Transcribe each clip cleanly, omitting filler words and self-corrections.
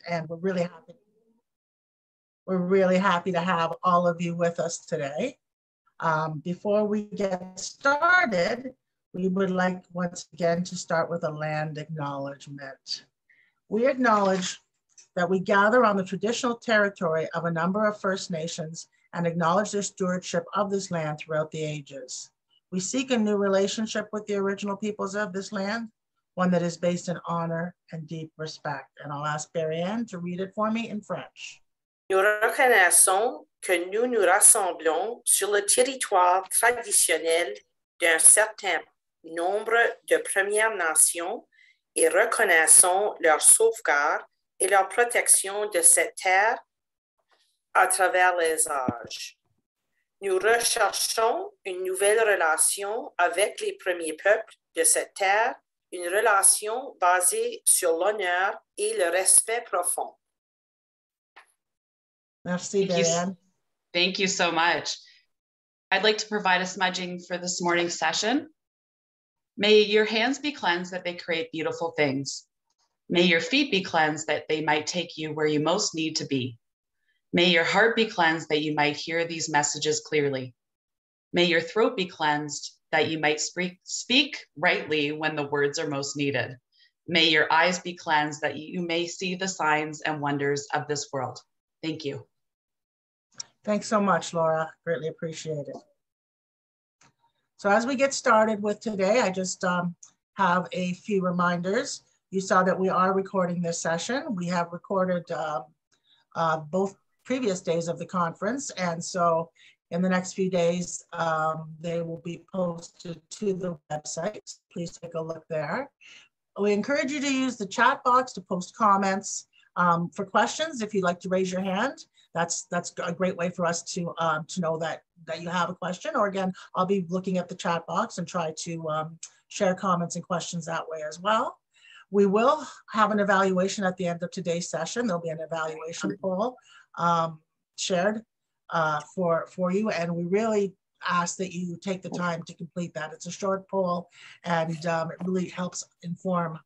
And we're really happy to have all of you with us today. Before we get started, we would like once again to start with a land acknowledgement. We acknowledge that we gather on the traditional territory of a number of First Nations and acknowledge their stewardship of this land throughout the ages. We seek a new relationship with the original peoples of this land, one that is based in honor and deep respect. And I'll ask Barry-Ann to read it for me in French. Nous reconnaissons que nous nous rassemblons sur le territoire traditionnel d'un certain nombre de Premières Nations et reconnaissons leur sauvegarde et leur protection de cette terre à travers les âges. Nous recherchons une nouvelle relation avec les premiers peuples de cette terre, une relation basée sur l'honneur et le respect profond. Merci, Barry-Ann. Thank you so much. I'd like to provide a smudging for this morning's session. May your hands be cleansed that they create beautiful things. May your feet be cleansed that they might take you where you most need to be. May your heart be cleansed that you might hear these messages clearly. May your throat be cleansed that you might speak rightly when the words are most needed. May your eyes be cleansed that you may see the signs and wonders of this world. Thank you. Thanks so much, Laura. Greatly appreciate it. So as we get started with today, I just have a few reminders. You saw that we are recording this session. We have recorded both previous days of the conference. And so in the next few days, they will be posted to the website. Please take a look there. We encourage you to use the chat box to post comments for questions. If you'd like to raise your hand, that's a great way for us to know that you have a question. Or again, I'll be looking at the chat box and try to share comments and questions that way as well. We will have an evaluation at the end of today's session. There'll be an evaluation poll shared for you, and we really ask that you take the time to complete that. It's a short poll, and it really helps inform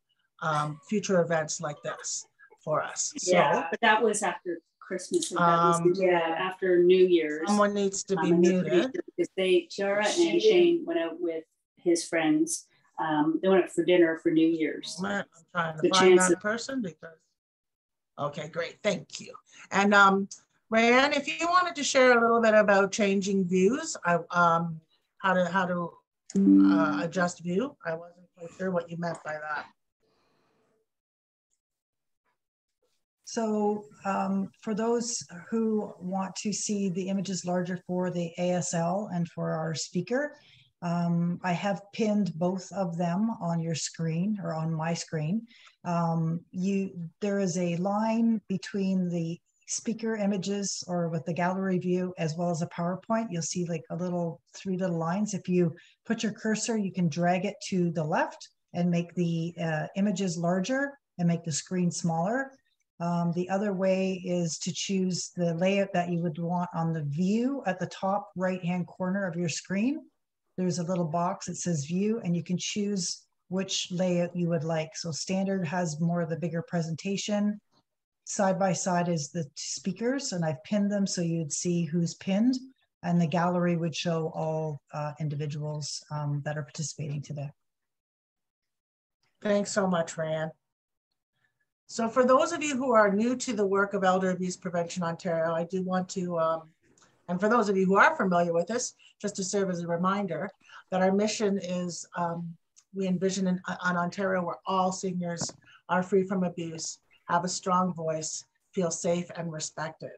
future events like this for us. Yeah, but that was after Christmas, and that was after New Year's. Someone needs to be muted. Because Tiara and Shane went out with his friends. They went out for dinner for New Year's. I'm trying to find that person because. Okay, great, thank you. And Rayanne, if you wanted to share a little bit about changing views, how to adjust view. I wasn't quite sure what you meant by that. So for those who want to see the images larger for the ASL and for our speaker, I have pinned both of them on your screen or on my screen. There is a line between the speaker images or with the gallery view as well as a PowerPoint. You'll see like three little lines. If you put your cursor, you can drag it to the left and make the images larger and make the screen smaller. The other way is to choose the layout that you would want on the view at the top right-hand corner of your screen. There's a little box that says view, and you can choose which layout you would like. So standard has more of the bigger presentation. Side by side is the speakers, and I've pinned them so you'd see who's pinned, and the gallery would show all individuals that are participating today. Thanks so much, Rayanne. So for those of you who are new to the work of Elder Abuse Prevention Ontario, I do want to, and for those of you who are familiar with this, just to serve as a reminder that our mission is we envision an Ontario where all seniors are free from abuse, have a strong voice, feel safe and respected.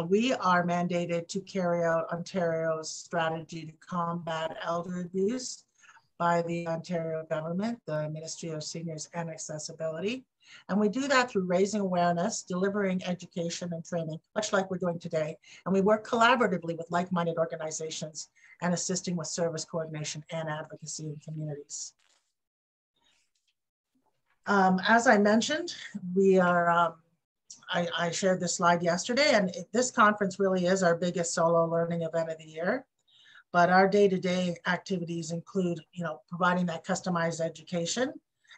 We are mandated to carry out Ontario's strategy to combat elder abuse by the Ontario government, the Ministry of Seniors and Accessibility. And we do that through raising awareness, delivering education and training, much like we're doing today. And we work collaboratively with like-minded organizations and assisting with service coordination and advocacy in communities. As I mentioned, we are, I shared this slide yesterday, and this conference really is our biggest solo learning event of the year. But our day-to-day activities include, providing that customized education.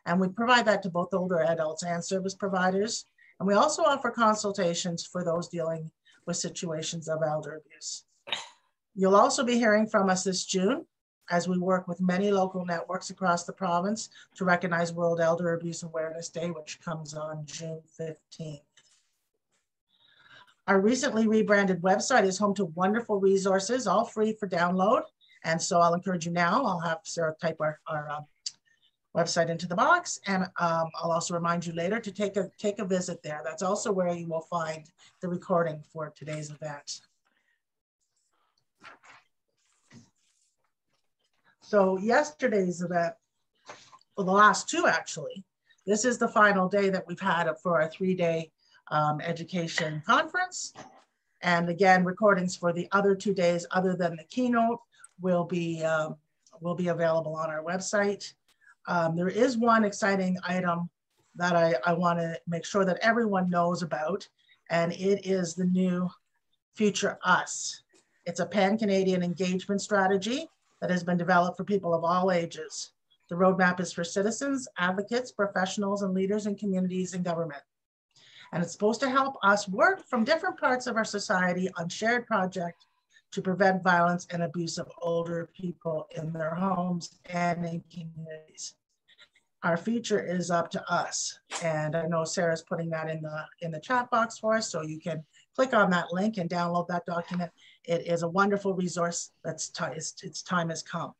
And we provide that to both older adults and service providers. And we also offer consultations for those dealing with situations of elder abuse. You'll also be hearing from us this June as we work with many local networks across the province to recognize World Elder Abuse Awareness Day, which comes on June 15th. Our recently rebranded website is home to wonderful resources, all free for download. And so I'll encourage you now, I'll have Sarah type our website into the box, and I'll also remind you later to take a visit there. That's also where you will find the recording for today's event. So yesterday's event, well, the last two actually, this is the final day that we've had for our 3-day education conference. And again, recordings for the other 2 days other than the keynote will be available on our website. There is one exciting item that I want to make sure that everyone knows about, and it is the new Future Us. It's a pan-Canadian engagement strategy that has been developed for people of all ages. The roadmap is for citizens, advocates, professionals, and leaders in communities and government. And it's supposed to help us work from different parts of our society on shared projects to prevent violence and abuse of older people in their homes and in communities. Our future is up to us. And I know Sarah's putting that in the chat box for us, so you can click on that link and download that document. It is a wonderful resource. Its time has come.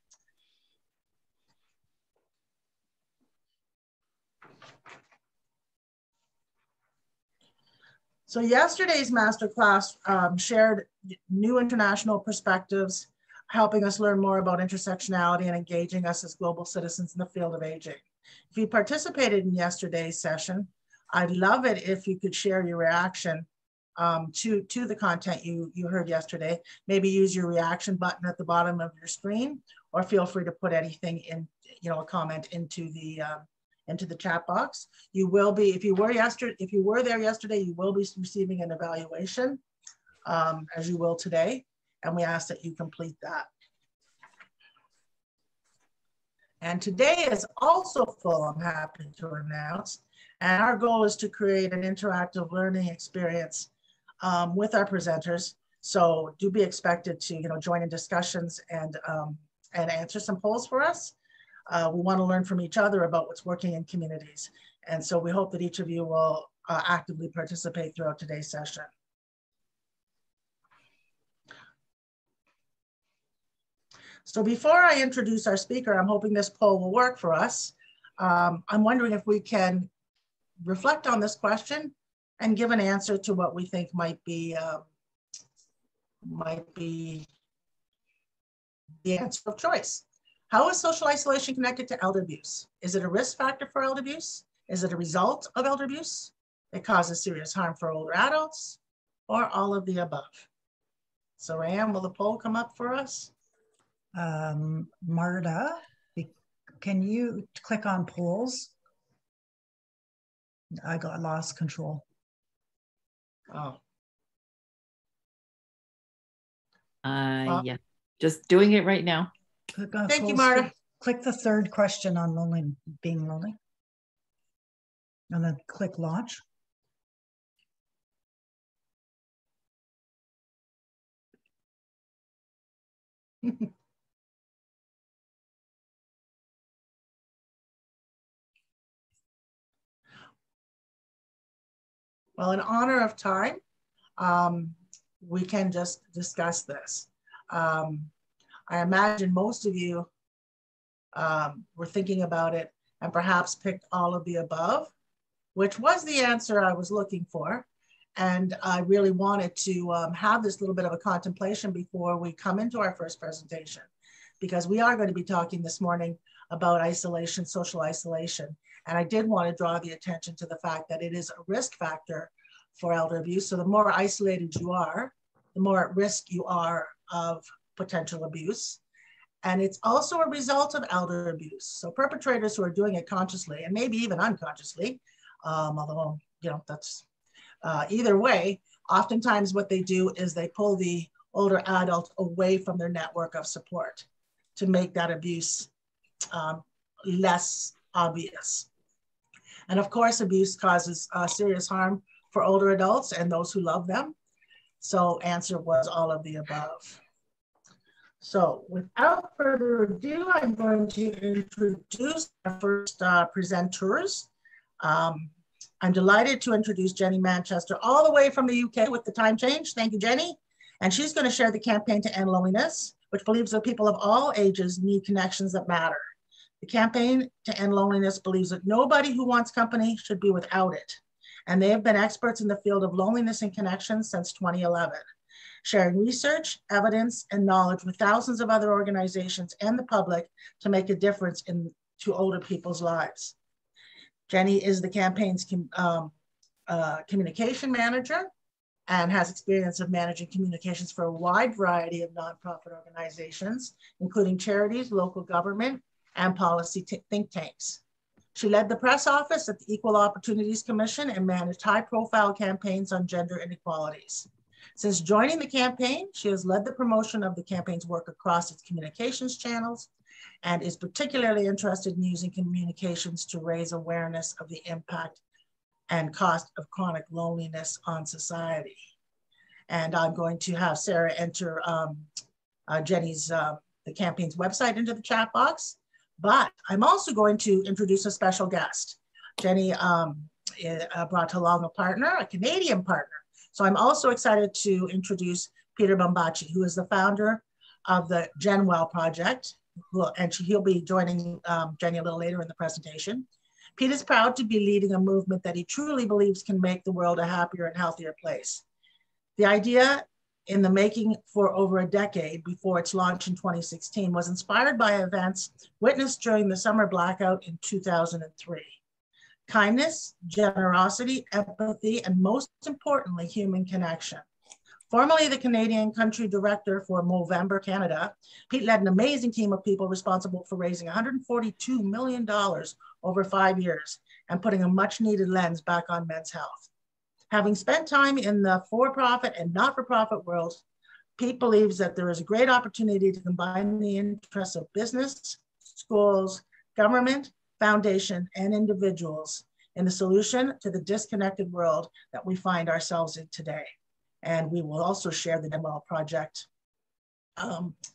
So yesterday's masterclass shared new international perspectives, helping us learn more about intersectionality and engaging us as global citizens in the field of aging. If you participated in yesterday's session, I'd love it if you could share your reaction to the content you heard yesterday. Maybe use your reaction button at the bottom of your screen, or feel free to put anything in, a comment into the chat box. You will be, if you were there yesterday, you will be receiving an evaluation, as you will today, and we ask that you complete that. And today is also full, I'm happy to announce, and our goal is to create an interactive learning experience with our presenters. So do be expected to join in discussions and answer some polls for us. We want to learn from each other about what's working in communities. And so we hope that each of you will actively participate throughout today's session. So before I introduce our speaker, I'm hoping this poll will work for us. I'm wondering if we can reflect on this question and give an answer to what we think might be the answer of choice. How is social isolation connected to elder abuse? Is it a risk factor for elder abuse? Is it a result of elder abuse? It causes serious harm for older adults, or all of the above? So Rayanne, will the poll come up for us? Marta, can you click on polls? I lost control. Oh. Yeah, just doing it right now. Thank you, Marta. Click the third question on being lonely. And then click launch. Well, in honor of time, we can just discuss this. I imagine most of you were thinking about it and perhaps picked all of the above, which was the answer I was looking for. And I really wanted to have this little bit of a contemplation before we come into our first presentation, because we are going to be talking this morning about isolation, social isolation. And I did want to draw the attention to the fact that it is a risk factor for elder abuse. So the more isolated you are, the more at risk you are of potential abuse. And it's also a result of elder abuse. So perpetrators who are doing it consciously and maybe even unconsciously, although, that's either way, oftentimes what they do is they pull the older adult away from their network of support to make that abuse less obvious. And of course, abuse causes serious harm for older adults and those who love them? So answer was all of the above. So without further ado, I'm going to introduce our first presenters. I'm delighted to introduce Jenny Manchester all the way from the UK with the time change. Thank you, Jenny. And she's going to share the campaign to end loneliness, which believes that people of all ages need connections that matter. The campaign to end loneliness believes that nobody who wants company should be without it. And they have been experts in the field of loneliness and connections since 2011, sharing research, evidence, and knowledge with thousands of other organizations and the public to make a difference to older people's lives. Jenny is the campaign's communication manager and has experience of managing communications for a wide variety of nonprofit organizations, including charities, local government, and policy think tanks. She led the press office at the Equal Opportunities Commission and managed high-profile campaigns on gender inequalities. Since joining the campaign, she has led the promotion of the campaign's work across its communications channels and is particularly interested in using communications to raise awareness of the impact and cost of chronic loneliness on society. And I'm going to have Sarah enter Jenny's, the campaign's website into the chat box, but I'm also going to introduce a special guest. Jenny brought along a partner, a Canadian partner. So I'm also excited to introduce Peter Bombaci, who is the founder of the GenWell project, and he'll be joining Jenny a little later in the presentation. Pete is proud to be leading a movement that he truly believes can make the world a happier and healthier place. The idea in the making for over a decade before its launch in 2016 was inspired by events witnessed during the summer blackout in 2003. Kindness, generosity, empathy, and most importantly, human connection. Formerly the Canadian country director for Movember Canada, Pete led an amazing team of people responsible for raising $142 million over 5 years and putting a much needed lens back on men's health. Having spent time in the for-profit and not-for-profit world, Pete believes that there is a great opportunity to combine the interests of business, schools, government, foundation, and individuals in the solution to the disconnected world that we find ourselves in today. And we will also share the GenWell project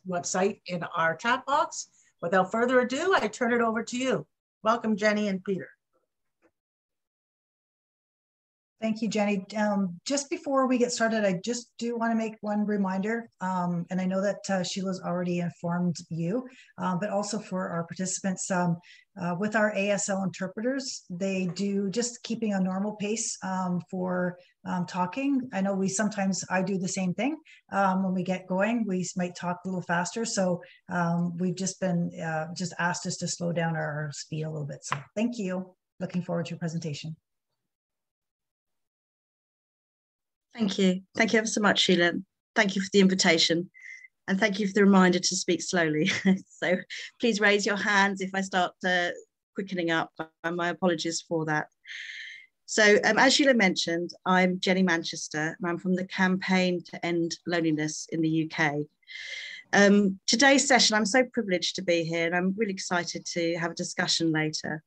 website in our chat box. Without further ado, I turn it over to you. Welcome, Jenny and Peter. Thank you, Jenny. Just before we get started, I just do want to make one reminder, and I know that Sheila's already informed you, but also for our participants, with our ASL interpreters, they do just keeping a normal pace for talking. I know I do the same thing. When we get going, we might talk a little faster. So we've just been asked us to slow down our speed a little bit. So thank you. Looking forward to your presentation. Thank you. Thank you ever so much, Sheila. Thank you for the invitation. And thank you for the reminder to speak slowly. So please raise your hands if I start quickening up. My apologies for that. So as Sheila mentioned, I'm Jenny Manchester, and I'm from the Campaign to End Loneliness in the UK. Today's session, I'm so privileged to be here, and I'm really excited to have a discussion later.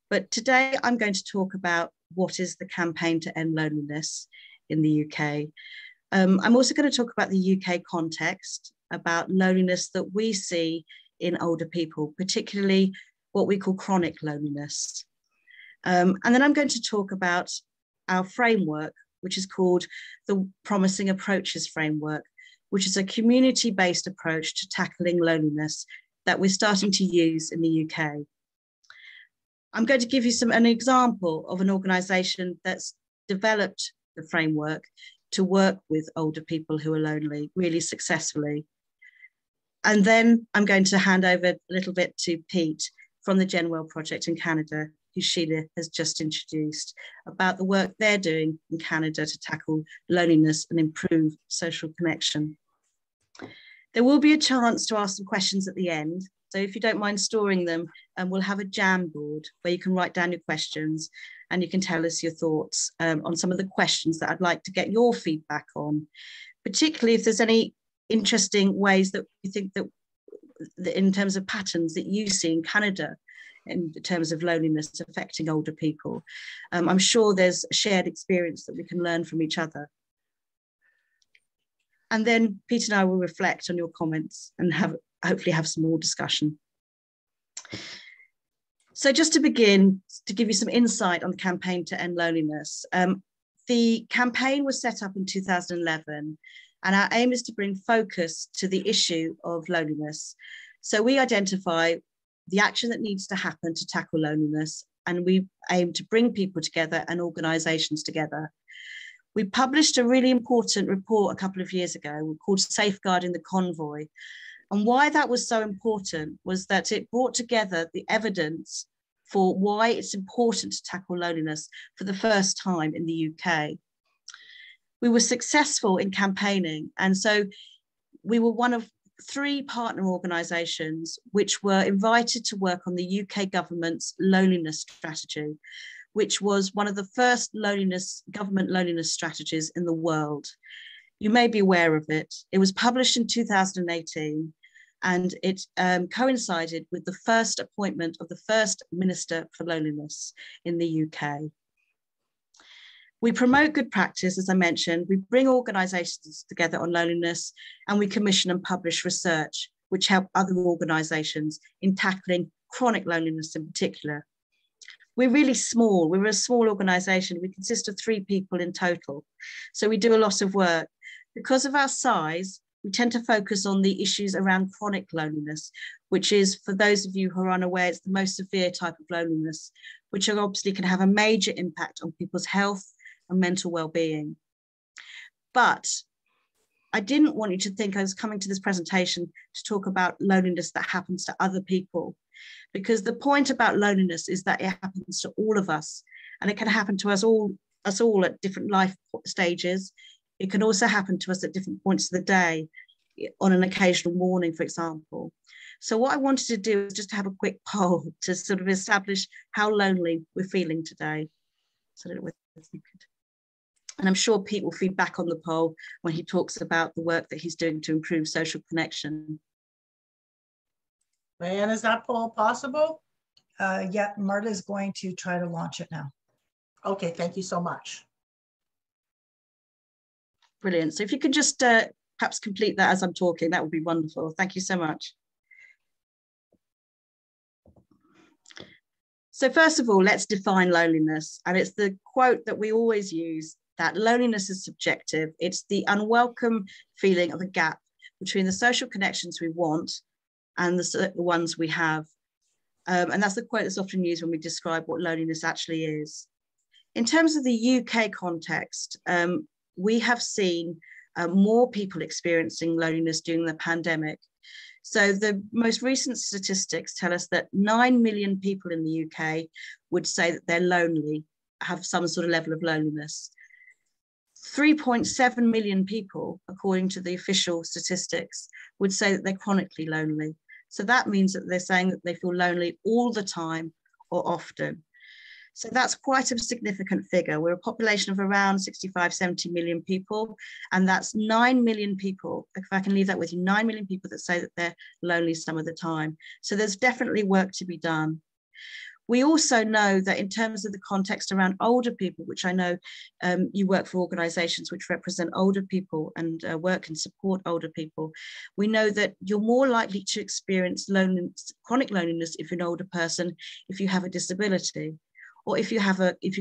But today I'm going to talk about what is the Campaign to End Loneliness in the UK. I'm also going to talk about the UK context, about loneliness that we see in older people, particularly what we call chronic loneliness. And then I'm going to talk about our framework, which is called the Promising Approaches Framework, which is a community-based approach to tackling loneliness that we're starting to use in the UK. I'm going to give you an example of an organisation that's developed the framework to work with older people who are lonely really successfully. And then I'm going to hand over a little bit to Pete from the GenWell project in Canada, who Sheila has just introduced, about the work they're doing in Canada to tackle loneliness and improve social connection. There will be a chance to ask some questions at the end. So if you don't mind storing them, we'll have a Jamboard where you can write down your questions and you can tell us your thoughts on some of the questions that I'd like to get your feedback on, particularly if there's any interesting ways that you think that in terms of patterns that you see in Canada in terms of loneliness affecting older people. I'm sure there's a shared experience that we can learn from each other. And then Peter and I will reflect on your comments and hopefully have some more discussion. So just to begin, to give you some insight on the campaign to end loneliness. The campaign was set up in 2011, and our aim is to bring focus to the issue of loneliness. So we identify the action that needs to happen to tackle loneliness, and we aim to bring people together and organisations together. We published a really important report a couple of years ago called Safeguarding the Convoy. And why that was so important was that it brought together the evidence for why it's important to tackle loneliness for the first time in the UK. We were successful in campaigning, and so we were one of 3 partner organisations which were invited to work on the UK government's loneliness strategy, which was one of the first government loneliness strategies in the world. You may be aware of it. It was published in 2018, and it coincided with the first appointment of the first Minister for Loneliness in the UK. We promote good practice, as I mentioned. We bring organisations together on loneliness, and we commission and publish research which help other organisations in tackling chronic loneliness in particular. We're really small. We're a small organisation. We consist of 3 people in total. So we do a lot of work. Because of our size, we tend to focus on the issues around chronic loneliness, which is, for those of you who are unaware, it's the most severe type of loneliness, which obviously can have a major impact on people's health and mental well-being. But I didn't want you to think I was coming to this presentation to talk about loneliness that happens to other people, because the point about loneliness is that it happens to all of us, and it can happen to us all at different life stages. It can also happen to us at different points of the day, on an occasional morning, for example. So what I wanted to do is just have a quick poll to sort of establish how lonely we're feeling today. So I don't know whether you could. And I'm sure Pete will feed back on the poll when he talks about the work that he's doing to improve social connection. Rayanne, is that poll possible? Yeah, Marta is going to try to launch it now. Okay, thank you so much. Brilliant. So if you could just perhaps complete that as I'm talking, that would be wonderful. Thank you so much. So first of all, let's define loneliness. And it's the quote that we always use, that loneliness is subjective. It's the unwelcome feeling of a gap between the social connections we want and the ones we have. And that's the quote that's often used when we describe what loneliness actually is. In terms of the UK context, we have seen more people experiencing loneliness during the pandemic. So the most recent statistics tell us that 9 million people in the UK would say that they're lonely, have some sort of level of loneliness. 3.7 million people, according to the official statistics, would say that they're chronically lonely. So that means that they're saying that they feel lonely all the time or often. So that's quite a significant figure. We're a population of around 65, 70 million people, and that's 9 million people, if I can leave that with you, 9 million people that say that they're lonely some of the time. So there's definitely work to be done. We also know that in terms of the context around older people, which I know you work for organisations which represent older people and work and support older people, we know that you're more likely to experience loneliness, chronic loneliness, if you're an older person, if you have a disability, or if you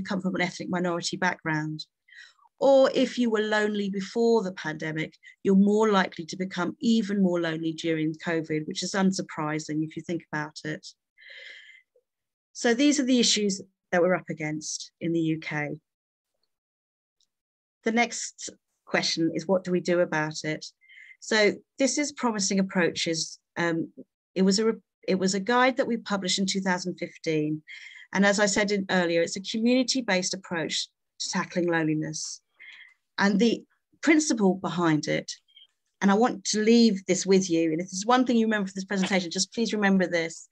come from an ethnic minority background, or if you were lonely before the pandemic, you're more likely to become even more lonely during COVID, which is unsurprising if you think about it. So these are the issues that we're up against in the UK. The next question is, what do we do about it? So this is Promising Approaches. It was a guide that we published in 2015. And as I said earlier, it's a community-based approach to tackling loneliness. And the principle behind it, and I want to leave this with you, and if there's one thing you remember from this presentation, just please remember this,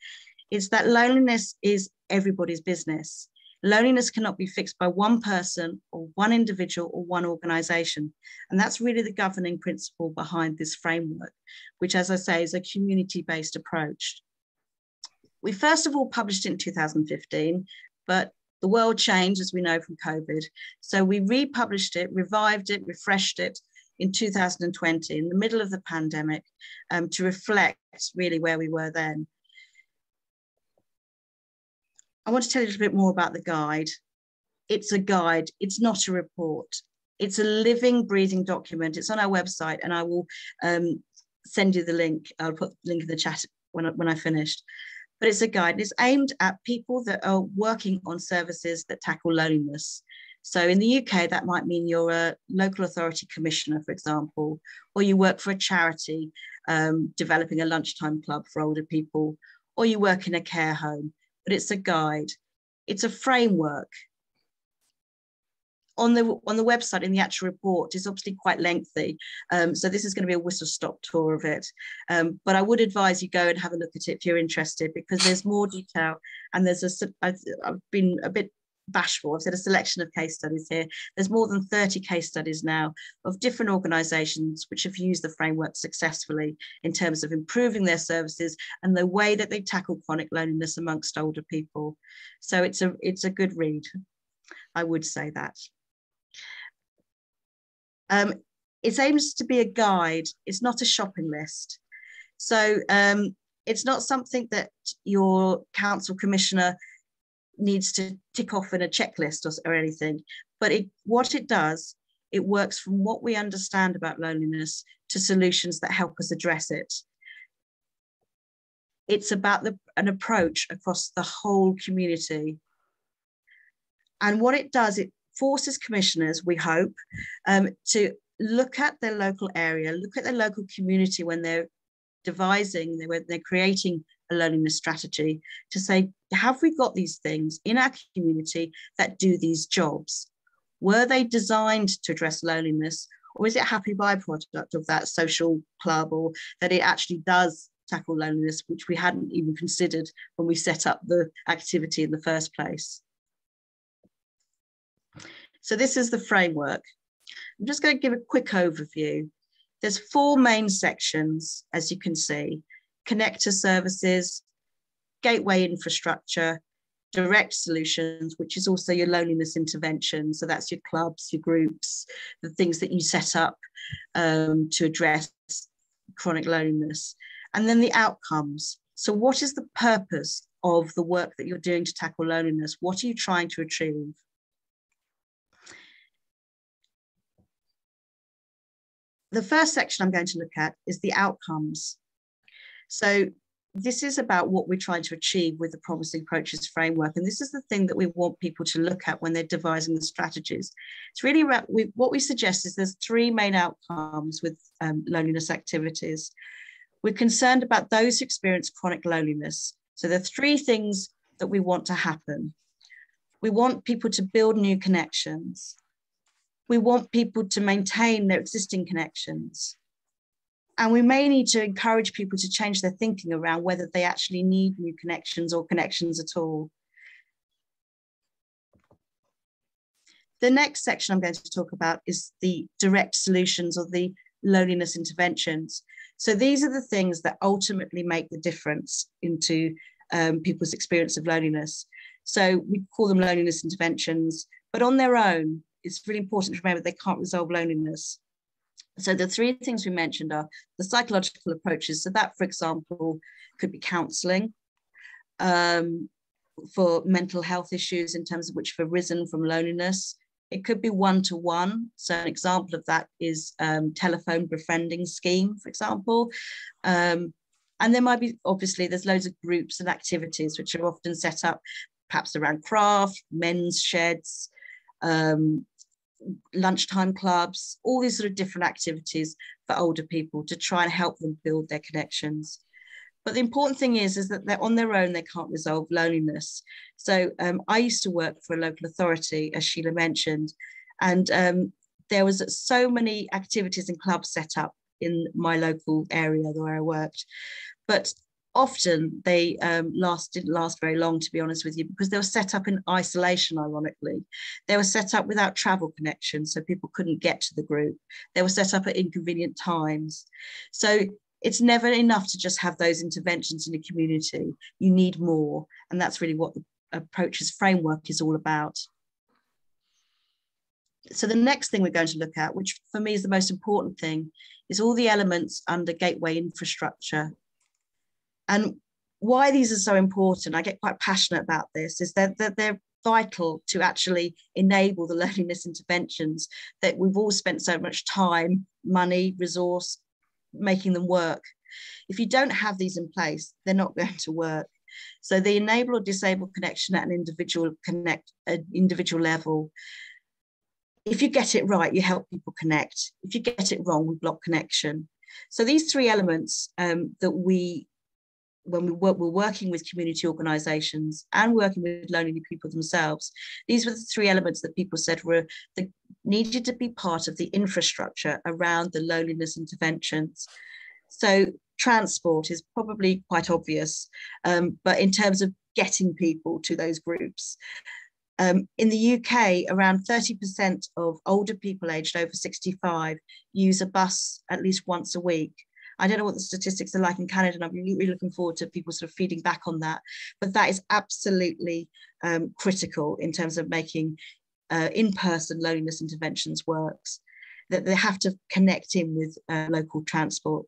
is that loneliness is everybody's business. Loneliness cannot be fixed by one person or one individual or one organisation. And that's really the governing principle behind this framework, which, as I say, is a community-based approach. We first of all published it in 2015, but the world changed, as we know, from COVID. So we republished it, revived it, refreshed it in 2020, in the middle of the pandemic, to reflect really where we were then. I want to tell you a little bit more about the guide. It's a guide, it's not a report. It's a living, breathing document. It's on our website, and I will send you the link. I'll put the link in the chat when I finished. But it's a guide. It's aimed at people that are working on services that tackle loneliness. So in the UK, that might mean you're a local authority commissioner, for example, or you work for a charity developing a lunchtime club for older people, or you work in a care home. But it's a guide. It's a framework. On the website, in the actual report, is obviously quite lengthy. So this is going to be a whistle-stop tour of it. But I would advise you go and have a look at it if you're interested, because there's more detail, and there's I've been a bit bashful. I've said a selection of case studies here. There's more than 30 case studies now of different organisations which have used the framework successfully in terms of improving their services and the way that they tackle chronic loneliness amongst older people. So it's a good read. I would say that. It aims to be a guide. It's not a shopping list. So it's not something that your council commissioner needs to tick off in a checklist or anything. But what it does, it works from what we understand about loneliness to solutions that help us address it. It's about an approach across the whole community. And what it does, it forces commissioners, we hope, to look at their local area, look at their local community when they're devising, when they're creating a loneliness strategy, to say, have we got these things in our community that do these jobs? Were they designed to address loneliness, or is it a happy byproduct of that social club, or that it actually does tackle loneliness, which we hadn't even considered when we set up the activity in the first place? So this is the framework. I'm just going to give a quick overview. There's 4 main sections, as you can see: connector services, gateway infrastructure, direct solutions, which is also your loneliness intervention. So that's your clubs, your groups, the things that you set up to address chronic loneliness. And then the outcomes. So what is the purpose of the work that you're doing to tackle loneliness? What are you trying to achieve? The first section I'm going to look at is the outcomes. So this is about what we're trying to achieve with the Promising Approaches framework. And this is the thing that we want people to look at when they're devising the strategies. It's really about, what we suggest is there's 3 main outcomes with loneliness activities. We're concerned about those who experience chronic loneliness. So there are 3 things that we want to happen. We want people to build new connections. We want people to maintain their existing connections. And we may need to encourage people to change their thinking around whether they actually need new connections or connections at all. The next section I'm going to talk about is the direct solutions, or the loneliness interventions. So these are the things that ultimately make the difference into people's experience of loneliness. So we call them loneliness interventions, but on their own, it's really important to remember they can't resolve loneliness. So the 3 things we mentioned are the psychological approaches. So that, for example, could be counselling for mental health issues in terms of which have arisen from loneliness. It could be one-to-one. So an example of that is telephone befriending scheme, for example. And there might be, obviously, there's loads of groups and activities which are often set up perhaps around craft, men's sheds, lunchtime clubs, all these sort of different activities for older people to try and help them build their connections. But the important thing is that they're on their own, they can't resolve loneliness. So I used to work for a local authority, as Sheila mentioned, and there was so many activities and clubs set up in my local area where I worked. But often they didn't last very long, to be honest with you, because they were set up in isolation, ironically. They were set up without travel connections, so people couldn't get to the group. They were set up at inconvenient times. So It's never enough to just have those interventions in a community. You need more. And that's really what the approaches framework is all about. So the next thing we're going to look at, which for me is the most important thing, is all the elements under gateway infrastructure. And why these are so important, I get quite passionate about this, is that they're vital to actually enable the loneliness interventions that we've all spent so much time, money, resource, making them work. If you don't have these in place, they're not going to work. So they enable or disable connection at an individual level. If you get it right, you help people connect. If you get it wrong, we block connection. So these three elements that when we're working with community organisations and working with lonely people themselves, these were the three elements that people said needed to be part of the infrastructure around the loneliness interventions. So transport is probably quite obvious, but in terms of getting people to those groups, in the UK, around 30% of older people aged over 65 use a bus at least once a week. I don't know what the statistics are like in Canada, and I'm really looking forward to people sort of feeding back on that. But that is absolutely critical in terms of making in-person loneliness interventions works, that they have to connect in with local transport.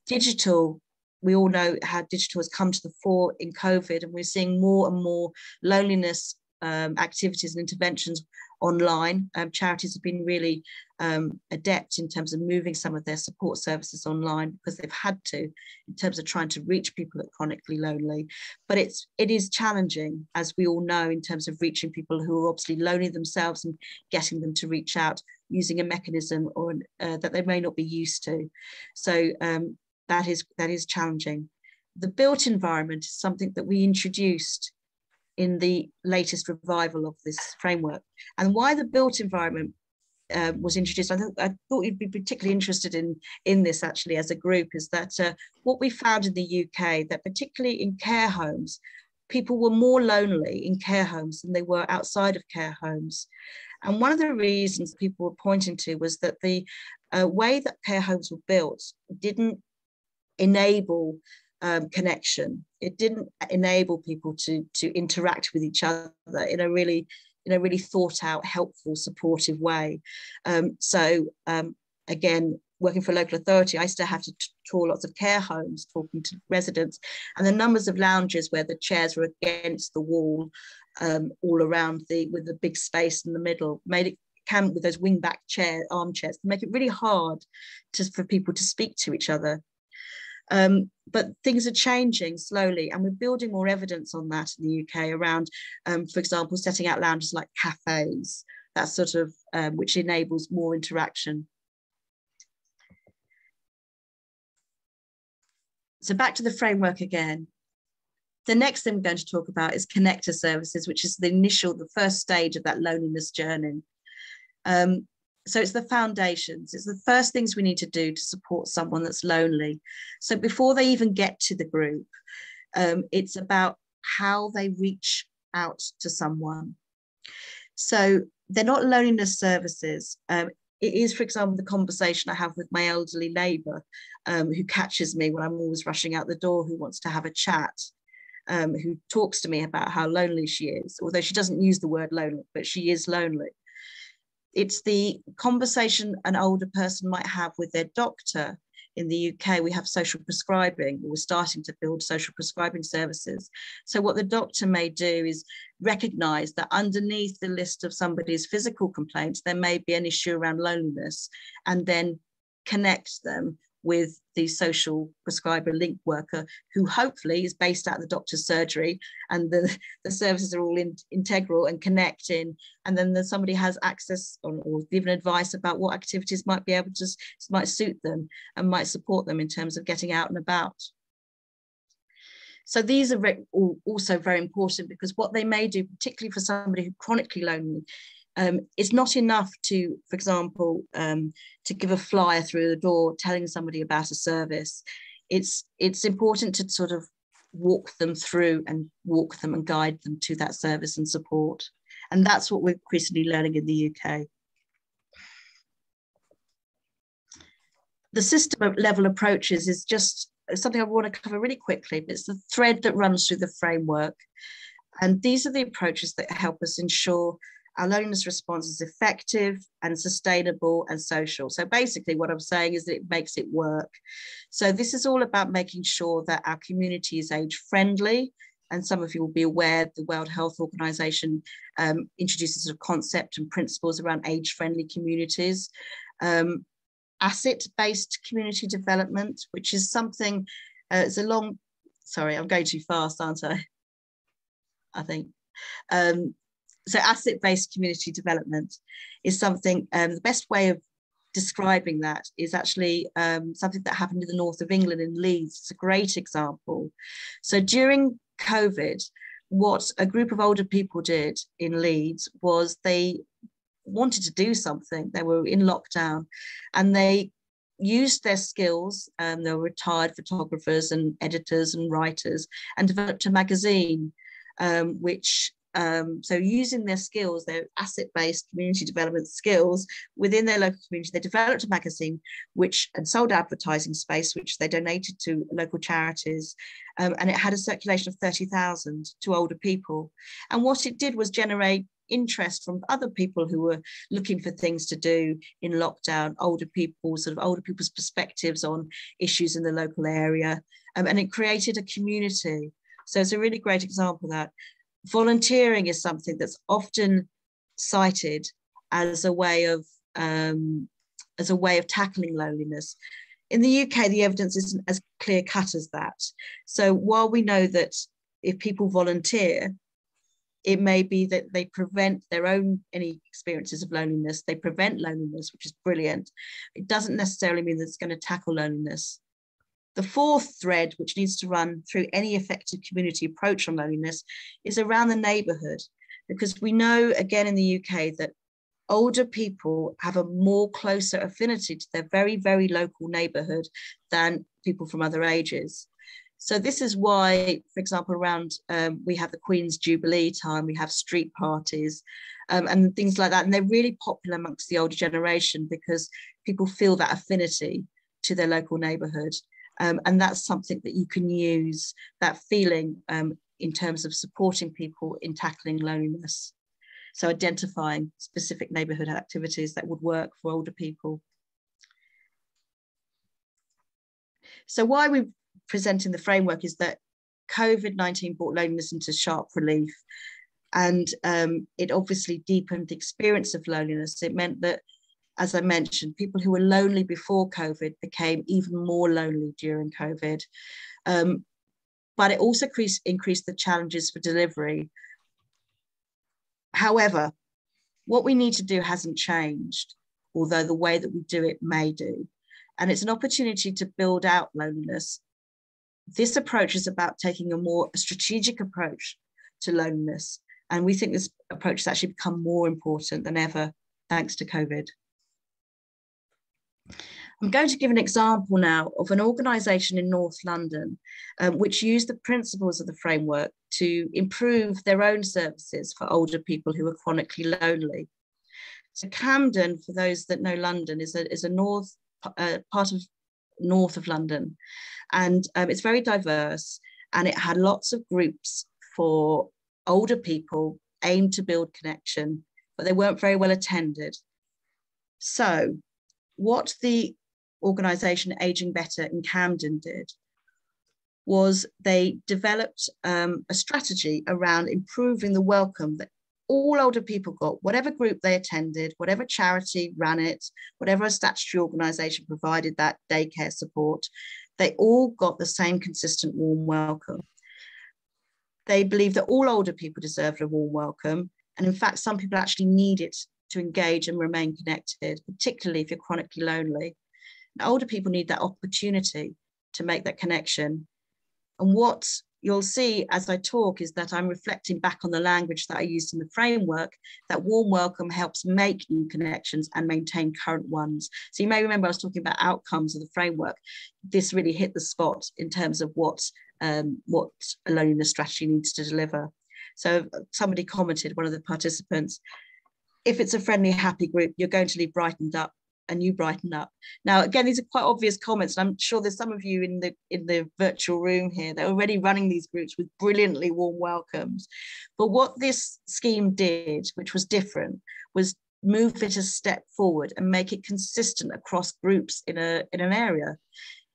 Digital, we all know how digital has come to the fore in COVID, and we're seeing more and more loneliness activities and interventions online. Charities have been really adept in terms of moving some of their support services online because they've had to, in terms of trying to reach people that are chronically lonely. But it is challenging, as we all know, in terms of reaching people who are obviously lonely themselves and getting them to reach out using a mechanism or that they may not be used to. So that is challenging. The built environment is something that we introduced in the latest revival of this framework. And why the built environment was introduced, I thought you'd be particularly interested in this actually as a group, is that what we found in the UK, that particularly in care homes, people were more lonely in care homes than they were outside of care homes. And one of the reasons people were pointing to was that the way that care homes were built didn't enable connection. It didn't enable people to interact with each other in a really thought out, helpful, supportive way. Again, working for a local authority, I still have to tour lots of care homes, talking to residents, and the numbers of lounges where the chairs were against the wall, all around with the big space in the middle, made it with those wing-back armchairs, make it really hard for people to speak to each other. But things are changing slowly, and we're building more evidence on that in the UK around, for example, setting out lounges like cafes, that sort of, which enables more interaction. So back to the framework again. The next thing we're going to talk about is connector services, which is the first stage of that loneliness journey. So it's the foundations. It's the first things we need to do to support someone that's lonely. So before they even get to the group, it's about how they reach out to someone. So they're not loneliness services. It is, for example, the conversation I have with my elderly neighbour who catches me when I'm always rushing out the door, who wants to have a chat, who talks to me about how lonely she is, although she doesn't use the word lonely, but she is lonely. It's the conversation an older person might have with their doctor. In the UK, we have social prescribing. We're starting to build social prescribing services. So what the doctor may do is recognise that underneath the list of somebody's physical complaints, there may be an issue around loneliness, and then connect them with the social prescriber link worker, who hopefully is based out of the doctor's surgery, and the services are all integral and connecting, and then somebody has access or given advice about what activities might suit them and might support them in terms of getting out and about. So these are also very important, because what they may do, particularly for somebody who's chronically lonely, it's not enough to, for example, to give a flyer through the door telling somebody about a service. It's important to sort of walk them through and guide them to that service and support. And that's what we're increasingly learning in the UK. the system level approaches is just something I want to cover really quickly, but it's the thread that runs through the framework. And these are the approaches that help us ensure our loneliness response is effective and sustainable and social. So basically what I'm saying is that it makes it work. So this is all about making sure that our community is age friendly. And some of you will be aware the World Health Organization introduces a concept and principles around age friendly communities. Asset-based community development, which is something, it's a long, sorry, I'm going too fast, aren't I think. So asset-based community development is something, the best way of describing that is actually something that happened in the north of England in Leeds. It's a great example. So during COVID, what a group of older people did in Leeds was they wanted to do something. They were in lockdown and they used their skills. They were retired photographers and editors and writers, and developed a magazine so using their skills, their asset-based community development skills within their local community, they developed a magazine and sold advertising space, which they donated to local charities. And it had a circulation of 30,000 to older people. And what it did was generate interest from other people who were looking for things to do in lockdown, older people's perspectives on issues in the local area. And it created a community. So it's a really great example of that. Volunteering is something that's often cited as a way of tackling loneliness. In the UK, the evidence isn't as clear cut as that. So while we know that if people volunteer, it may be that they prevent any experiences of loneliness. They prevent loneliness, which is brilliant. It doesn't necessarily mean that it's going to tackle loneliness. The fourth thread, which needs to run through any effective community approach on loneliness, is around the neighbourhood, because we know, again, in the UK, that older people have a more closer affinity to their very, very local neighbourhood than people from other ages. So this is why, for example, around we have the Queen's Jubilee time, we have street parties and things like that. And they're really popular amongst the older generation because people feel that affinity to their local neighbourhood. And that's something that you can use, that feeling in terms of supporting people in tackling loneliness. So identifying specific neighbourhood activities that would work for older people. So why we're presenting the framework is that COVID-19 brought loneliness into sharp relief, and it obviously deepened the experience of loneliness. It meant that, as I mentioned, people who were lonely before COVID became even more lonely during COVID. But it also increased the challenges for delivery. However, what we need to do hasn't changed, although the way that we do it may do. And it's an opportunity to build out loneliness. This approach is about taking a more strategic approach to loneliness. And we think this approach has actually become more important than ever, thanks to COVID. I'm going to give an example now of an organisation in North London which used the principles of the framework to improve their own services for older people who are chronically lonely. So Camden, for those that know London, is a part of north of London, and it's very diverse, and it had lots of groups for older people aimed to build connection, but they weren't very well attended. So what the organisation Aging Better in Camden did was they developed a strategy around improving the welcome that all older people got, whatever group they attended, whatever charity ran it, whatever statutory organisation provided that daycare support, they all got the same consistent warm welcome. They believe that all older people deserve a warm welcome. And in fact, some people actually need it to engage and remain connected, particularly if you're chronically lonely. And older people need that opportunity to make that connection. And what you'll see as I talk is that I'm reflecting back on the language that I used in the framework, that warm welcome helps make new connections and maintain current ones. So you may remember I was talking about outcomes of the framework. This really hit the spot in terms of what a loneliness strategy needs to deliver. So somebody commented, one of the participants, if it's a friendly, happy group, you're going to leave brightened up and you brighten up. Now, again, these are quite obvious comments, and I'm sure there's some of you in the virtual room here that are already running these groups with brilliantly warm welcomes. But what this scheme did, which was different, was move it a step forward and make it consistent across groups in an area.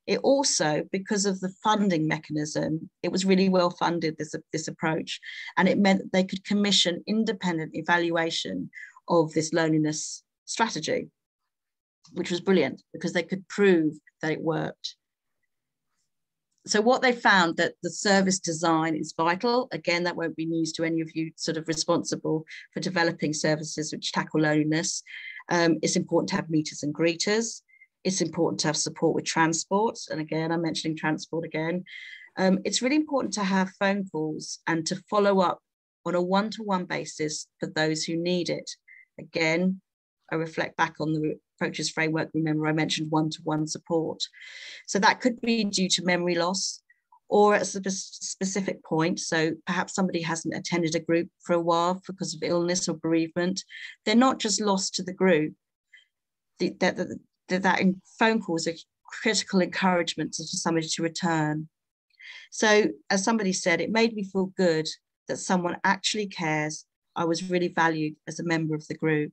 It also, because of the funding mechanism, it was really well funded, this approach, and it meant that they could commission independent evaluation of this loneliness strategy, which was brilliant because they could prove that it worked. So what they found, that the service design is vital. Again, that won't be news to any of you sort of responsible for developing services which tackle loneliness. It's important to have meeters and greeters. It's important to have support with transport. And again, I'm mentioning transport again. It's really important to have phone calls and to follow up on a one-to-one basis for those who need it. Again, I reflect back on the approaches framework. Remember, I mentioned one-to-one support. So that could be due to memory loss or at a specific point. So perhaps somebody hasn't attended a group for a while because of illness or bereavement. They're not just lost to the group. That in phone calls are critical encouragement to somebody to return. So as somebody said, it made me feel good that someone actually cares. I was really valued as a member of the group.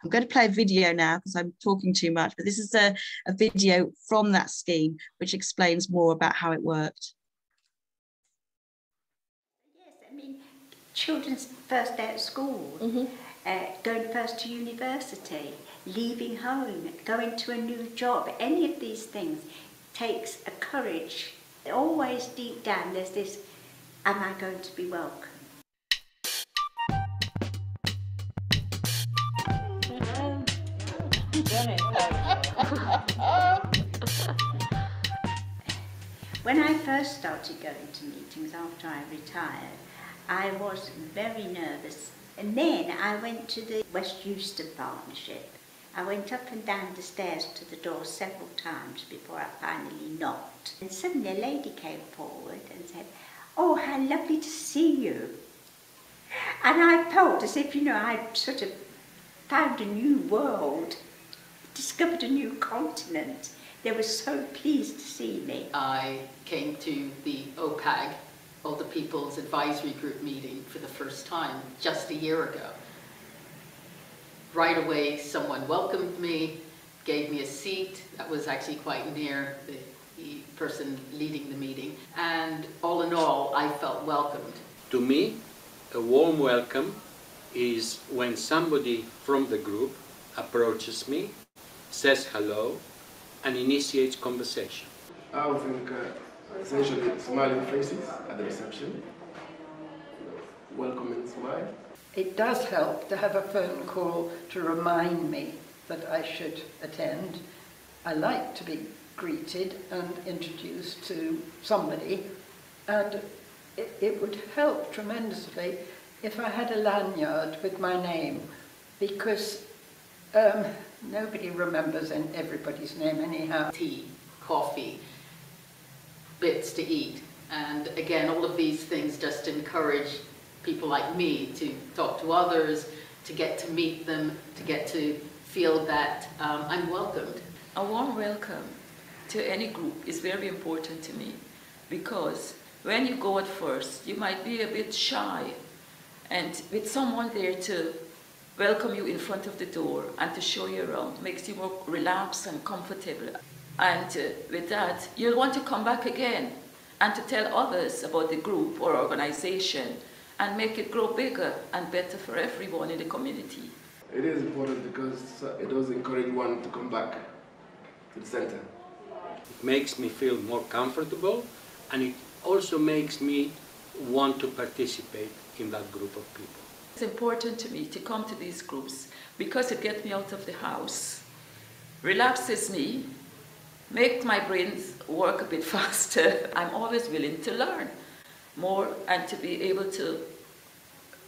I'm going to play a video now because I'm talking too much, but this is a video from that scheme which explains more about how it worked. Yes, I mean, children's first day at school, going first to university, leaving home, going to a new job, any of these things takes a courage. Always deep down there's this, am I going to be welcome? When I first started going to meetings after I retired, I was very nervous. And then I went to the West Euston Partnership. I went up and down the stairs to the door several times before I finally knocked. And suddenly a lady came forward and said, "Oh, how lovely to see you." And I felt as if, you know, I'd sort of found a new world, discovered a new continent. They were so pleased to see me. I came to the OPAG, Older People's Advisory Group meeting, for the first time just a year ago. Right away, someone welcomed me, gave me a seat that was actually quite near the person leading the meeting, and all in all, I felt welcomed. To me, a warm welcome is when somebody from the group approaches me, says hello, and initiates conversation. I would think essentially smiling faces at the reception, welcoming smile. It does help to have a phone call to remind me that I should attend. I like to be greeted and introduced to somebody, and it would help tremendously if I had a lanyard with my name, because nobody remembers everybody's name anyhow. Tea, coffee, bits to eat, and again, all of these things just encourage people like me to talk to others, to get to meet them, to get to feel that I'm welcomed. A warm welcome to any group is very important to me, because when you go at first, you might be a bit shy, and with someone there to welcome you in front of the door and to show you around makes you more relaxed and comfortable. And with that, you'll want to come back again and to tell others about the group or organization and make it grow bigger and better for everyone in the community. It is important because it does encourage one to come back to the center. It makes me feel more comfortable, and it also makes me want to participate in that group of people. It's important to me to come to these groups because it gets me out of the house, relaxes me, makes my brain work a bit faster. I'm always willing to learn more and to be able to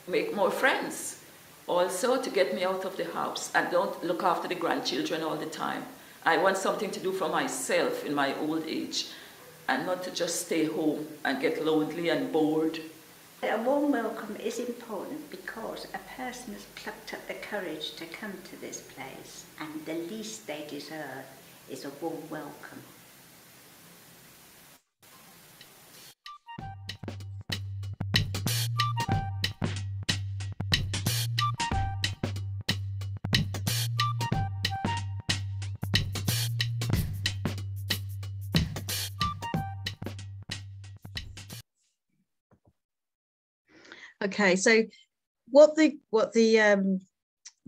make more friends. Also to get me out of the house and don't look after the grandchildren all the time. I want something to do for myself in my old age and not to just stay home and get lonely and bored. A warm welcome is important because a person has plucked up the courage to come to this place, and the least they deserve is a warm welcome. Okay, so what the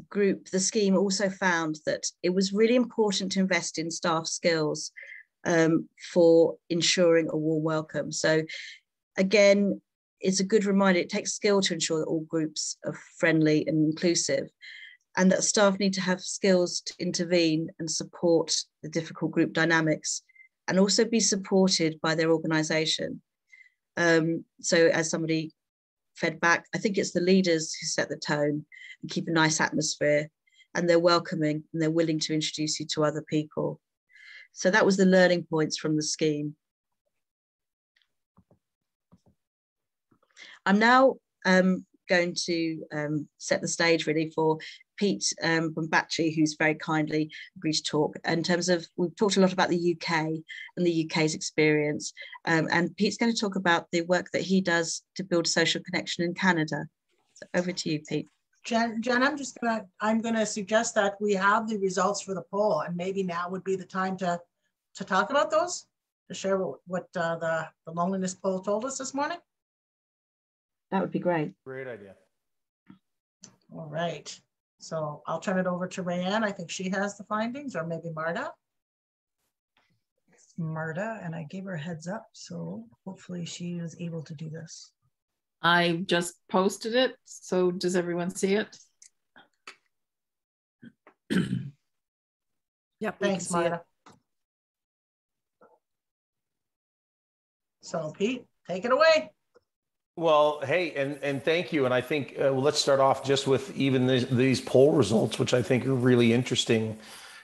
group, the scheme also found that it was really important to invest in staff skills for ensuring a warm welcome. So again, it's a good reminder, it takes skill to ensure that all groups are friendly and inclusive, and that staff need to have skills to intervene and support the difficult group dynamics, and also be supported by their organisation. So as somebody fed back, I think it's the leaders who set the tone and keep a nice atmosphere, and they're welcoming and they're willing to introduce you to other people. So that was the learning points from the scheme. I'm now going to set the stage really for Pete BRANCACCIO, who's very kindly agreed to talk. In terms of, we've talked a lot about the UK and the UK's experience, and Pete's going to talk about the work that he does to build social connection in Canada. So over to you, Pete. Jen, I'm gonna suggest that we have the results for the poll, and maybe now would be the time to talk about those, to share what the loneliness poll told us this morning. That would be great. Great idea. All right. So I'll turn it over to Rayanne. I think she has the findings, or maybe Marta. It's Marta, and I gave her a heads up, so hopefully she was able to do this. I just posted it, so does everyone see it? Yep, thanks, Marta. So Pete, take it away. Well, hey, and thank you. And I think well, let's start off just with even these poll results, which I think are really interesting,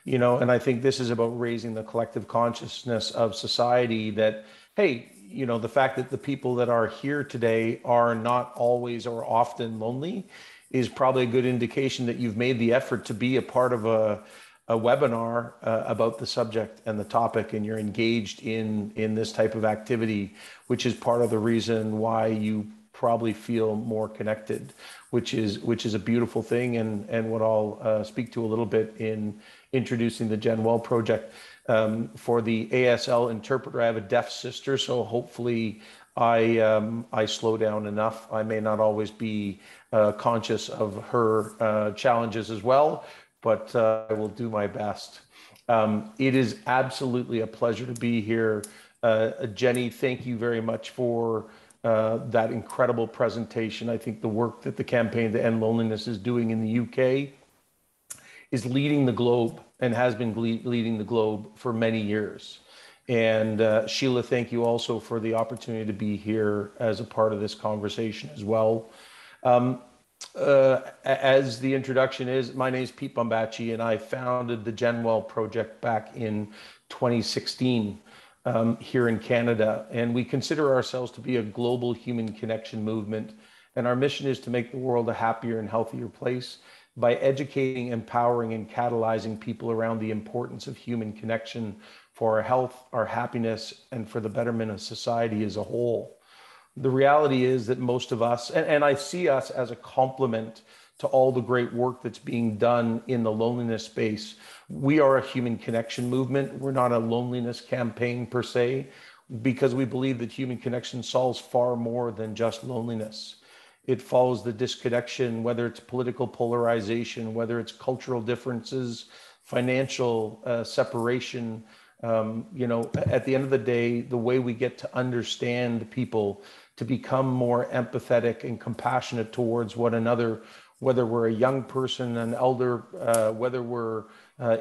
you know, and I think this is about raising the collective consciousness of society that, hey, you know, the fact that the people that are here today are not always or often lonely is probably a good indication that you've made the effort to be a part of a webinar about the subject and the topic, and you're engaged in this type of activity, which is part of the reason why you probably feel more connected, which is a beautiful thing, and what I'll speak to a little bit in introducing the Gen Well project. For the ASL interpreter, I have a deaf sister, so hopefully I slow down enough. I may not always be conscious of her challenges as well, but I will do my best. It is absolutely a pleasure to be here. Jenny, thank you very much for that incredible presentation. I think the work that the Campaign to End Loneliness is doing in the UK is leading the globe, and has been leading the globe for many years. And Sheila, thank you also for the opportunity to be here as a part of this conversation as well. As the introduction is, my name is Pete BRANCACCIO, and I founded the Gen Well project back in 2016 here in Canada. And we consider ourselves to be a global human connection movement. And our mission is to make the world a happier and healthier place by educating, empowering, and catalyzing people around the importance of human connection for our health, our happiness, and for the betterment of society as a whole. The reality is that most of us, and I see us as a complement to all the great work that's being done in the loneliness space. We are a human connection movement. We're not a loneliness campaign per se, because we believe that human connection solves far more than just loneliness. It follows the disconnection, whether it's political polarization, whether it's cultural differences, financial separation. You know, at the end of the day, the way we get to understand people, to become more empathetic and compassionate towards one another, whether we're a young person, an elder, whether we're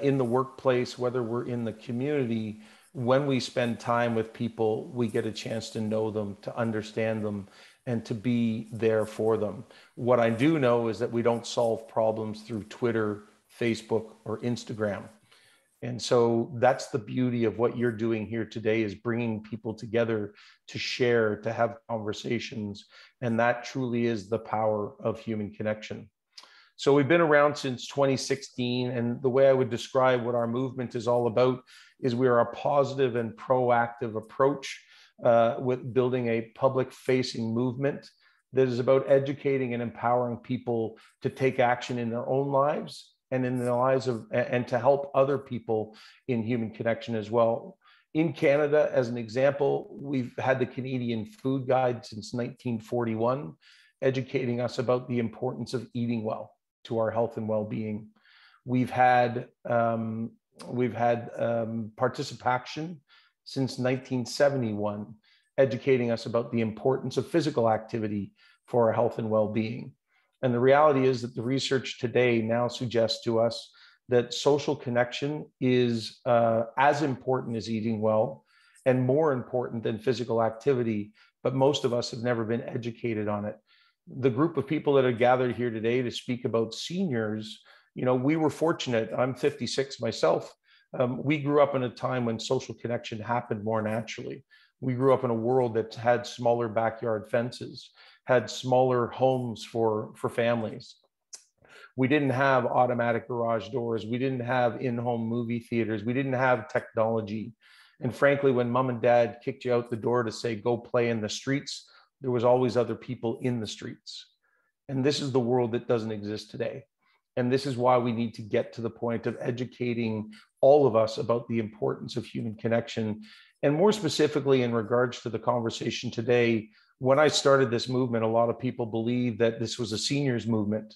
in the workplace, whether we're in the community, when we spend time with people, we get a chance to know them, to understand them, and to be there for them. What I do know is that we don't solve problems through Twitter, Facebook, or Instagram. And so that's the beauty of what you're doing here today, is bringing people together to share, to have conversations. And that truly is the power of human connection. So we've been around since 2016. And the way I would describe what our movement is all about is we are a positive and proactive approach with building a public-facing movement that is about educating and empowering people to take action in their own lives and in the lives of, and to help other people in human connection as well. In Canada, as an example, we've had the Canadian Food Guide since 1941, educating us about the importance of eating well to our health and well-being. We've had participation since 1971, educating us about the importance of physical activity for our health and well-being. And the reality is that the research today now suggests to us that social connection is as important as eating well and more important than physical activity, but most of us have never been educated on it. The group of people that are gathered here today to speak about seniors, you know, we were fortunate. I'm 56 myself. We grew up in a time when social connection happened more naturally. We grew up in a world that had smaller backyard fences, had smaller homes for families. We didn't have automatic garage doors. We didn't have in-home movie theaters. We didn't have technology. And frankly, when mom and dad kicked you out the door to say, go play in the streets, there was always other people in the streets. And this is the world that doesn't exist today. And this is why we need to get to the point of educating all of us about the importance of human connection. And more specifically, in regards to the conversation today, when I started this movement, a lot of people believed that this was a seniors movement.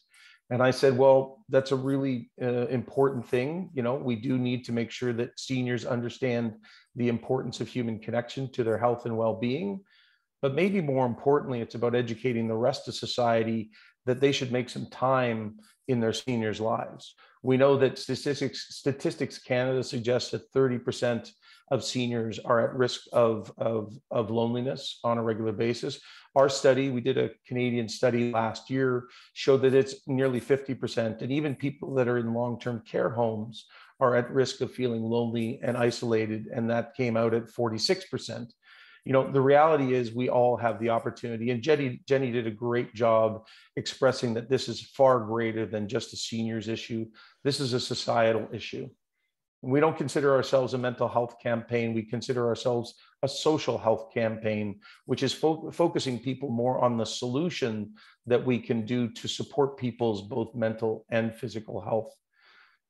And I said, well, that's a really important thing. You know, we do need to make sure that seniors understand the importance of human connection to their health and well-being. But maybe more importantly, it's about educating the rest of society that they should make some time in their seniors' lives. We know that Statistics Canada suggests that 30% of seniors are at risk of loneliness on a regular basis. Our study, we did a Canadian study last year, showed that it's nearly 50%. And even people that are in long-term care homes are at risk of feeling lonely and isolated. And that came out at 46%. You know, the reality is we all have the opportunity, and Jenny did a great job expressing that this is far greater than just a seniors issue. This is a societal issue. We don't consider ourselves a mental health campaign. We consider ourselves a social health campaign, which is focusing people more on the solution that we can do to support people's both mental and physical health.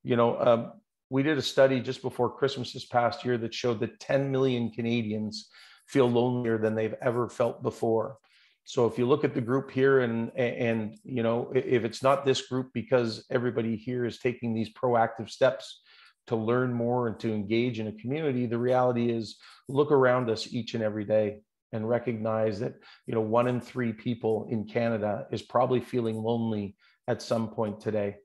You know, we did a study just before Christmas this past year that showed that 10 million Canadians feel lonelier than they've ever felt before. So if you look at the group here and you know, if it's not this group, because everybody here is taking these proactive steps to learn more and to engage in a community, the reality is look around us each and every day and recognize that, you know, 1 in 3 people in Canada is probably feeling lonely at some point today.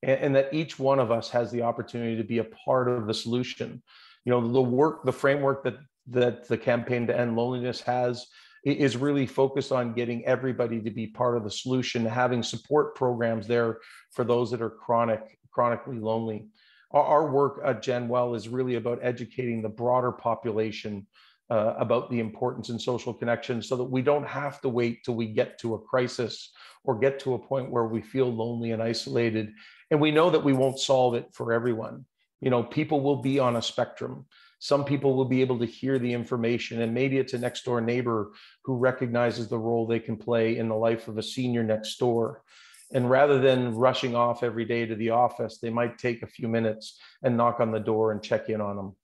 And that each one of us has the opportunity to be a part of the solution. You know, the framework that the Campaign to End Loneliness has is really focused on getting everybody to be part of the solution, having support programs there for those that are chronically lonely. Our work at GenWell is really about educating the broader population about the importance in social connection, so that we don't have to wait till we get to a crisis or get to a point where we feel lonely and isolated. And we know that we won't solve it for everyone. You know, people will be on a spectrum. Some people will be able to hear the information, and maybe it's a next door neighbor who recognizes the role they can play in the life of a senior next door. And rather than rushing off every day to the office, they might take a few minutes and knock on the door and check in on them.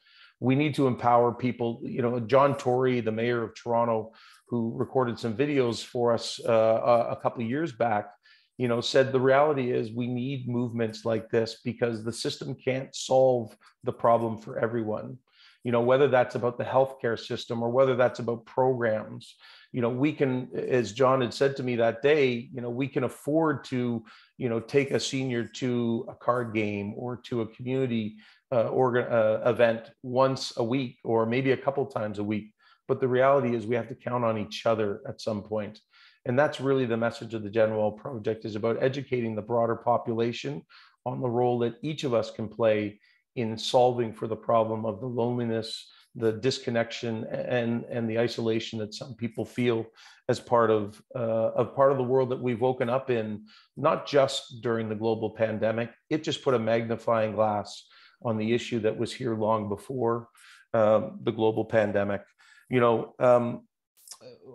We need to empower people. You know, John Tory, the mayor of Toronto, who recorded some videos for us a couple of years back, you know, said the reality is we need movements like this because the system can't solve the problem for everyone. You know, whether that's about the healthcare system or whether that's about programs, you know, we can, as John had said to me that day, you know, we can afford to, you know, take a senior to a card game or to a community event once a week or maybe a couple times a week. But the reality is we have to count on each other at some point. And that's really the message of the GenWell project, is about educating the broader population on the role that each of us can play in solving for the problem of the loneliness, the disconnection, and the isolation that some people feel as part of the world that we've woken up in, not just during the global pandemic. It just put a magnifying glass on the issue that was here long before the global pandemic. You know,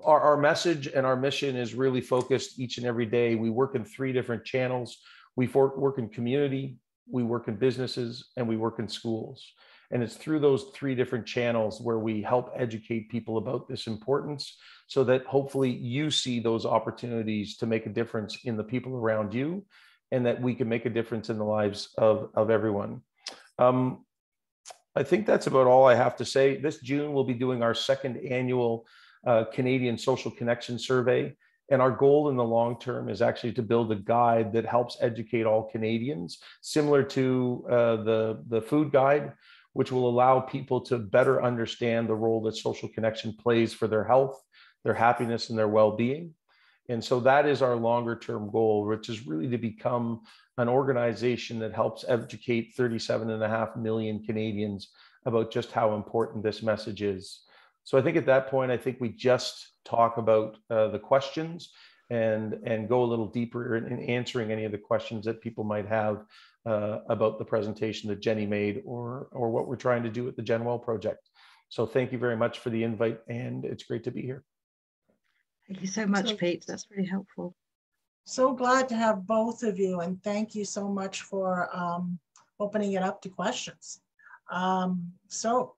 our message and our mission is really focused each and every day. We work in 3 different channels. We work in community, we work in businesses, and we work in schools. And it's through those 3 different channels where we help educate people about this importance, so that hopefully you see those opportunities to make a difference in the people around you, and that we can make a difference in the lives of everyone. I think that's about all I have to say. This June, we'll be doing our 2nd annual Canadian Social Connection Survey. And our goal in the long term is actually to build a guide that helps educate all Canadians, similar to the food guide, which will allow people to better understand the role that social connection plays for their health, their happiness, and their well-being. And so that is our longer term goal, which is really to become an organization that helps educate 37.5 million Canadians about just how important this message is. So I think at that point, I think we just talk about the questions and go a little deeper in answering any of the questions that people might have about the presentation that Jenny made, or what we're trying to do with the GenWell project. So thank you very much for the invite, and it's great to be here. Thank you so much, Pete. That's really helpful. So glad to have both of you, and thank you so much for opening it up to questions. So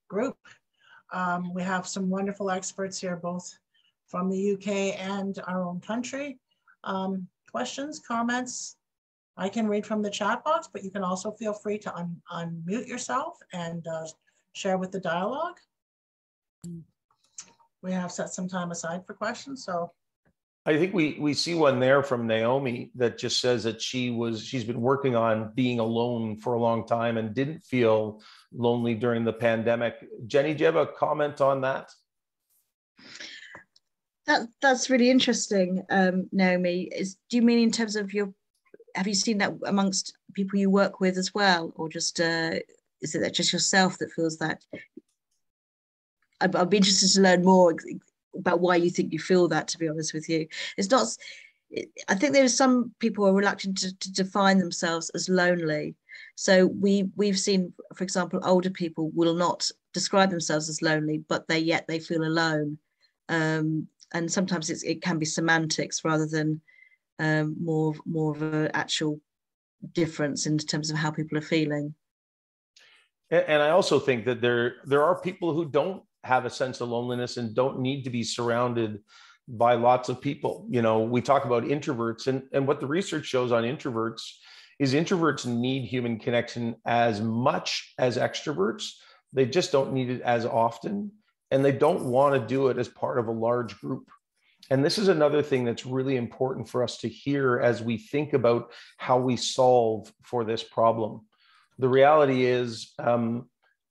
group, we have some wonderful experts here, both from the UK and our own country. Questions, comments? I can read from the chat box, but you can also feel free to unmute yourself and share with the dialogue. We have set some time aside for questions, so. I think we see one there from Naomi that just says that she's been working on being alone for a long time and didn't feel lonely during the pandemic. Jenny, do you have a comment on that? That's really interesting, Naomi. Do you mean in terms of have you seen that amongst people you work with as well, or just is it that just yourself that feels that? I'd be interested to learn more about why you think you feel that, to be honest with you. It's not, I think there are some people who are reluctant to define themselves as lonely. So we've seen, for example, older people will not describe themselves as lonely, but yet they feel alone. And sometimes it can be semantics rather than more of an actual difference in terms of how people are feeling. And I also think that there are people who don't have a sense of loneliness and don't need to be surrounded by lots of people. You know, we talk about introverts, and what the research shows on introverts is introverts need human connection as much as extroverts. They just don't need it as often, and they don't want to do it as part of a large group. And this is another thing that's really important for us to hear as we think about how we solve for this problem. The reality is,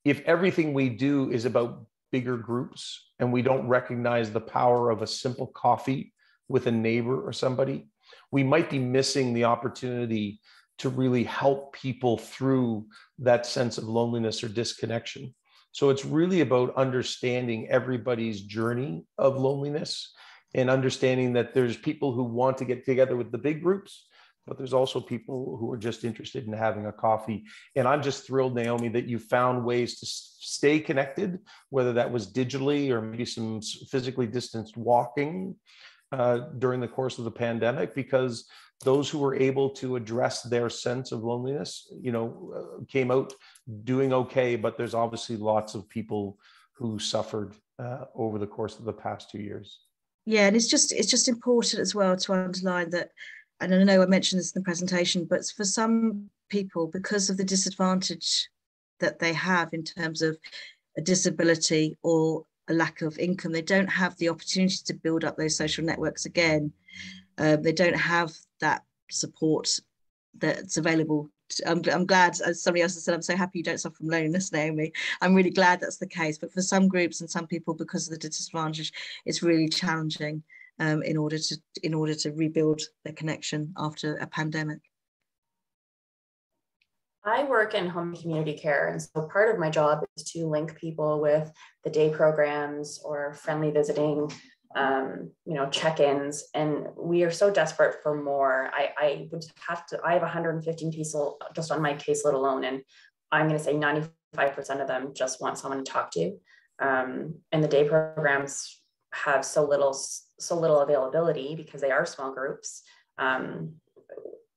if everything we do is about bigger groups and we don't recognize the power of a simple coffee with a neighbor or somebody, we might be missing the opportunity to really help people through that sense of loneliness or disconnection. So it's really about understanding everybody's journey of loneliness and understanding that there's people who want to get together with the big groups, but there's also people who are just interested in having a coffee. And I'm just thrilled, Naomi, that you found ways to stay connected, whether that was digitally or maybe some physically distanced walking during the course of the pandemic, because those who were able to address their sense of loneliness, you know, came out doing okay. But there's obviously lots of people who suffered over the course of the past 2 years. Yeah, and it's just important as well to underline that. And I know I mentioned this in the presentation, but for some people, because of the disadvantage that they have in terms of a disability or a lack of income, they don't have the opportunity to build up those social networks again. They don't have that support that's available. I'm glad, as somebody else has said, I'm so happy you don't suffer from loneliness, Naomi. I'm really glad that's the case. But for some groups and some people, because of the disadvantage, it's really challenging. In order to rebuild their connection after a pandemic. I work in home community care, and so part of my job is to link people with the day programs or friendly visiting, check-ins, and we are so desperate for more. I would have to, I have 115 people just on my caseload alone, and I'm going to say 95% of them just want someone to talk to. And the day programs have so little availability because they are small groups.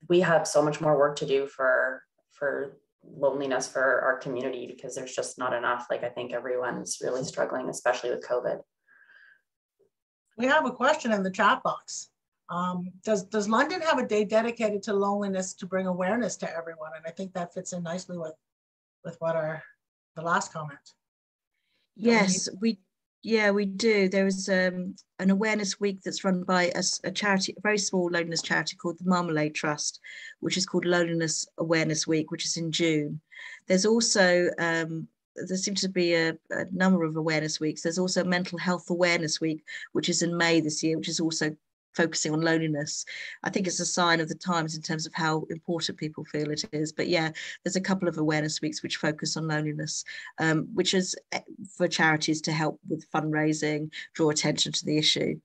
We have so much more work to do for loneliness for our community because there's just not enough. Like, I think everyone's really struggling, especially with COVID. We have a question in the chat box. Does London have a day dedicated to loneliness to bring awareness to everyone? And I think that fits in nicely with what the last comment. Yes, we do. There is an awareness week that's run by a charity, a very small loneliness charity called the Marmalade Trust, which is called Loneliness Awareness Week, which is in June. There's also, there seems to be a number of awareness weeks. There's also Mental Health Awareness Week, which is in May this year, which is also focusing on loneliness. I think it's a sign of the times in terms of how important people feel it is. But yeah, there's a couple of awareness weeks which focus on loneliness, which is for charities to help with fundraising, draw attention to the issue.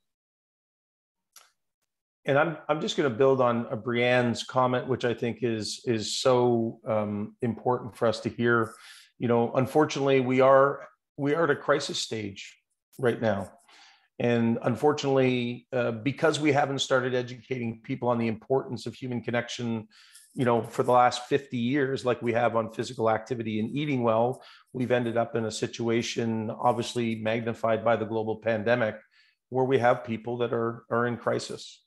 And I'm just going to build on Brianne's comment, which I think is so important for us to hear. Unfortunately, we are at a crisis stage right now. And unfortunately, because we haven't started educating people on the importance of human connection, for the last 50 years, like we have on physical activity and eating well, we've ended up in a situation, obviously magnified by the global pandemic, where we have people that are in crisis.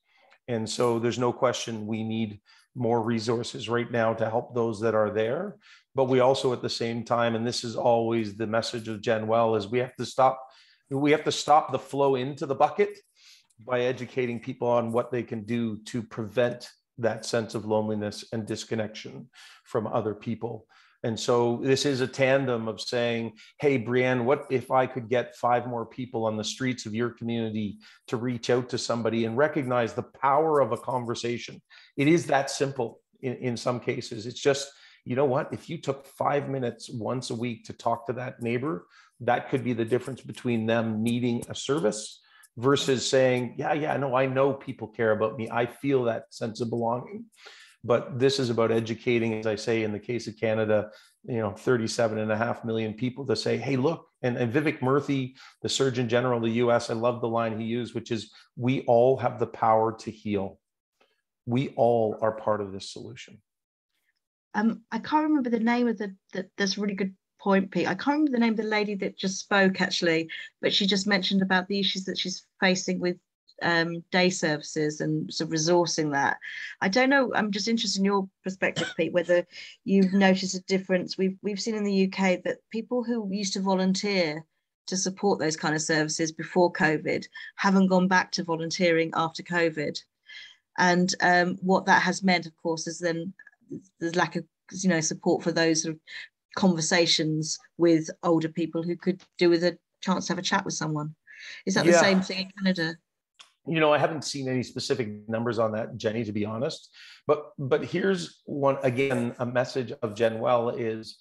And so there's no question we need more resources right now to help those that are there. But we also, at the same time, and this is always the message of Jen Well, is we have to stop the flow into the bucket by educating people on what they can do to prevent that sense of loneliness and disconnection from other people. And so this is a tandem of saying, hey, Brianne, what if I could get 5 more people on the streets of your community to reach out to somebody and recognize the power of a conversation? It is that simple in some cases. It's just, you know what, if you took 5 minutes once a week to talk to that neighbor, that could be the difference between them needing a service versus saying, no, I know people care about me. I feel that sense of belonging. But this is about educating, as I say, in the case of Canada, 37.5 million people, to say, hey, look, and Vivek Murthy, the Surgeon General of the US, I love the line he used, which is, we all have the power to heal. We all are part of this solution. I can't remember the name of that's a really good point, Pete. I can't remember the name of the lady that just spoke, actually, but she just mentioned about the issues that she's facing with day services and sort of resourcing that. I don't know, I'm just interested in your perspective, Pete, whether you've noticed a difference. We've seen in the UK that people who used to volunteer to support those kind of services before COVID haven't gone back to volunteering after COVID. And what that has meant, of course, is then there's lack of support for those sort of conversations with older people who could do with a chance to have a chat with someone. Is that the same thing in Canada? I haven't seen any specific numbers on that, Jenny, to be honest. But here's one, again, a message of Jen Well is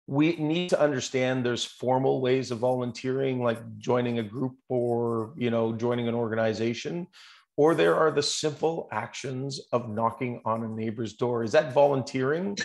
we need to understand there's formal ways of volunteering, like joining a group or, joining an organization, or there are the simple actions of knocking on a neighbor's door. Is that volunteering?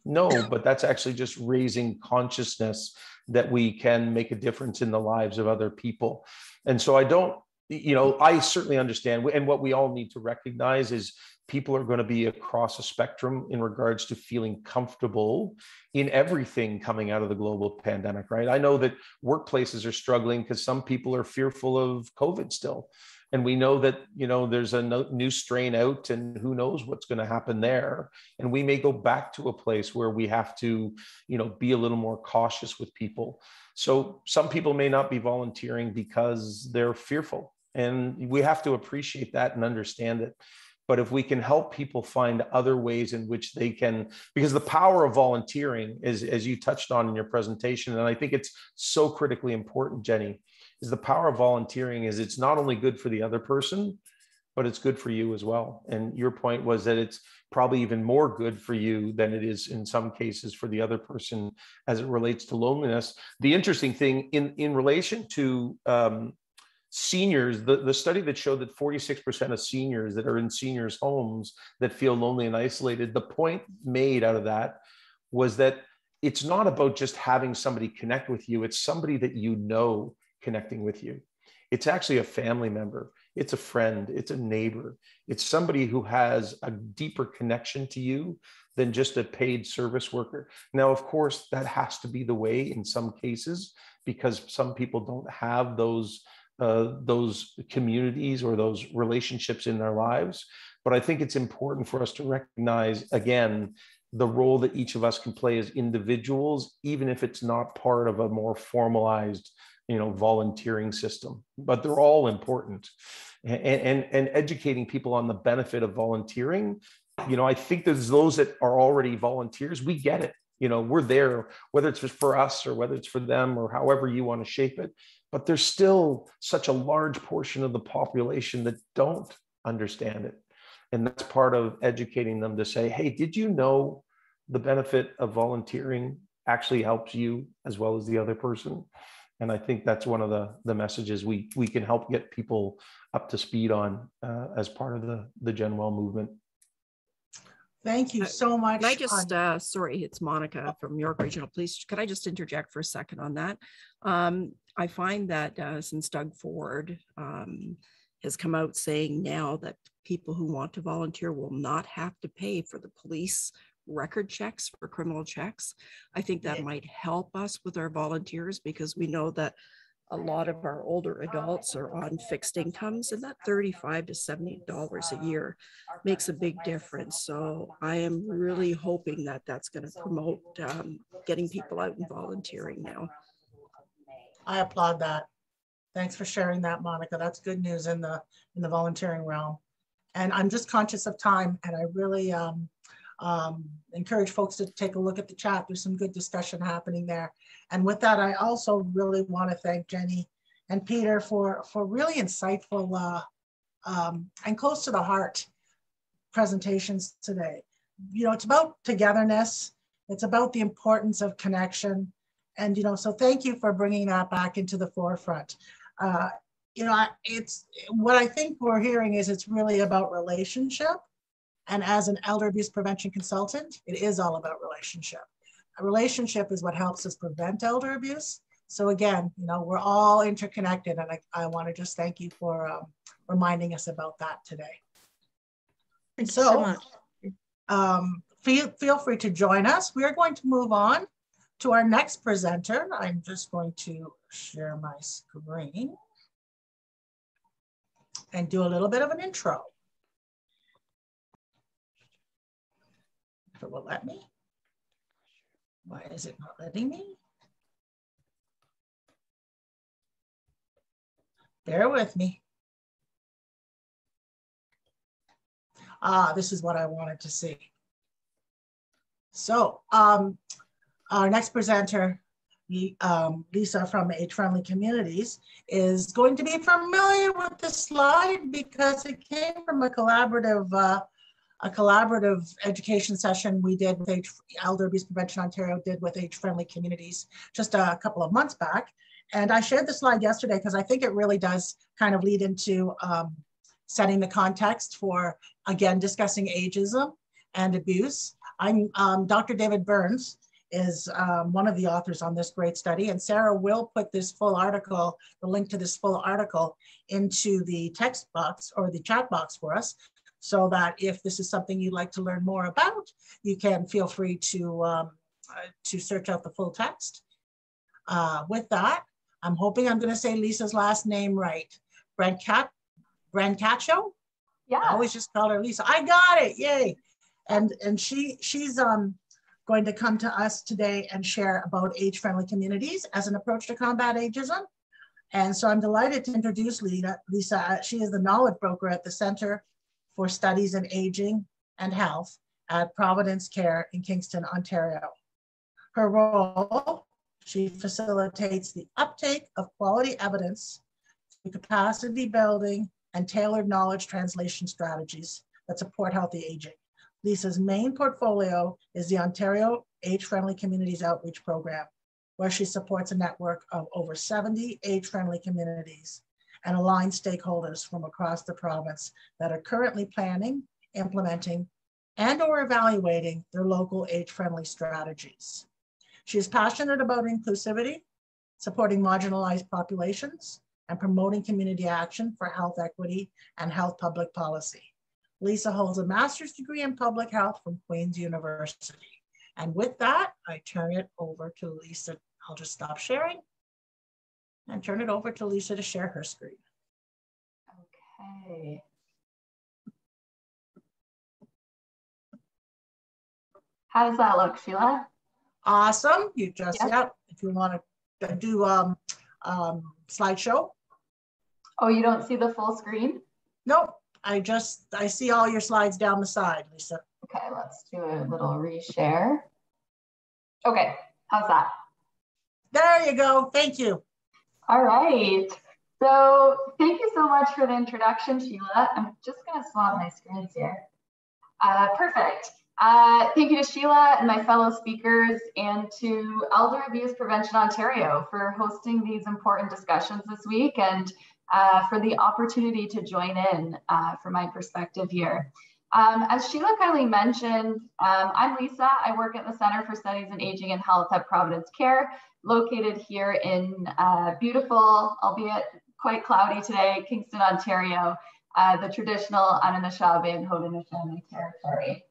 No, but that's actually just raising consciousness that we can make a difference in the lives of other people. And so I certainly understand, and what we all need to recognize is people are going to be across a spectrum in regards to feeling comfortable in everything coming out of the global pandemic, right? I know that workplaces are struggling because some people are fearful of COVID still. And we know that, there's a new strain out and who knows what's going to happen there. And we may go back to a place where we have to, be a little more cautious with people. So some people may not be volunteering because they're fearful. And we have to appreciate that and understand it. But if we can help people find other ways in which they can, because the power of volunteering is, as you touched on in your presentation, and I think it's so critically important, Jenny, is the power of volunteering is it's not only good for the other person, but it's good for you as well. And your point was that it's probably even more good for you than it is in some cases for the other person as it relates to loneliness. The interesting thing in relation to seniors, the study that showed that 46% of seniors that are in seniors' homes that feel lonely and isolated, the point made out of that was that it's not about just having somebody connect with you, it's somebody that you know connecting with you. It's actually a family member, it's a friend, it's a neighbor, it's somebody who has a deeper connection to you than just a paid service worker. Now, of course, that has to be the way in some cases, because some people don't have those communities or those relationships in their lives. But I think it's important for us to recognize, again, the role that each of us can play as individuals, even if it's not part of a more formalized, volunteering system. But they're all important. And educating people on the benefit of volunteering, I think there's those that are already volunteers. We get it. We're there, whether it's for us or whether it's for them or however you want to shape it. But there's still such a large portion of the population that don't understand it. And that's part of educating them to say, hey, did you know the benefit of volunteering actually helps you as well as the other person? And I think that's one of the messages we can help get people up to speed on as part of the GenWell movement. Thank you so much. Can I just, sorry, it's Monica from York Regional Police. Could I just interject for a second on that? I find that since Doug Ford has come out saying now that people who want to volunteer will not have to pay for the police record checks for criminal checks, I think that might help us with our volunteers, because we know that a lot of our older adults are on fixed incomes, and that $35 to $70 a year makes a big difference. So I am really hoping that that's going to promote getting people out and volunteering now. I applaud that. Thanks for sharing that, Monica. That's good news in the volunteering realm. And I'm just conscious of time, and I really encourage folks to take a look at the chat. There's some good discussion happening there. And with that, I also really want to thank Jenny and Peter for really insightful and close to the heart presentations today. It's about togetherness. It's about the importance of connection. And, so thank you for bringing that back into the forefront. It's what I think we're hearing is it's really about relationship. And as an elder abuse prevention consultant, it is all about relationship. A relationship is what helps us prevent elder abuse. So again, we're all interconnected, and I want to just thank you for reminding us about that today. Thank you so much. Feel free to join us. We are going to move on to our next presenter. I'm just going to share my screen and do a little bit of an intro. If it will let me. Why is it not letting me? Bear with me. This is what I wanted to see. So our next presenter, Lisa from Age Friendly Communities, is going to be familiar with this slide because it came from a collaborative education session we did with Elder Abuse Prevention Ontario did with Age Friendly Communities just a couple of months back. And I shared the slide yesterday because I think it really does kind of lead into setting the context for, again, discussing ageism and abuse. Dr. David Burns is one of the authors on this great study, and Sarah will put this full article, the link to this full article, into the text box or the chat box for us, so that if this is something you'd like to learn more about, you can feel free to search out the full text. With that, I'm hoping I'm going to say Lisa's last name right. BRANCACCIO? Yeah. I always just call her Lisa. I got it, yay. And she's going to come to us today and share about age-friendly communities as an approach to combat ageism. And so I'm delighted to introduce Lisa. She is the knowledge broker at the Center for Studies in Aging and Health at Providence Care in Kingston, Ontario. Her role, she facilitates the uptake of quality evidence through capacity building and tailored knowledge translation strategies that support healthy aging. Lisa's main portfolio is the Ontario Age-Friendly Communities Outreach Program, where she supports a network of over 70 age-friendly communities and aligned stakeholders from across the province that are currently planning, implementing, and/or evaluating their local age-friendly strategies. She is passionate about inclusivity, supporting marginalized populations, and promoting community action for health equity and health public policy. Lisa holds a master's degree in public health from Queen's University. And with that, I turn it over to Lisa. I'll just stop sharing and turn it over to Lisa to share her screen. Okay. How does that look, Sheila? Awesome. You just, Yep. yep. If you want to do slideshow. Oh, you don't see the full screen? Nope. I see all your slides down the side, Lisa. Okay, let's do a little reshare. Okay, how's that? There you go. Thank you. All right. So thank you so much for the introduction, Sheila. I'm just going to swap my screens here. Perfect. Thank you to Sheila and my fellow speakers and to Elder Abuse Prevention Ontario for hosting these important discussions this week and for the opportunity to join in from my perspective here. As Sheila kindly mentioned, I'm Lisa. I work at the Center for Studies in Aging and Health at Providence Care, located here in beautiful, albeit quite cloudy today, Kingston, Ontario, the traditional Anishinaabe and Haudenosaunee territory.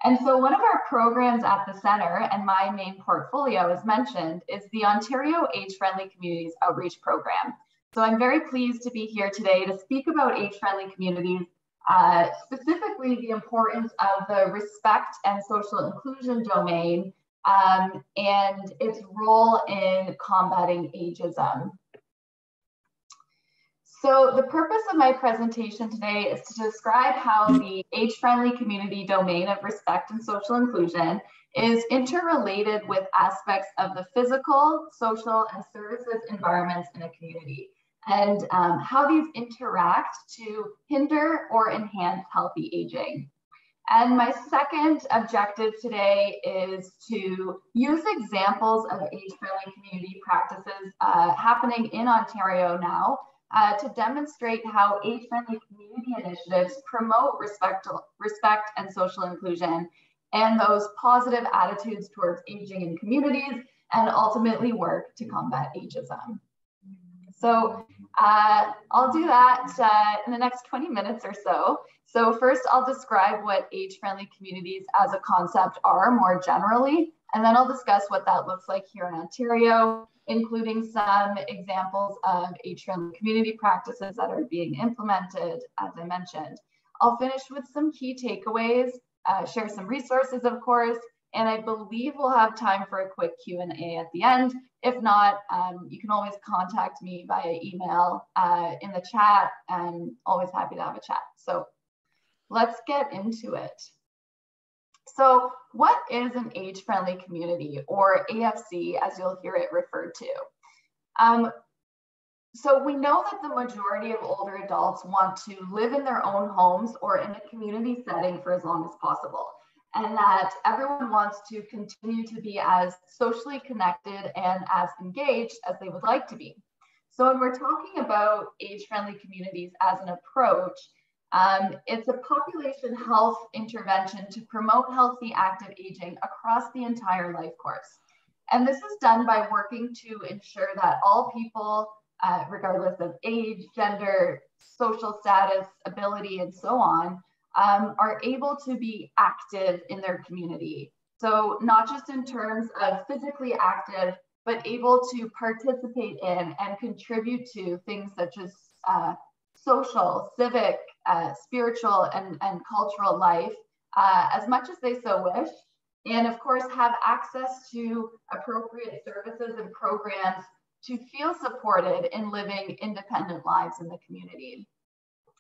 And so one of our programs at the center, and my main portfolio as mentioned, is the Ontario Age-Friendly Communities Outreach Program. So I'm very pleased to be here today to speak about age-friendly communities, specifically the importance of the respect and social inclusion domain and its role in combating ageism. So the purpose of my presentation today is to describe how the age-friendly community domain of respect and social inclusion is interrelated with aspects of the physical, social, and services environments in a community, and how these interact to hinder or enhance healthy aging. And my second objective today is to use examples of age-friendly community practices happening in Ontario now to demonstrate how age-friendly community initiatives promote respect and social inclusion and those positive attitudes towards aging in communities and ultimately work to combat ageism. So I'll do that in the next 20 minutes or so. So first I'll describe what age-friendly communities as a concept are more generally, and then I'll discuss what that looks like here in Ontario, including some examples of age-friendly community practices that are being implemented, as I mentioned. I'll finish with some key takeaways, share some resources, of course, and I believe we'll have time for a quick Q&A at the end. If not, you can always contact me via email in the chat. I'm always happy to have a chat. So let's get into it. So what is an age-friendly community, or AFC, as you'll hear it referred to? So we know that the majority of older adults want to live in their own homes or in a community setting for as long as possible, and that everyone wants to continue to be as socially connected and as engaged as they would like to be. So when we're talking about age-friendly communities as an approach, it's a population health intervention to promote healthy, active aging across the entire life course. And this is done by working to ensure that all people, regardless of age, gender, social status, ability, and so on, are able to be active in their community. So not just in terms of physically active, but able to participate in and contribute to things such as social, civic, spiritual, and cultural life as much as they so wish. And of course, have access to appropriate services and programs to feel supported in living independent lives in the community.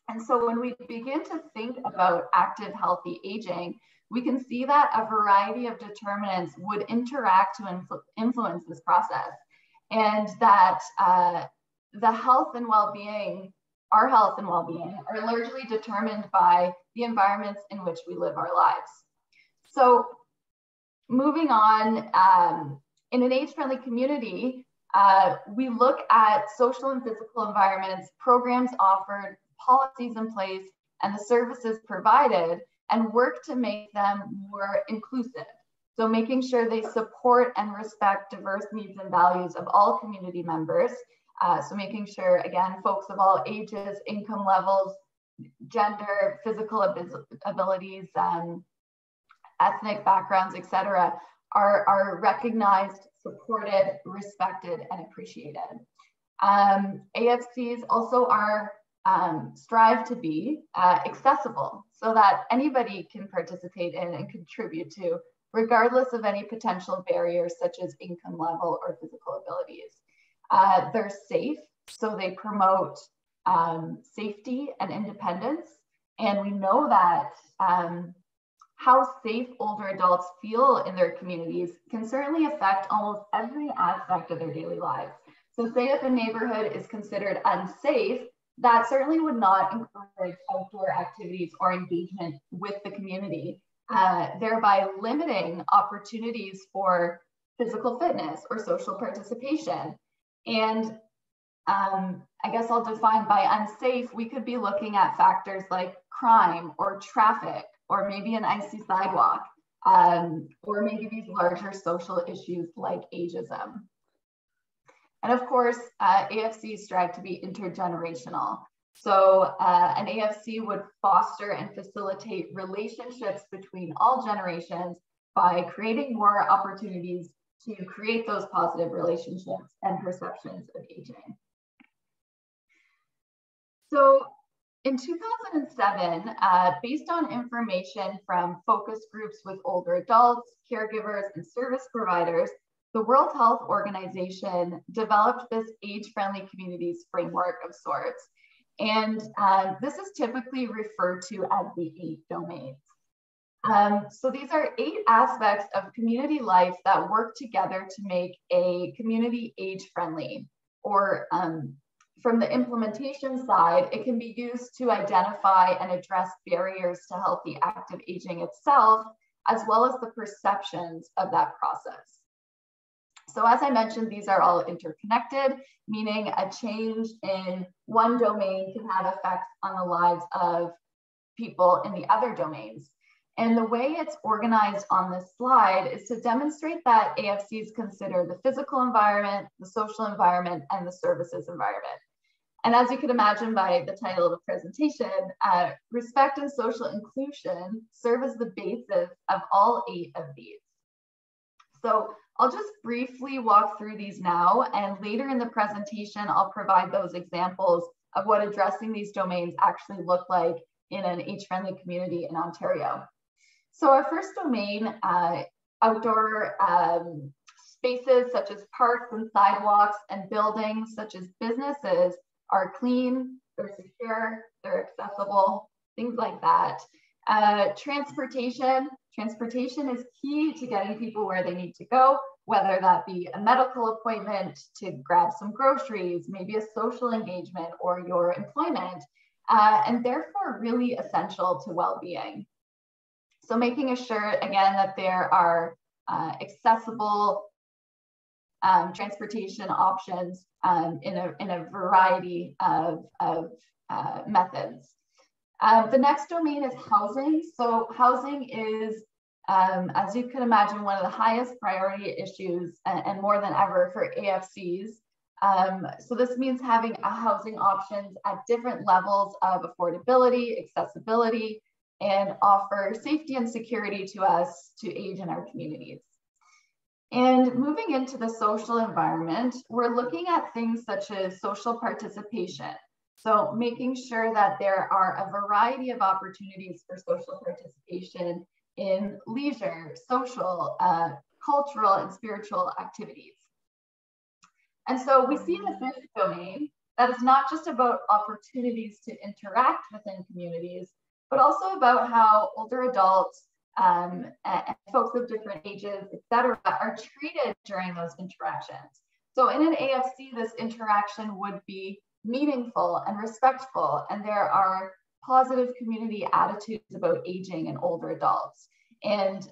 And so when we begin to think about active, healthy aging, we can see that a variety of determinants would interact to influence this process. And that the health and well-being our health and well-being are largely determined by the environments in which we live our lives. So moving on, in an age-friendly community, we look at social and physical environments, programs offered, policies in place, and the services provided, and work to make them more inclusive. So making sure they support and respect diverse needs and values of all community members. So making sure, again, folks of all ages, income levels, gender, physical abilities, ethnic backgrounds, etc., are recognized, supported, respected, and appreciated. AFCs also are strive to be accessible so that anybody can participate in and contribute to, regardless of any potential barriers such as income level or physical abilities. They're safe, so they promote safety and independence. And we know that how safe older adults feel in their communities can certainly affect almost every aspect of their daily lives. So say if a neighborhood is considered unsafe, that certainly would not encourage outdoor activities or engagement with the community, thereby limiting opportunities for physical fitness or social participation. And I guess I'll define by unsafe, we could be looking at factors like crime or traffic, or maybe an icy sidewalk, or maybe these larger social issues like ageism. And of course, AFCs strive to be intergenerational. So an AFC would foster and facilitate relationships between all generations by creating more opportunities to create those positive relationships and perceptions of aging. So in 2007, based on information from focus groups with older adults, caregivers, and service providers, the World Health Organization developed this age-friendly communities framework of sorts. And this is typically referred to as the 8 domains. So these are 8 aspects of community life that work together to make a community age-friendly, or from the implementation side, it can be used to identify and address barriers to healthy active aging itself, as well as the perceptions of that process. So as I mentioned, these are all interconnected, meaning a change in one domain can have effects on the lives of people in the other domains. And the way it's organized on this slide is to demonstrate that AFCs consider the physical environment, the social environment, and the services environment. And as you can imagine by the title of the presentation, respect and social inclusion serve as the basis of all 8 of these. So I'll just briefly walk through these now, and later in the presentation, I'll provide those examples of what addressing these domains actually look like in an age-friendly community in Ontario. So our first domain, outdoor spaces such as parks and sidewalks, and buildings such as businesses are clean, they're secure, they're accessible, things like that. Transportation is key to getting people where they need to go, whether that be a medical appointment, to grab some groceries, maybe a social engagement, or your employment, and therefore really essential to well-being. So making sure, again, that there are accessible transportation options in a variety of methods. The next domain is housing. So housing is, as you can imagine, one of the highest priority issues, and more than ever for AFCs. So this means having housing options at different levels of affordability, accessibility, and offer safety and security to us to age in our communities. And moving into the social environment, we're looking at things such as social participation. So making sure that there are a variety of opportunities for social participation in leisure, social, cultural, and spiritual activities. And so we see in the 5th domain that it's not just about opportunities to interact within communities, but also about how older adults and folks of different ages, et cetera, are treated during those interactions. So in an AFC, this interaction would be meaningful and respectful, and there are positive community attitudes about aging and older adults. And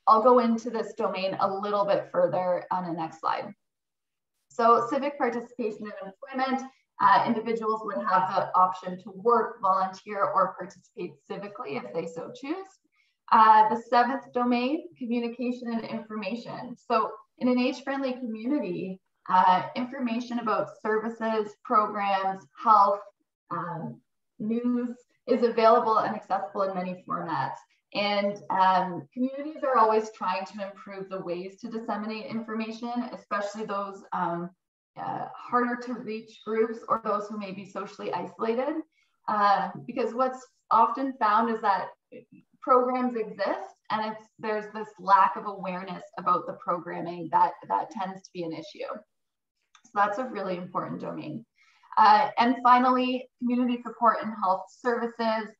I'll go into this domain a little bit further on the next slide. So civic participation in employment, individuals would have the option to work, volunteer, or participate civically if they so choose. The seventh domain, communication and information. So in an age-friendly community, information about services, programs, health, news is available and accessible in many formats. And communities are always trying to improve the ways to disseminate information, especially those harder to reach groups or those who may be socially isolated. Because what's often found is that programs exist and there's this lack of awareness about the programming that tends to be an issue. So that's a really important domain. And finally, community support and health services.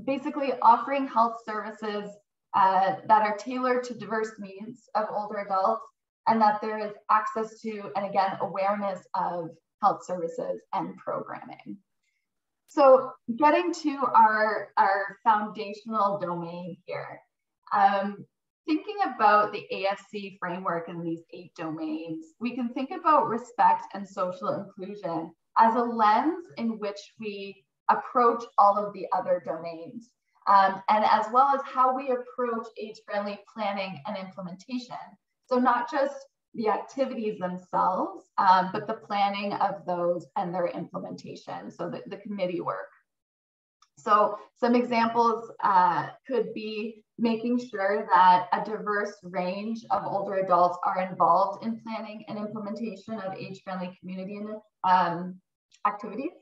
Basically offering health services that are tailored to diverse needs of older adults, and that there is access to, and again, awareness of health services and programming. So getting to our foundational domain here, thinking about the AFC framework and these 8 domains, we can think about respect and social inclusion as a lens in which we approach all of the other domains, and as well as how we approach age-friendly planning and implementation. So not just the activities themselves, but the planning of those and their implementation, so the committee work. So some examples could be making sure that a diverse range of older adults are involved in planning and implementation of age-friendly community activities.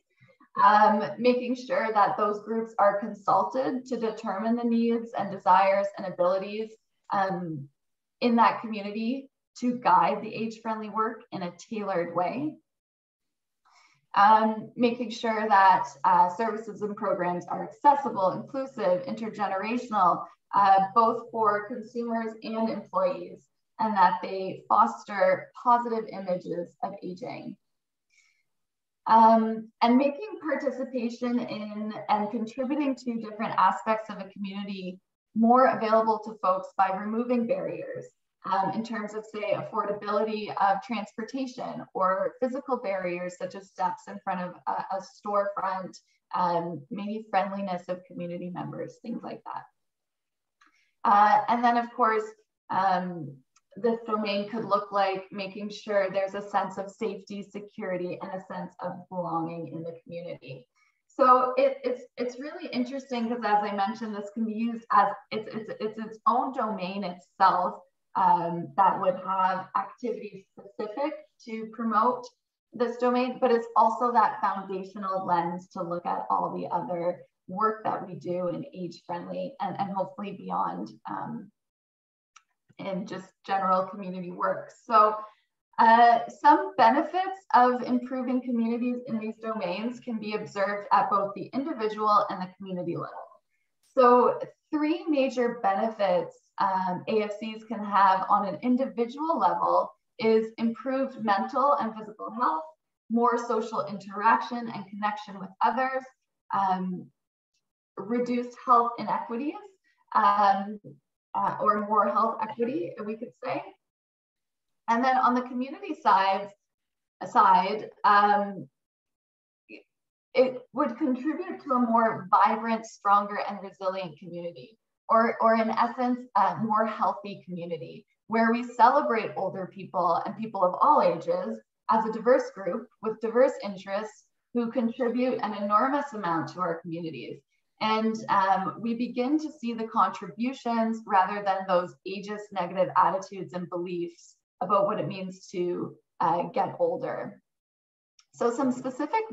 Making sure that those groups are consulted to determine the needs and desires and abilities in that community to guide the age-friendly work in a tailored way. Making sure that services and programs are accessible, inclusive, intergenerational, both for consumers and employees, and that they foster positive images of aging. And making participation in and contributing to different aspects of a community more available to folks by removing barriers in terms of, say, affordability of transportation or physical barriers such as steps in front of a storefront, maybe friendliness of community members, things like that. And then, of course, this domain could look like making sure there's a sense of safety, security, and a sense of belonging in the community. So it's really interesting because, as I mentioned, this can be used as its own domain itself that would have activities specific to promote this domain, but it's also that foundational lens to look at all the other work that we do in age-friendly and hopefully beyond in just general community work. So some benefits of improving communities in these domains can be observed at both the individual and the community level. So 3 major benefits AFCs can have on an individual level is improved mental and physical health, more social interaction and connection with others, reduced health inequities, or more health equity, we could say. And then on the community side, it would contribute to a more vibrant, stronger, and resilient community, or in essence, a more healthy community, where we celebrate older people and people of all ages as a diverse group with diverse interests who contribute an enormous amount to our communities. And we begin to see the contributions rather than those ageist negative attitudes and beliefs about what it means to get older. So some specific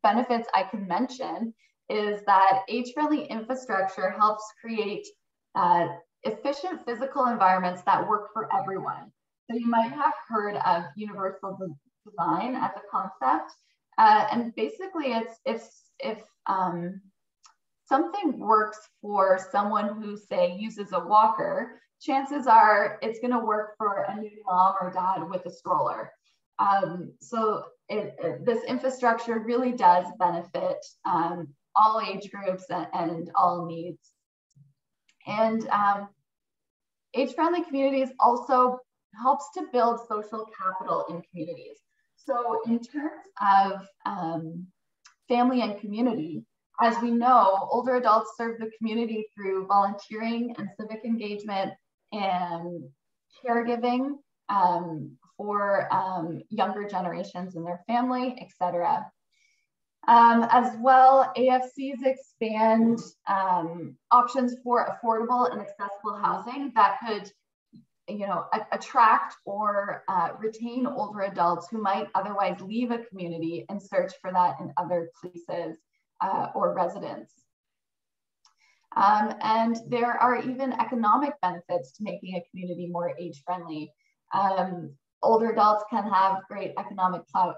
benefits I can mention is that age-friendly infrastructure helps create efficient physical environments that work for everyone. So you might have heard of universal design as a concept. And basically if something works for someone who, say, uses a walker, chances are it's going to work for a new mom or dad with a stroller. So this infrastructure really does benefit all age groups and all needs. And age-friendly communities also helps to build social capital in communities. So in terms of family and community, as we know, older adults serve the community through volunteering and civic engagement and caregiving for younger generations in their family, etc. As well, AFCs expand options for affordable and accessible housing that could, attract or retain older adults who might otherwise leave a community and search for that in other places or residence. And there are even economic benefits to making a community more age-friendly. Older adults can have great economic clout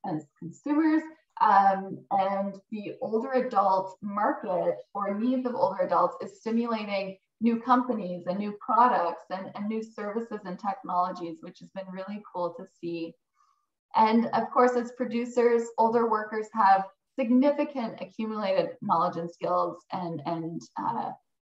as consumers, and the older adult market or needs of older adults is stimulating new companies and new products and new services and technologies, which has been really cool to see. And of course, as producers, older workers have significant accumulated knowledge and skills and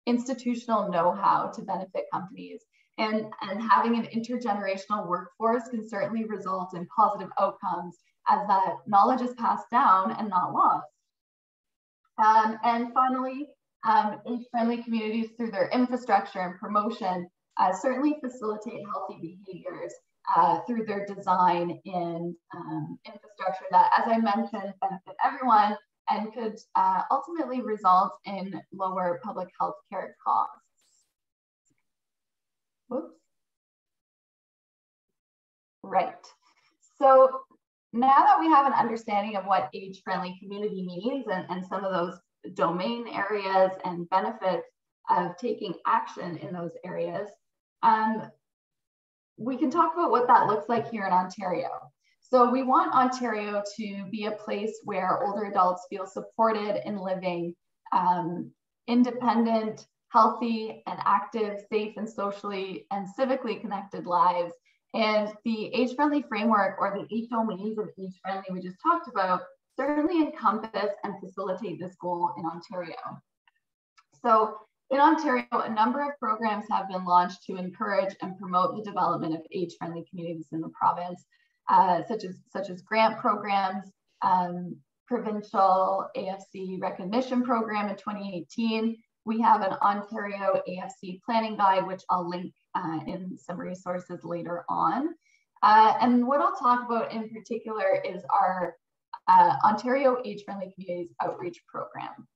institutional know-how to benefit companies. And having an intergenerational workforce can certainly result in positive outcomes as that knowledge is passed down and not lost. And finally, age-friendly communities through their infrastructure and promotion certainly facilitate healthy behaviors through their design and infrastructure that, as I mentioned, benefit everyone and could ultimately result in lower public health care costs. Whoops. Right. So now that we have an understanding of what age-friendly community means and some of those domain areas and benefits of taking action in those areas, we can talk about what that looks like here in Ontario. So we want Ontario to be a place where older adults feel supported in living independent, healthy and active, safe and socially and civically connected lives. And the age-friendly framework, or the 8 domains of age-friendly we just talked about, certainly encompass and facilitate this goal in Ontario. So in Ontario, a number of programs have been launched to encourage and promote the development of age-friendly communities in the province, such as grant programs, provincial AFC recognition program in 2018. We have an Ontario AFC planning guide, which I'll link in some resources later on. And what I'll talk about in particular is our Ontario Age-Friendly Communities Outreach Program.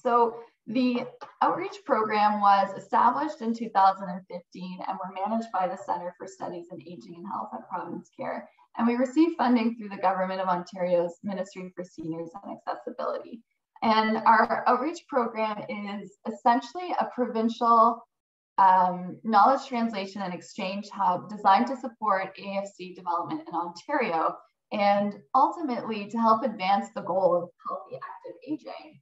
So the outreach program was established in 2015 and were managed by the Centre for Studies in Aging and Health at Province Care. And we received funding through the Government of Ontario's Ministry for Seniors and Accessibility. And our outreach program is essentially a provincial knowledge translation and exchange hub designed to support AFC development in Ontario and ultimately to help advance the goal of healthy, active aging.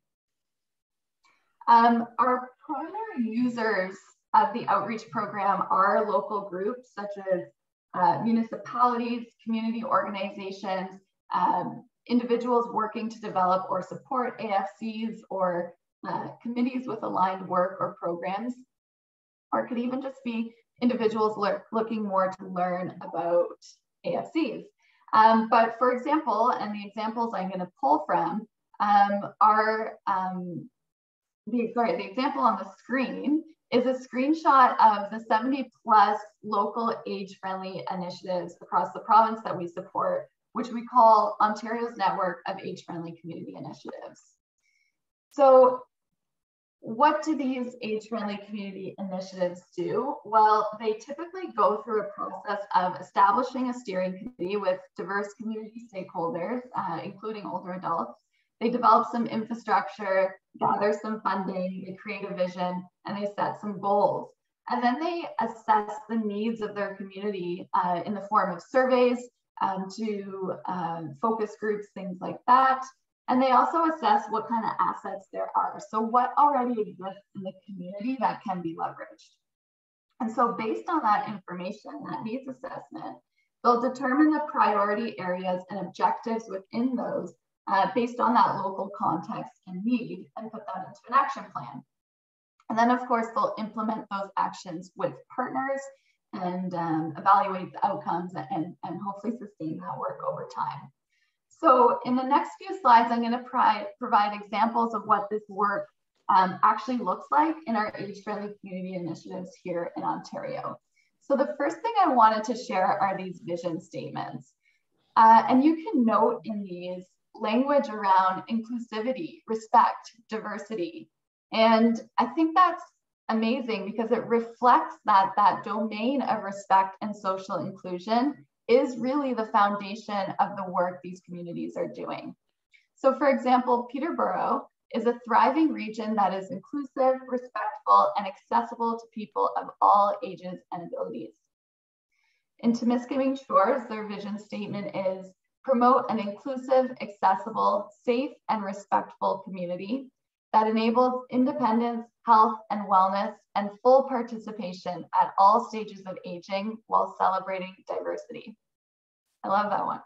Our primary users of the outreach program are local groups such as municipalities, community organizations, individuals working to develop or support AFCs, or committees with aligned work or programs, or it could even just be individuals looking more to learn about AFCs. But for example, and the examples I'm going to pull from are, the example on the screen is a screenshot of the 70+ local age-friendly initiatives across the province that we support, which we call Ontario's Network of Age-Friendly Community Initiatives. So what do these age-friendly community initiatives do? Well, they typically go through a process of establishing a steering committee with diverse community stakeholders, including older adults. They develop some infrastructure, gather some funding, they create a vision, and they set some goals. And then they assess the needs of their community in the form of surveys, to focus groups, things like that. And they also assess what kind of assets there are. So what already exists in the community that can be leveraged. And so based on that information, that needs assessment, They'll determine the priority areas and objectives within those based on that local context and need, and put that into an action plan. And then, of course, they'll implement those actions with partners and evaluate the outcomes and hopefully sustain that work over time. So in the next few slides, I'm going to provide examples of what this work actually looks like in our age-friendly community initiatives here in Ontario. So the first thing I wanted to share are these vision statements. And you can note in these language around inclusivity, respect, diversity. And I think that's amazing because it reflects that that domain of respect and social inclusion is really the foundation of the work these communities are doing. So for example, Peterborough is a thriving region that is inclusive, respectful, and accessible to people of all ages and abilities. In Temiskaming Shores, their vision statement is promote an inclusive, accessible, safe, and respectful community that enables independence, health, and wellness, and full participation at all stages of aging while celebrating diversity. I love that one.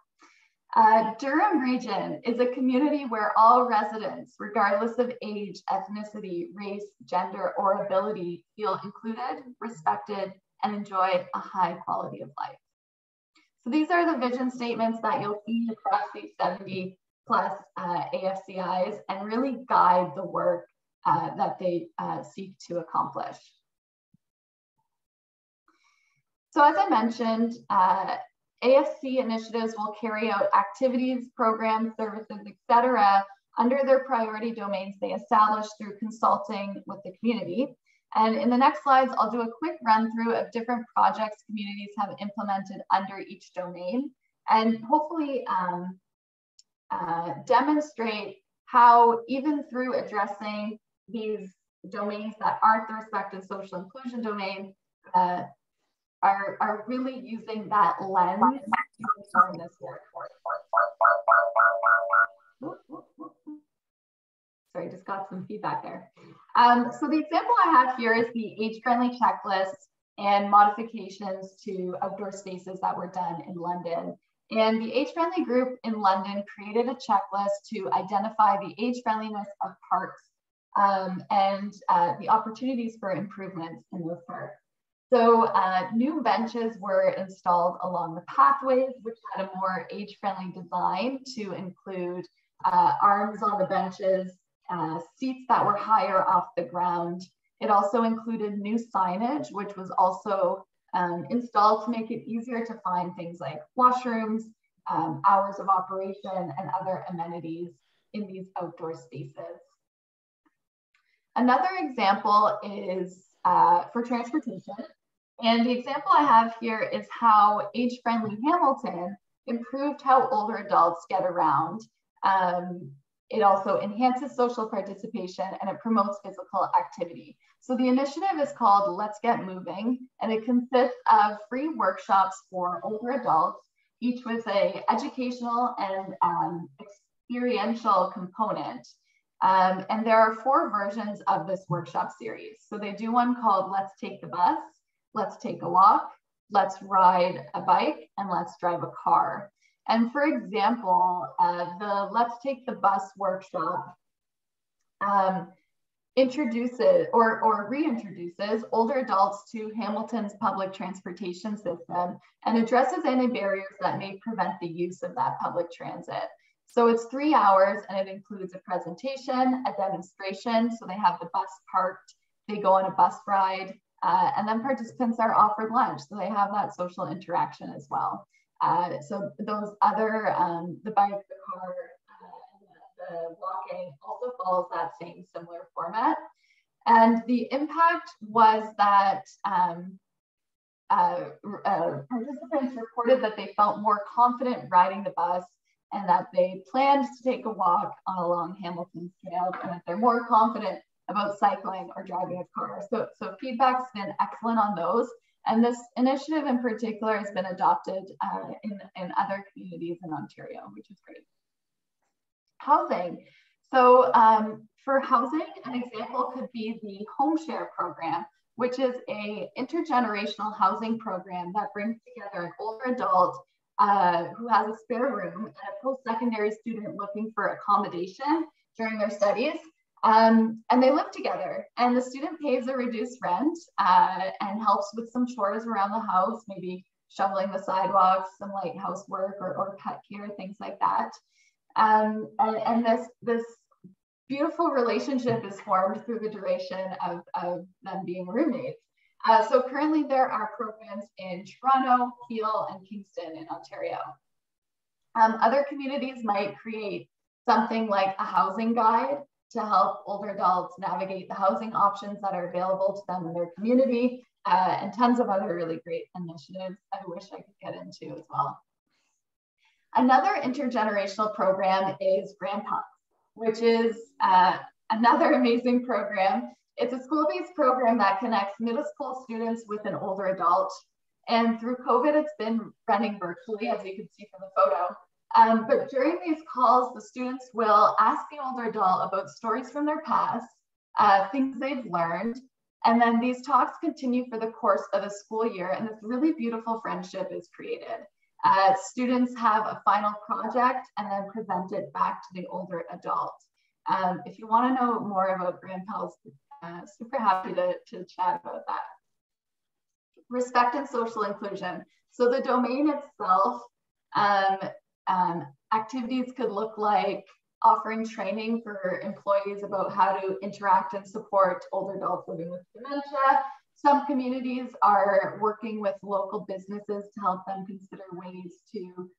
Durham Region is a community where all residents, regardless of age, ethnicity, race, gender, or ability, feel included, respected, and enjoy a high quality of life. So these are the vision statements that you'll see across these 70 plus AFCIs and really guide the work that they seek to accomplish. So as I mentioned, AFC initiatives will carry out activities, programs, services, etc., under their priority domains they establish through consulting with the community. And in the next slides, I'll do a quick run through of different projects communities have implemented under each domain, and hopefully demonstrate how even through addressing these domains that aren't the respect and social inclusion domain, are really using that lens to inform this work. Sorry, just got some feedback there. So the example I have here is the age-friendly checklist and modifications to outdoor spaces that were done in London. And the age-friendly group in London created a checklist to identify the age-friendliness of parks and the opportunities for improvements in those parks. So new benches were installed along the pathways, which had a more age-friendly design to include arms on the benches, seats that were higher off the ground. It also included new signage, which was also installed to make it easier to find things like washrooms, hours of operation, and other amenities in these outdoor spaces. Another example is for transportation. And the example I have here is how age-friendly Hamilton improved how older adults get around. It also enhances social participation and it promotes physical activity. So the initiative is called Let's Get Moving, and it consists of free workshops for older adults, each with an educational and experiential component. And there are 4 versions of this workshop series. So they do one called Let's Take the Bus, Let's Take a Walk, Let's Ride a Bike, and Let's Drive a Car. And for example, the Let's Take the Bus workshop introduces or reintroduces older adults to Hamilton's public transportation system and addresses any barriers that may prevent the use of that public transit. So it's 3 hours and it includes a presentation, a demonstration. So they have the bus parked, they go on a bus ride, and then participants are offered lunch. So they have that social interaction as well. So those other, the bike, the car, the walking also follows that same similar format. And the impact was that participants reported that they felt more confident riding the bus and that they planned to take a walk along Hamilton's trails and that they're more confident about cycling or driving a car. So feedback's been excellent on those. And this initiative in particular has been adopted in other communities in Ontario, which is great. Housing. So for housing, an example could be the home share program, which is an intergenerational housing program that brings together an older adult who has a spare room and a post-secondary student looking for accommodation during their studies. And they live together, and the student pays a reduced rent and helps with some chores around the house, maybe shoveling the sidewalks, some light housework or pet care, things like that. And this beautiful relationship is formed through the duration of them being roommates. So currently there are programs in Toronto, Peel, and Kingston in Ontario. Other communities might create something like a housing guide to help older adults navigate the housing options that are available to them in their community, and tons of other really great initiatives I wish I could get into as well. Another intergenerational program is BRANCACCIO, which is another amazing program. It's a school-based program that connects middle school students with an older adult. And through COVID, it's been running virtually, as you can see from the photo. But during these calls, the students will ask the older adult about stories from their past, things they've learned, and then these talks continue for the course of the school year, and this really beautiful friendship is created. Students have a final project and then present it back to the older adult. If you want to know more about BRANCACCIO, super happy to chat about that. Respect and social inclusion. So the domain itself, activities could look like offering training for employees about how to interact and support older adults living with dementia. Some communities are working with local businesses to help them consider ways to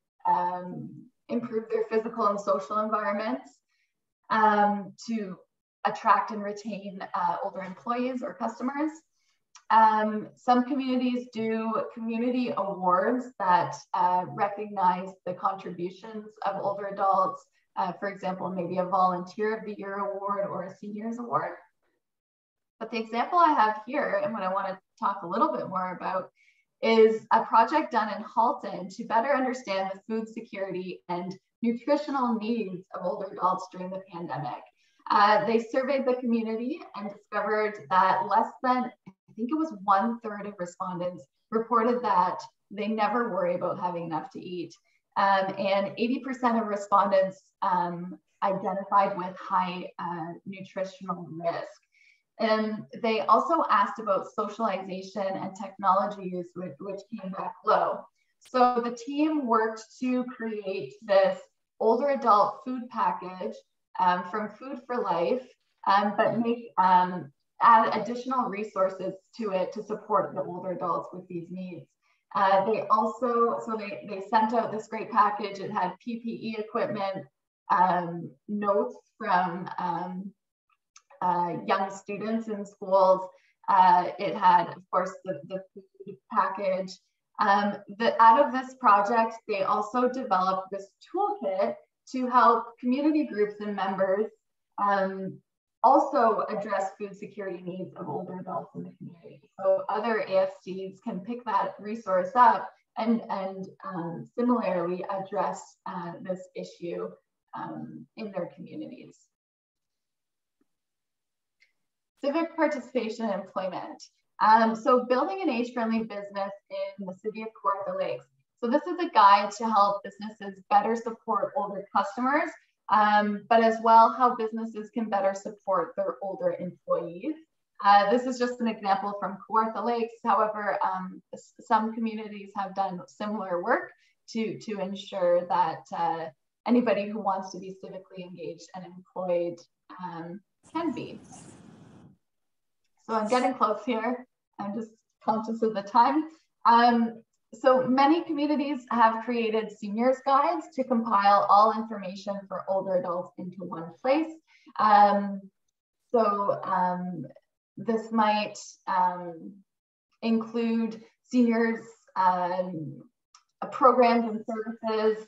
improve their physical and social environments, to attract and retain older employees or customers. Some communities do community awards that recognize the contributions of older adults. For example, maybe a Volunteer of the Year award or a Seniors Award. But the example I have here, and what I want to talk a little bit more about, is a project done in Halton to better understand the food security and nutritional needs of older adults during the pandemic. They surveyed the community and discovered that less than, I think it was 1/3 of respondents reported that they never worry about having enough to eat. And 80% of respondents identified with high nutritional risk. And they also asked about socialization and technology use, which came back low. So the team worked to create this older adult food package from Food for Life, but add additional resources to it to support the older adults with these needs. They sent out this great package. It had PPE equipment, notes from young students in schools. It had, of course, the food package. Out of this project, they also developed this toolkit to help community groups and members also address food security needs of older adults in the community. So other AFCs can pick that resource up and similarly address this issue in their communities. Civic participation and employment. So building an age-friendly business in the city of Kawartha Lakes. So this is a guide to help businesses better support older customers, but as well how businesses can better support their older employees. This is just an example from Kawartha Lakes. However, some communities have done similar work to ensure that anybody who wants to be civically engaged and employed can be. So I'm getting close here. I'm just conscious of the time. So many communities have created seniors guides to compile all information for older adults into one place. This might include seniors programs and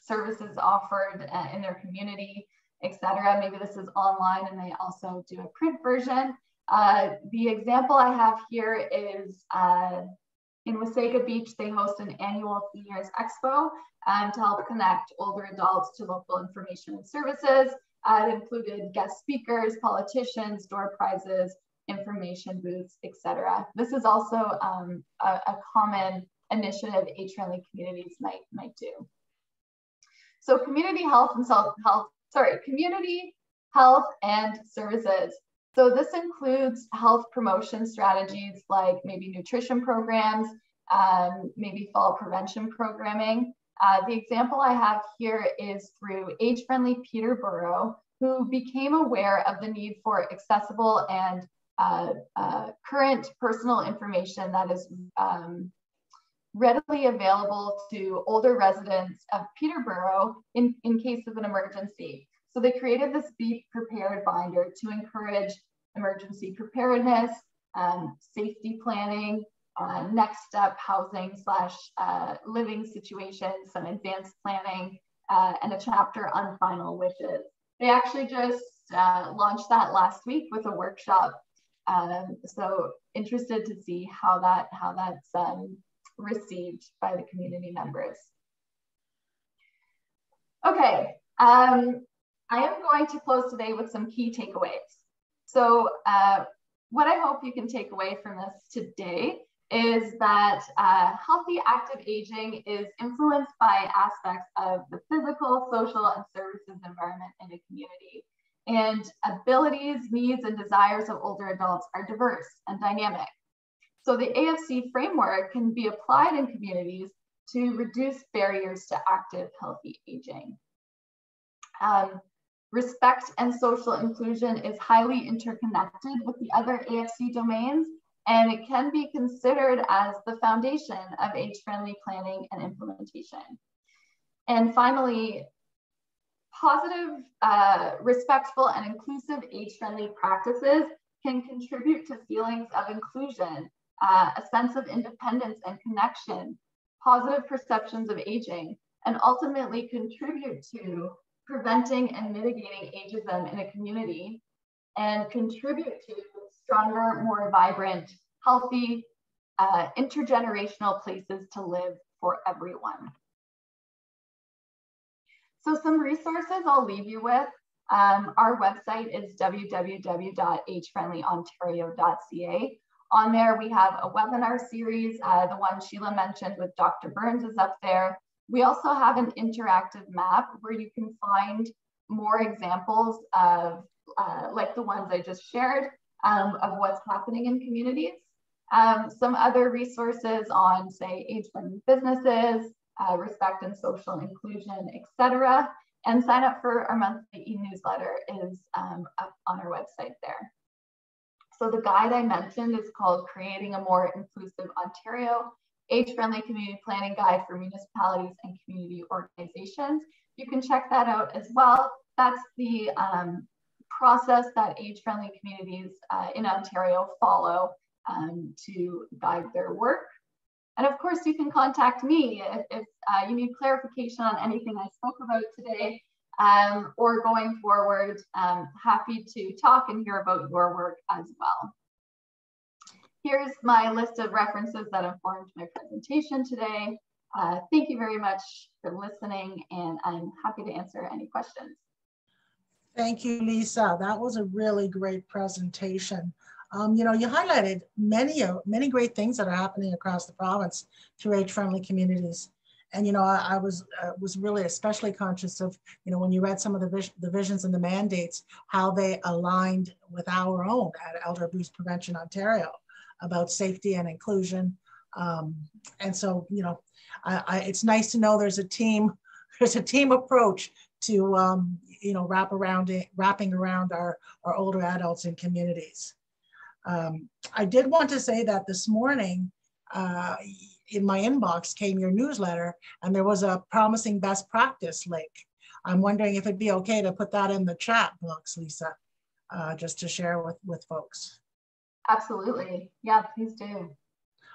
services offered in their community, etc. Maybe this is online and they also do a print version. The example I have here is in Wasaga Beach. They host an annual Seniors Expo to help connect older adults to local information and services. It included guest speakers, politicians, door prizes, information booths, etc. This is also a common initiative age-friendly communities might do. So community health and services. So this includes health promotion strategies like maybe nutrition programs, maybe fall prevention programming. The example I have here is through Age-Friendly Peterborough, who became aware of the need for accessible and current personal information that is readily available to older residents of Peterborough in case of an emergency. So they created this Be Prepared binder to encourage emergency preparedness, safety planning, next step housing / living situations, some advanced planning, and a chapter on final wishes. They actually just launched that last week with a workshop. So interested to see how that's received by the community members. Okay, I am going to close today with some key takeaways. So what I hope you can take away from this today is that healthy active aging is influenced by aspects of the physical, social, and services environment in a community. And abilities, needs, and desires of older adults are diverse and dynamic. So the AFC framework can be applied in communities to reduce barriers to active, healthy aging. Respect and social inclusion is highly interconnected with the other AFC domains, and it can be considered as the foundation of age-friendly planning and implementation. And finally, positive, respectful, and inclusive age-friendly practices can contribute to feelings of inclusion, a sense of independence and connection, positive perceptions of aging, and ultimately contribute to preventing and mitigating ageism in a community, and contribute to stronger, more vibrant, healthy, intergenerational places to live for everyone. So some resources I'll leave you with. Our website is www.agefriendlyontario.ca. On there, we have a webinar series. The one Sheila mentioned with Dr. Burns is up there. We also have an interactive map where you can find more examples of, like the ones I just shared, of what's happening in communities. Some other resources on, say, age-friendly businesses, respect and social inclusion, etc. And sign up for our monthly e-newsletter is up on our website there. So the guide I mentioned is called Creating a More Inclusive Ontario, Age-Friendly Community Planning Guide for Municipalities and Community Organizations. You can check that out as well. That's the process that age-friendly communities in Ontario follow to guide their work. And of course, you can contact me if you need clarification on anything I spoke about today or going forward. Happy to talk and hear about your work as well. Here's my list of references that informed my presentation today. Thank you very much for listening, and I'm happy to answer any questions. Thank you, Lisa. That was a really great presentation. You know, you highlighted many great things that are happening across the province through age-friendly communities. And, you know, I was really especially conscious of, you know, when you read some of the visions and the mandates, how they aligned with our own at Elder Abuse Prevention Ontario about safety and inclusion. And so, you know, it's nice to know there's a team approach to, you know, wrapping around our older adults in communities. I did want to say that this morning in my inbox came your newsletter, and there was a promising best practice link. I'm wondering if it'd be okay to put that in the chat box, Lisa, just to share with folks. Absolutely. Yeah, please do.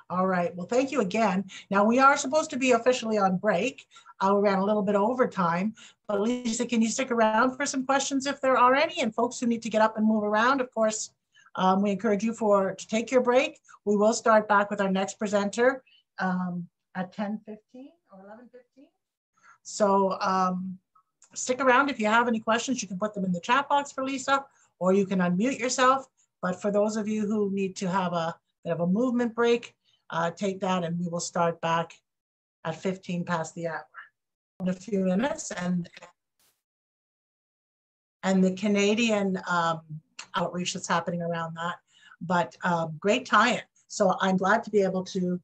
All right. Well, thank you again. Now, we are supposed to be officially on break. We ran a little bit over time, but Lisa, can you stick around for some questions if there are any? And folks who need to get up and move around, of course, we encourage you to take your break. We will start back with our next presenter at 10:15 or 11:15. So stick around. If you have any questions, you can put them in the chat box for Lisa, or you can unmute yourself. But for those of you who need to have a bit of a movement break, take that, and we will start back at 15 past the hour in a few minutes. And the Canadian outreach that's happening around that, but great tie-in. So I'm glad to be able to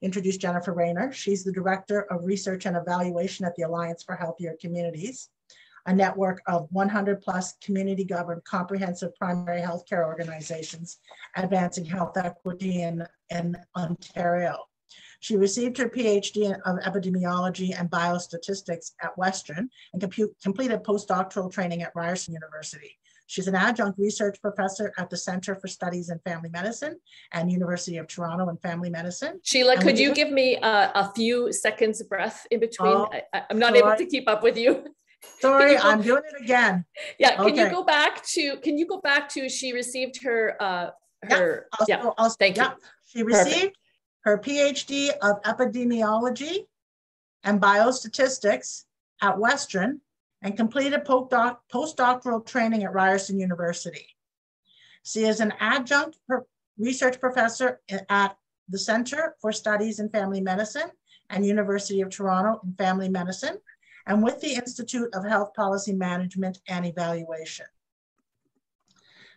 introduce Jennifer Rayner. She's the Director of Research and Evaluation at the Alliance for Healthier Communities, a network of 100+ community-governed comprehensive primary healthcare organizations advancing health equity in Ontario. She received her PhD of epidemiology and biostatistics at Western and completed postdoctoral training at Ryerson University. She's an adjunct research professor at the Center for Studies in Family Medicine and University of Toronto in Family Medicine. Sheila, could you give me a few seconds of breath in between? Oh, I'm not able to keep up with you. Sorry, I'm doing it again. Yeah, okay. Can you go back to she received her thank you. She received her PhD of epidemiology and biostatistics at Western and completed postdoctoral training at Ryerson University. She is an adjunct research professor at the Center for Studies in Family Medicine and University of Toronto in Family Medicine, and with the Institute of Health Policy Management and Evaluation.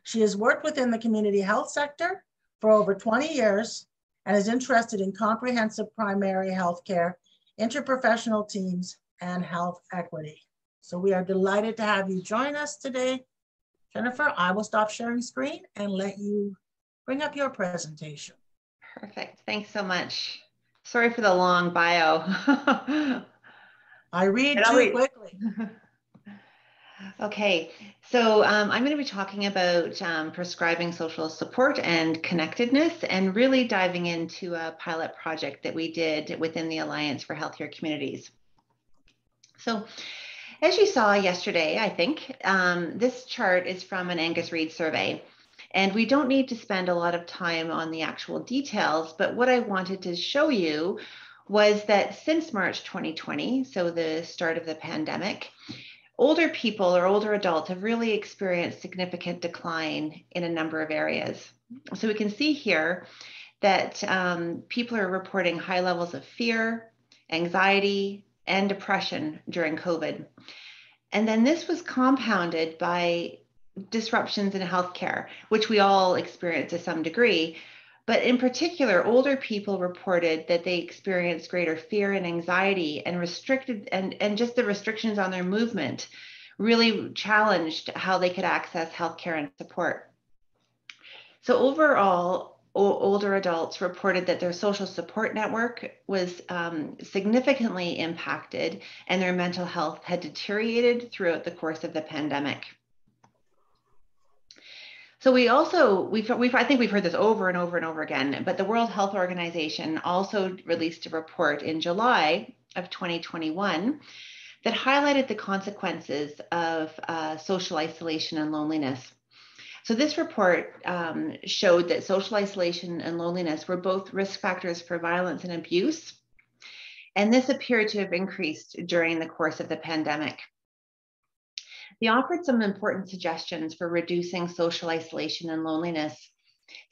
She has worked within the community health sector for over 20 years and is interested in comprehensive primary health care, interprofessional teams, and health equity. So we are delighted to have you join us today. Jennifer, I will stop sharing screen and let you bring up your presentation. Perfect. Thanks so much. Sorry for the long bio. I read too quickly. Okay, so I'm going to be talking about prescribing social support and connectedness, and really diving into a pilot project that we did within the Alliance for Healthier Communities. So as you saw yesterday, I think, this chart is from an Angus Reid survey. And we don't need to spend a lot of time on the actual details, but what I wanted to show you was that since March 2020, so the start of the pandemic, older people or older adults have really experienced significant decline in a number of areas. So we can see here that people are reporting high levels of fear, anxiety, and depression during COVID. And then this was compounded by disruptions in healthcare, which we all experience to some degree. But in particular, older people reported that they experienced greater fear and anxiety, and and just the restrictions on their movement really challenged how they could access healthcare and support. So overall, older adults reported that their social support network was significantly impacted, and their mental health had deteriorated throughout the course of the pandemic. So I think we've heard this over and over and over again, but the World Health Organization also released a report in July of 2021 that highlighted the consequences of social isolation and loneliness. So this report showed that social isolation and loneliness were both risk factors for violence and abuse, and this appeared to have increased during the course of the pandemic. They offered some important suggestions for reducing social isolation and loneliness,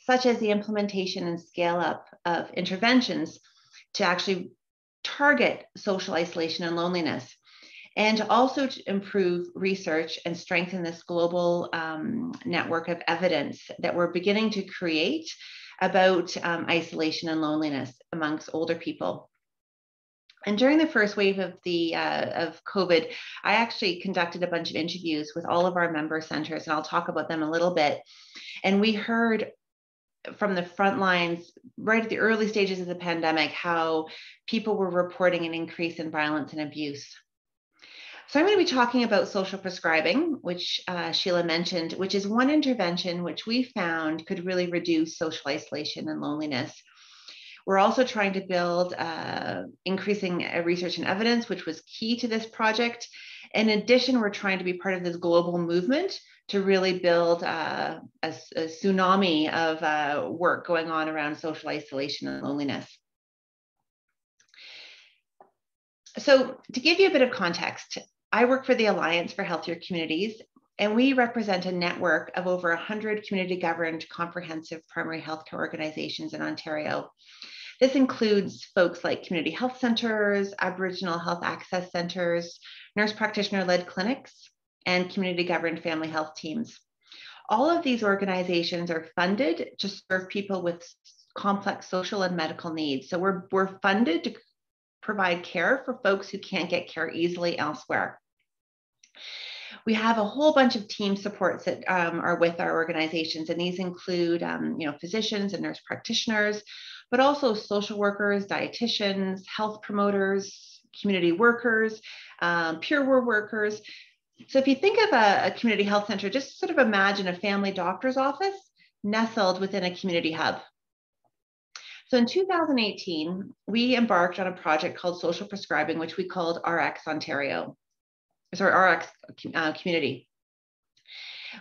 such as the implementation and scale up of interventions to actually target social isolation and loneliness, and also to improve research and strengthen this global network of evidence that we're beginning to create about isolation and loneliness amongst older people. And during the first wave of COVID, I actually conducted a bunch of interviews with all of our member centers, and I'll talk about them a little bit. And we heard from the front lines, right at the early stages of the pandemic, how people were reporting an increase in violence and abuse. So I'm going to be talking about social prescribing, which Sheila mentioned, which is one intervention which we found could really reduce social isolation and loneliness. We're also trying to build increasing research and evidence, which was key to this project. In addition, we're trying to be part of this global movement to really build a tsunami of work going on around social isolation and loneliness. So to give you a bit of context, I work for the Alliance for Healthier Communities, And we represent a network of over 100 community-governed comprehensive primary healthcare organizations in Ontario. This includes folks like community health centers, Aboriginal health access centers, nurse practitioner-led clinics, and community-governed family health teams. All of these organizations are funded to serve people with complex social and medical needs. So we're funded to provide care for folks who can't get care easily elsewhere. We have a whole bunch of team supports that are with our organizations, and these include physicians and nurse practitioners, but also social workers, dietitians, health promoters, community workers, peer workers. So if you think of a community health center, just sort of imagine a family doctor's office nestled within a community hub. So in 2018, we embarked on a project called Social Prescribing, which we called RX Ontario. RX Community.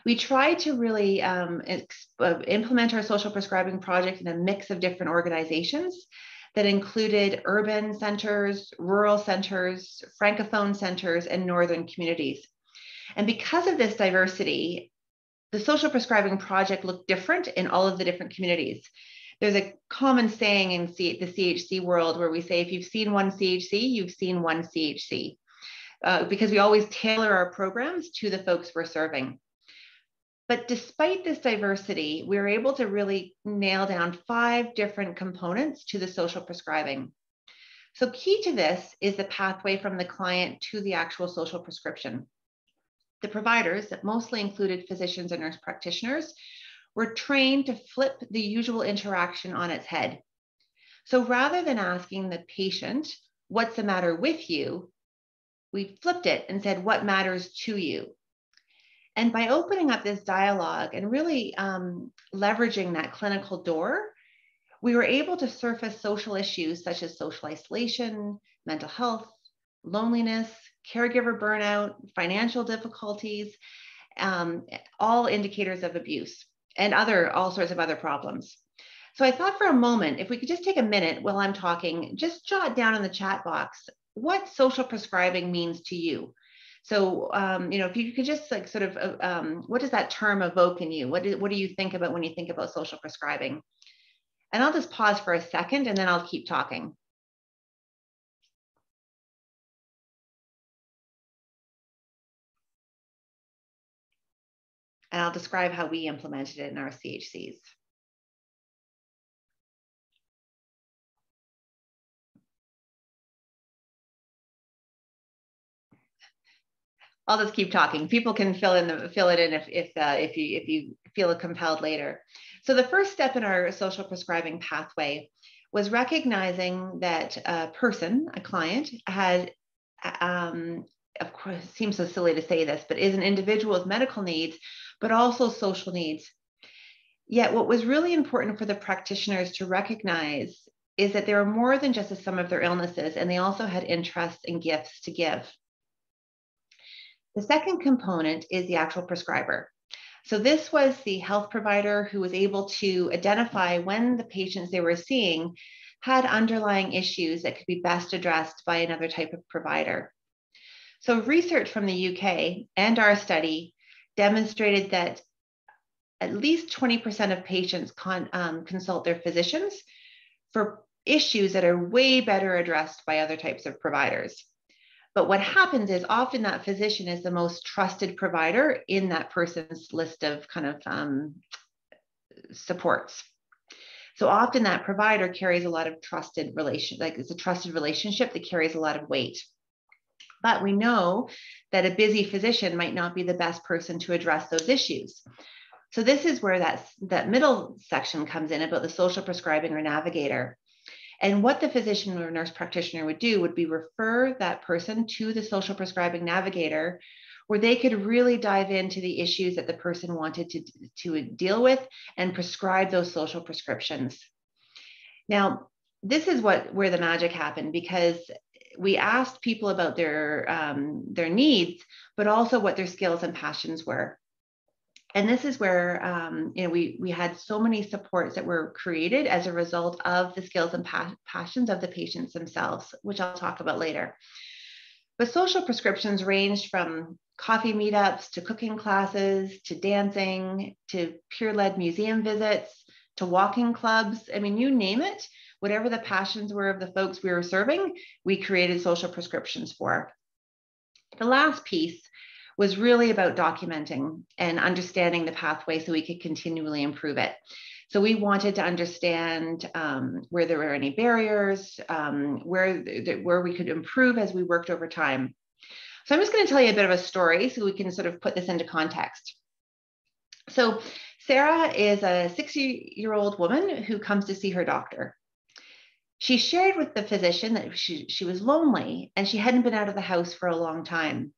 We tried to really implement our social prescribing project in a mix of different organizations that included urban centers, rural centers, francophone centers, and northern communities. And because of this diversity, the social prescribing project looked different in all of the different communities. There's a common saying in the CHC world where we say, if you've seen one CHC, you've seen one CHC. Because we always tailor our programs to the folks we're serving. But despite this diversity, we were able to really nail down 5 different components to the social prescribing. So key to this is the pathway from the client to the actual social prescription. The providers, that mostly included physicians and nurse practitioners, were trained to flip the usual interaction on its head. So rather than asking the patient, what's the matter with you? We flipped it and said, what matters to you? And by opening up this dialogue and really leveraging that clinical door, we were able to surface social issues such as social isolation, mental health, loneliness, caregiver burnout, financial difficulties, all indicators of abuse and all sorts of other problems. So I thought for a moment, if we could just take a minute while I'm talking, just jot down in the chat box what social prescribing means to you. So, if you could just like sort of, what does that term evoke in you? What do you think about when you think about social prescribing? And I'll just pause for a second and then I'll keep talking. And I'll describe how we implemented it in our CHCs. I'll just keep talking. People can fill it in if you feel compelled later. So the first step in our social prescribing pathway was recognizing that a person, a client, had, of course, it seems so silly to say this, but is an individual with medical needs, but also social needs. Yet what was really important for the practitioners to recognize is that they were more than just the sum of their illnesses, and they also had interests and gifts to give. The second component is the actual prescriber. So this was the health provider who was able to identify when the patients they were seeing had underlying issues that could be best addressed by another type of provider. So research from the UK and our study demonstrated that at least 20% of patients consult their physicians for issues that are way better addressed by other types of providers. But what happens is often that physician is the most trusted provider in that person's list of kind of supports. So often that provider carries a lot of trusted it's a trusted relationship that carries a lot of weight. But we know that a busy physician might not be the best person to address those issues. So this is where that middle section comes in about the social prescribing or navigator. And what the physician or nurse practitioner would do would be refer that person to the social prescribing navigator, where they could really dive into the issues that the person wanted to deal with and prescribe those social prescriptions. Now, this is where the magic happened, because we asked people about their needs, but also what their skills and passions were. And this is where we had so many supports that were created as a result of the skills and passions of the patients themselves, which I'll talk about later. But social prescriptions ranged from coffee meetups to cooking classes to dancing to peer-led museum visits to walking clubs. I mean, you name it, whatever the passions were of the folks we were serving, we created social prescriptions for. The last piece was really about documenting and understanding the pathway so we could continually improve it. So we wanted to understand where there were any barriers, where we could improve as we worked over time. So I'm just going to tell you a bit of a story so we can sort of put this into context. So Sarah is a 60-year-old woman who comes to see her doctor. She shared with the physician that she was lonely and she hadn't been out of the house for a long time.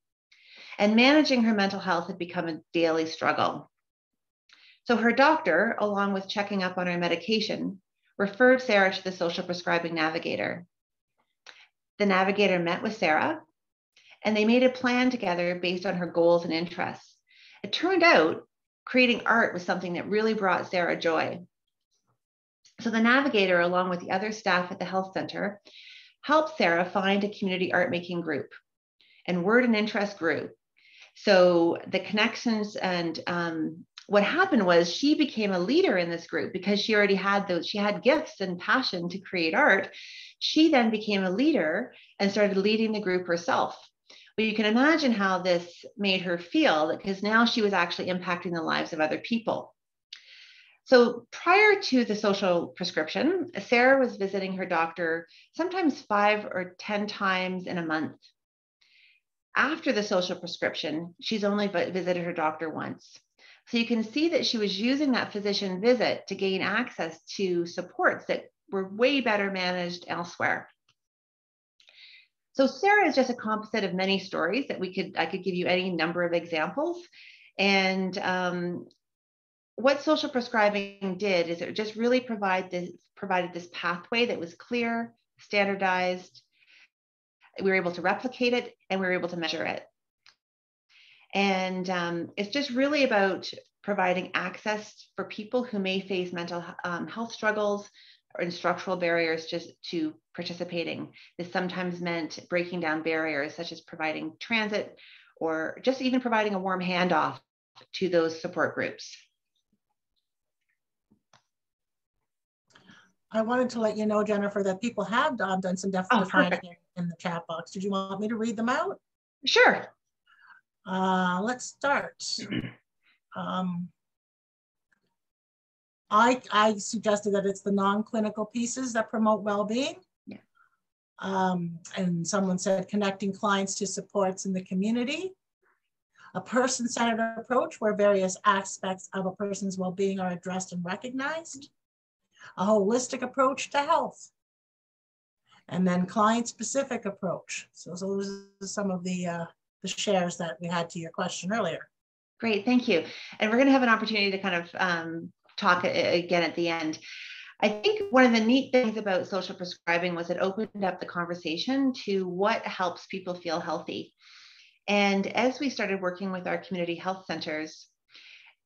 And managing her mental health had become a daily struggle. So her doctor, along with checking up on her medication, referred Sarah to the social prescribing navigator. The navigator met with Sarah and they made a plan together based on her goals and interests. It turned out creating art was something that really brought Sarah joy. So the navigator, along with the other staff at the health center, helped Sarah find a community art making group, and word and interest grew. So the connections and what happened was she became a leader in this group because she already had she had gifts and passion to create art. She then became a leader and started leading the group herself. But you can imagine how this made her feel, because now she was actually impacting the lives of other people. So prior to the social prescription, Sarah was visiting her doctor sometimes 5 or 10 times in a month. After the social prescription, she's only visited her doctor once. So you can see that she was using that physician visit to gain access to supports that were way better managed elsewhere. So Sarah is just a composite of many stories that I could give you any number of examples. And what social prescribing did is it just really provided this pathway that was clear, standardized. We were able to replicate it and we were able to measure it. And it's just really about providing access for people who may face mental health struggles or structural barriers just to participating. This sometimes meant breaking down barriers such as providing transit or just even providing a warm handoff to those support groups. I wanted to let you know, Jennifer, that people have done some defining in the chat box. Did you want me to read them out? Sure. Let's start. I suggested that it's the non-clinical pieces that promote well-being. Yeah. And someone said connecting clients to supports in the community. A person-centered approach where various aspects of a person's well-being are addressed and recognized. A holistic approach to health. And then client-specific approach. So those are some of the shares that we had to your question earlier. Great, thank you. And we're going to have an opportunity to kind of talk again at the end. I think one of the neat things about social prescribing was it opened up the conversation to what helps people feel healthy. And as we started working with our community health centers,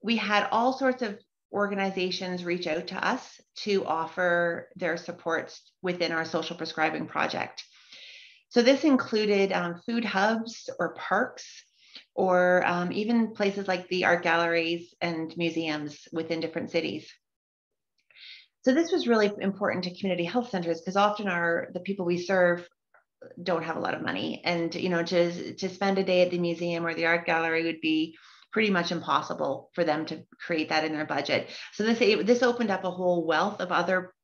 we had all sorts of organizations reach out to us to offer their supports within our social prescribing project. So this included food hubs or parks, or even places like the art galleries and museums within different cities. So this was really important to community health centers because often the people we serve don't have a lot of money, and to spend a day at the museum or the art gallery would be pretty much impossible for them to create that in their budget. So this opened up a whole wealth of other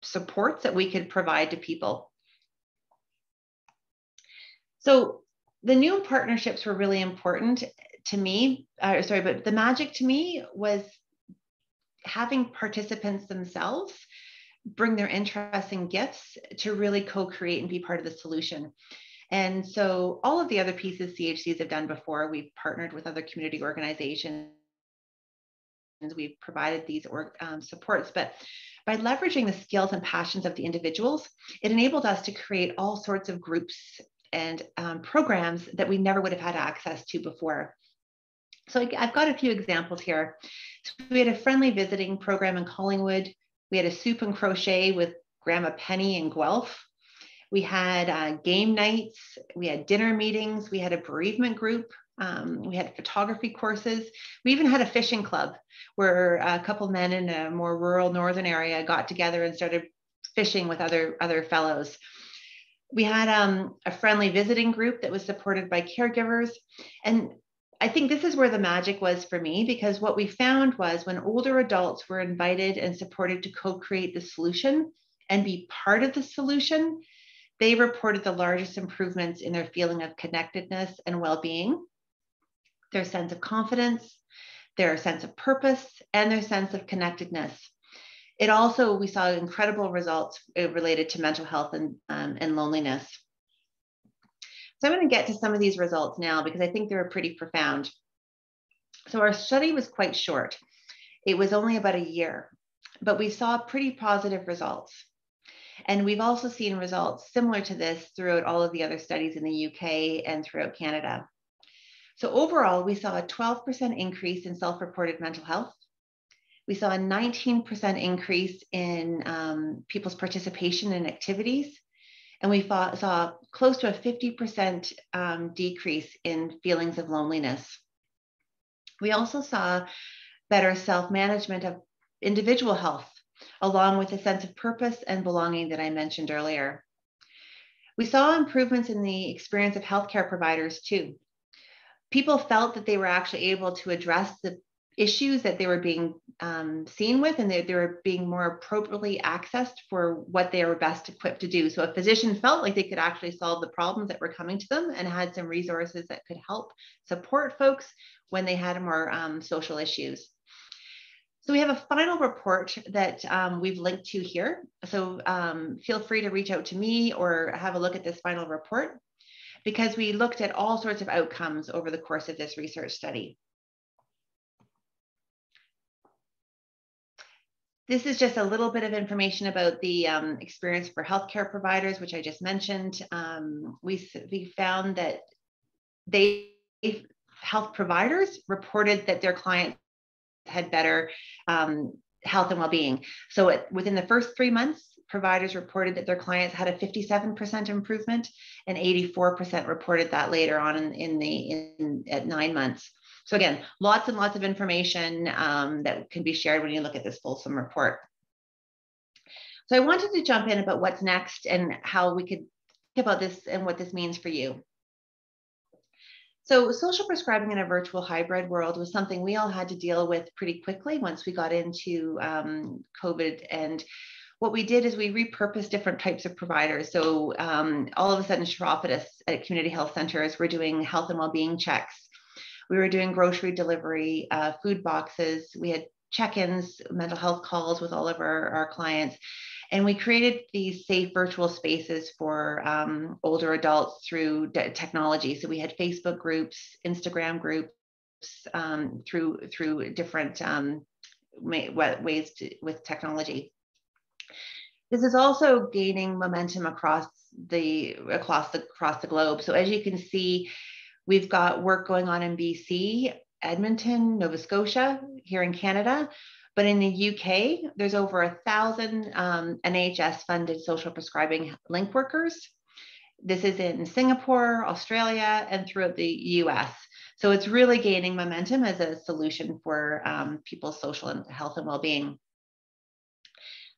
supports that we could provide to people. So the new partnerships were really important to me. But the magic to me was having participants themselves bring their interests and gifts to really co-create and be part of the solution. And so all of the other pieces CHCs have done before, we've partnered with other community organizations, we've provided these supports, but by leveraging the skills and passions of the individuals, it enabled us to create all sorts of groups and programs that we never would have had access to before. So I've got a few examples here. So we had a friendly visiting program in Collingwood. We had a soup and crochet with Grandma Penny in Guelph. We had game nights, we had dinner meetings, we had a bereavement group, we had photography courses. We even had a fishing club where a couple men in a more rural northern area got together and started fishing with other fellows. We had a friendly visiting group that was supported by caregivers. And I think this is where the magic was for me, because what we found was when older adults were invited and supported to co-create the solution and be part of the solution, they reported the largest improvements in their feeling of connectedness and well-being, their sense of confidence, their sense of purpose, and their sense of connectedness. It also, we saw incredible results related to mental health and loneliness. So I'm going to get to some of these results now because I think they're pretty profound. So our study was quite short. It was only about a year, but we saw pretty positive results. And we've also seen results similar to this throughout all of the other studies in the UK and throughout Canada. So overall, we saw a 12% increase in self-reported mental health. We saw a 19% increase in people's participation in activities. And we saw close to a 50% decrease in feelings of loneliness. We also saw better self-management of individual health, along with a sense of purpose and belonging that I mentioned earlier. We saw improvements in the experience of healthcare providers too. People felt that they were actually able to address the issues that they were being seen with, and they were being more appropriately accessed for what they were best equipped to do. So a physician felt like they could actually solve the problems that were coming to them and had some resources that could help support folks when they had more social issues. So we have a final report that we've linked to here. So feel free to reach out to me or have a look at this final report, because we looked at all sorts of outcomes over the course of this research study. This is just a little bit of information about the experience for healthcare providers, which I just mentioned. We found that health providers reported that their clients had better health and well-being. So within the first 3 months, providers reported that their clients had a 57% improvement, and 84% reported that later on at 9 months. So again, lots and lots of information that can be shared when you look at this fulsome report. So I wanted to jump in about what's next and how we could think about this and what this means for you. So social prescribing in a virtual hybrid world was something we all had to deal with pretty quickly once we got into COVID. And what we did is we repurposed different types of providers. So all of a sudden, chiropodists at community health centers were doing health and well-being checks. We were doing grocery delivery, food boxes. We had check-ins, mental health calls with all of our clients. And we created these safe virtual spaces for older adults through technology. So we had Facebook groups, Instagram groups, through different ways with technology. This is also gaining momentum across the globe. So as you can see, we've got work going on in BC, Edmonton, Nova Scotia, here in Canada. But in the UK, there's over 1,000 NHS-funded social prescribing link workers. This is in Singapore, Australia, and throughout the US. So it's really gaining momentum as a solution for people's social and health and well-being.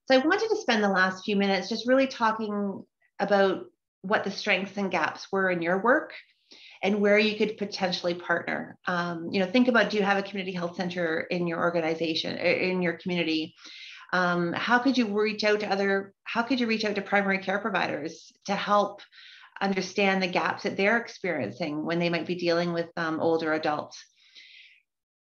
So I wanted to spend the last few minutes just really talking about what the strengths and gaps were in your work and where you could potentially partner. Think about, do you have a community health center in your organization, in your community? How could you reach out to primary care providers to help understand the gaps that they're experiencing when they might be dealing with older adults?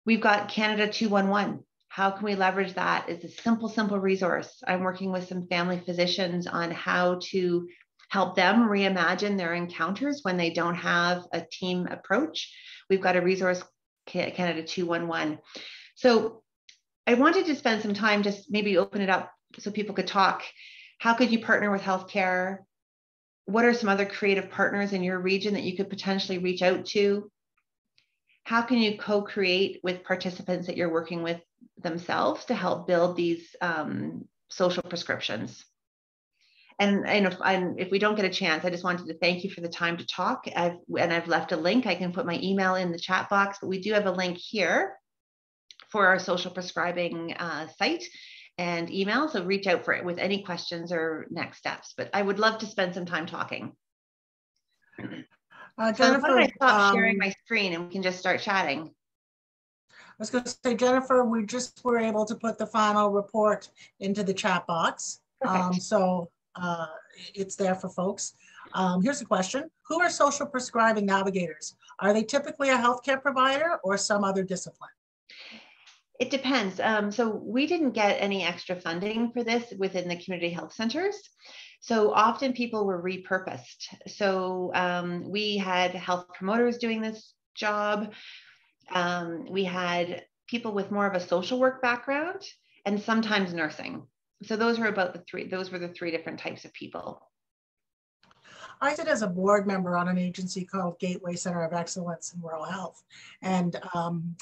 We've got Canada 211. How can we leverage that as a simple resource? I'm working with some family physicians on how to help them reimagine their encounters when they don't have a team approach. We've got a resource, Canada 211. So I wanted to spend some time, just maybe open it up so people could talk. How could you partner with healthcare? What are some other creative partners in your region that you could potentially reach out to? How can you co-create with participants that you're working with themselves to help build these social prescriptions? And if we don't get a chance, I just wanted to thank you for the time to talk. I've left a link. I can put my email in the chat box, but we do have a link here for our social prescribing site and email. So reach out for it with any questions or next steps. But I would love to spend some time talking. Jennifer, so why don't I stop sharing my screen and we can just start chatting? I was going to say, Jennifer, we just were able to put the final report into the chat box. So it's there for folks. Here's a question. Who are social prescribing navigators? Are they typically a healthcare provider or some other discipline? It depends. So we didn't get any extra funding for this within the community health centers. So often people were repurposed. So we had health promoters doing this job. We had people with more of a social work background and sometimes nursing. So those were the three different types of people. I sit as a board member on an agency called Gateway Center of Excellence in Rural Health. And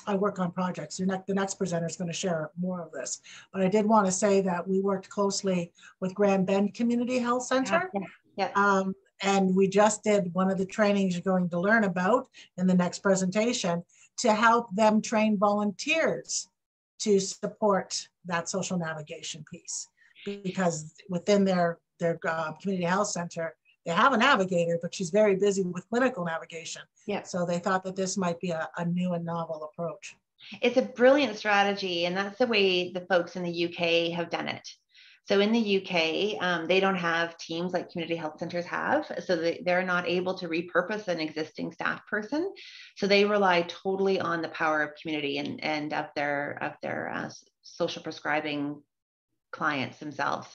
I work on projects. The next presenter is going to share more of this. But I did want to say that we worked closely with Grand Bend Community Health Center. And we just did one of the trainings you're going to learn about in the next presentation to help them train volunteers to support that social navigation piece. Because within their community health center, they have a navigator, but she's very busy with clinical navigation. So they thought that this might be a new and novel approach. It's a brilliant strategy, and that's the way the folks in the UK have done it. So in the UK, they don't have teams like community health centers have, so they're not able to repurpose an existing staff person. So they rely totally on the power of community and of their social prescribing clients themselves.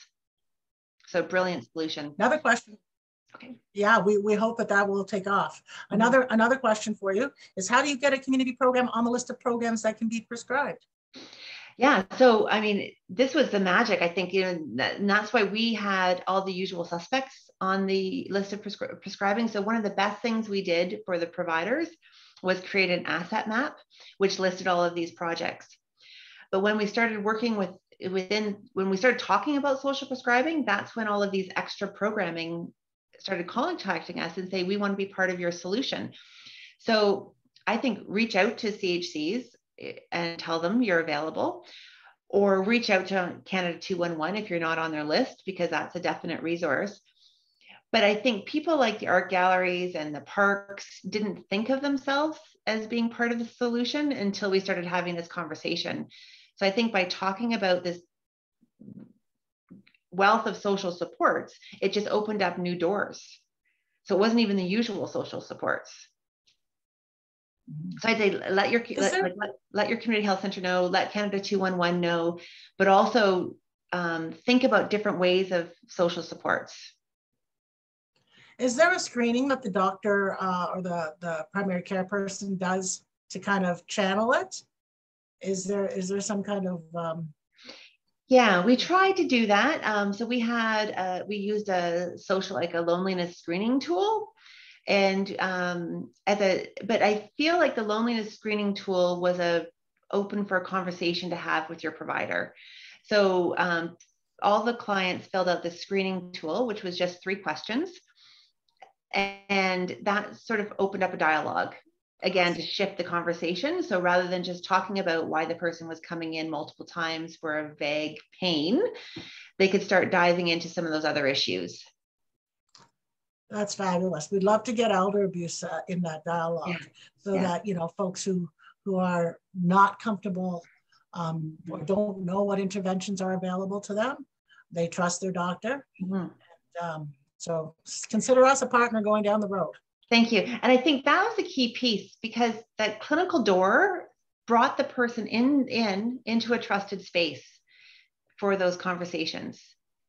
So brilliant solution. Another question. Okay. Yeah, we hope that will take off. Another question for you is, how do you get a community program on the list of programs that can be prescribed? Yeah, so I mean, this was the magic, I think, and that's why we had all the usual suspects on the list of prescribing. So one of the best things we did for the providers was create an asset map, which listed all of these projects. But when we started working when we started talking about social prescribing, that's when all of these extra programming started contacting us and say, we want to be part of your solution. So I think reach out to CHCs and tell them you're available, or reach out to Canada 211 if you're not on their list, because that's a definite resource. But I think people like the art galleries and the parks didn't think of themselves as being part of the solution until we started having this conversation. So I think by talking about this wealth of social supports, it just opened up new doors. So it wasn't even the usual social supports. So I'd say let your community health center know, let Canada 211 know, but also think about different ways of social supports. Is there a screening that the doctor or the primary care person does to kind of channel it? Is there some kind of Yeah, we tried to do that. So we used a loneliness screening tool. And but I feel like the loneliness screening tool was open for a conversation to have with your provider. So all the clients filled out the screening tool, which was just 3 questions. And that sort of opened up a dialogue, again, to shift the conversation. So rather than just talking about why the person was coming in multiple times for a vague pain, they could start diving into some of those other issues. That's fabulous. We'd love to get elder abuse in that dialogue, that, folks who are not comfortable or don't know what interventions are available to them, they trust their doctor. And, so consider us a partner going down the road. Thank you. And I think that was the key piece, because that clinical door brought the person into a trusted space for those conversations.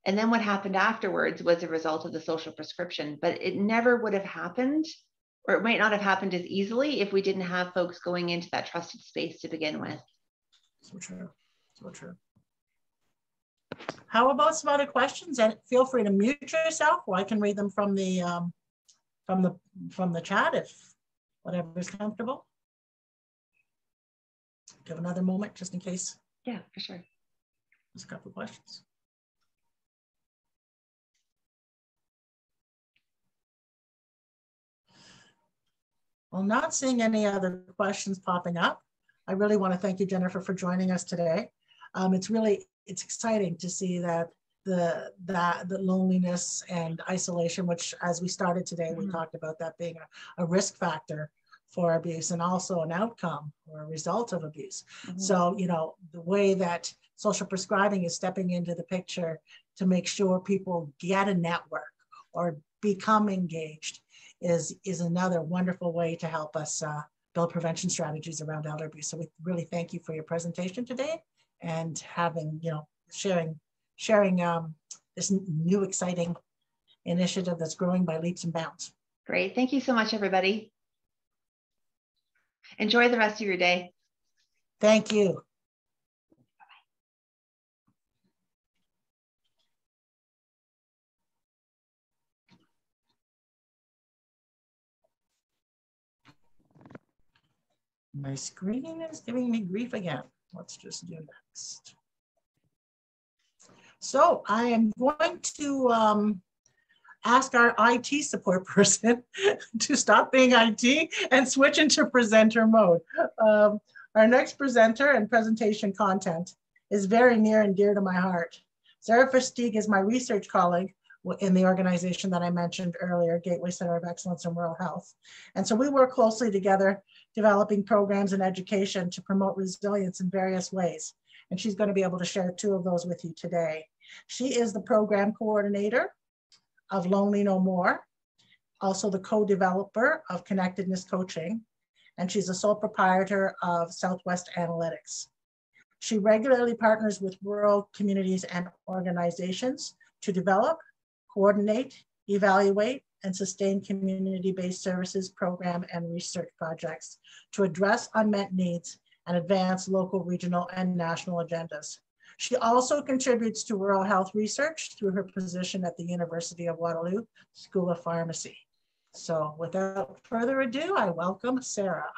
And then what happened afterwards was a result of the social prescription, but it never would have happened, or it might not have happened as easily if we didn't have folks going into that trusted space to begin with. So true, so true. How about some other questions? And feel free to mute yourself, or I can read them from the chat if whatever is comfortable. Give another moment just in case. Yeah, for sure. There's a couple of questions. Well, not seeing any other questions popping up. I really want to thank you, Jennifer, for joining us today. It's exciting to see that the loneliness and isolation, which as we started today, we talked about that being a risk factor for abuse and also an outcome or a result of abuse. So, you know, the way that social prescribing is stepping into the picture to make sure people get a network or become engaged is another wonderful way to help us build prevention strategies around elder abuse. So we really thank you for your presentation today and having, you know, sharing this new exciting initiative that's growing by leaps and bounds. Great. Thank you so much, everybody. Enjoy the rest of your day. Thank you. My screen is giving me grief again. Let's just do next. So I am going to ask our IT support person to stop being IT and switch into presenter mode. Our next presenter and presentation content is very near and dear to my heart. Sarah VERSTEEG is my research colleague in the organization that I mentioned earlier, Gateway Center of Excellence in Rural Health. And so we work closely together, developing programs and education to promote resilience in various ways. And she's going to be able to share 2 of those with you today. She is the program coordinator of Lonely No More, also the co-developer of Connectedness Coaching, and she's a sole proprietor of Southwest Analytics. She regularly partners with rural communities and organizations to develop, coordinate, evaluate, and sustain community-based services, program, and research projects to address unmet needs and advance local, regional, and national agendas. She also contributes to rural health research through her position at the University of Waterloo School of Pharmacy. So without further ado, I welcome Sarah.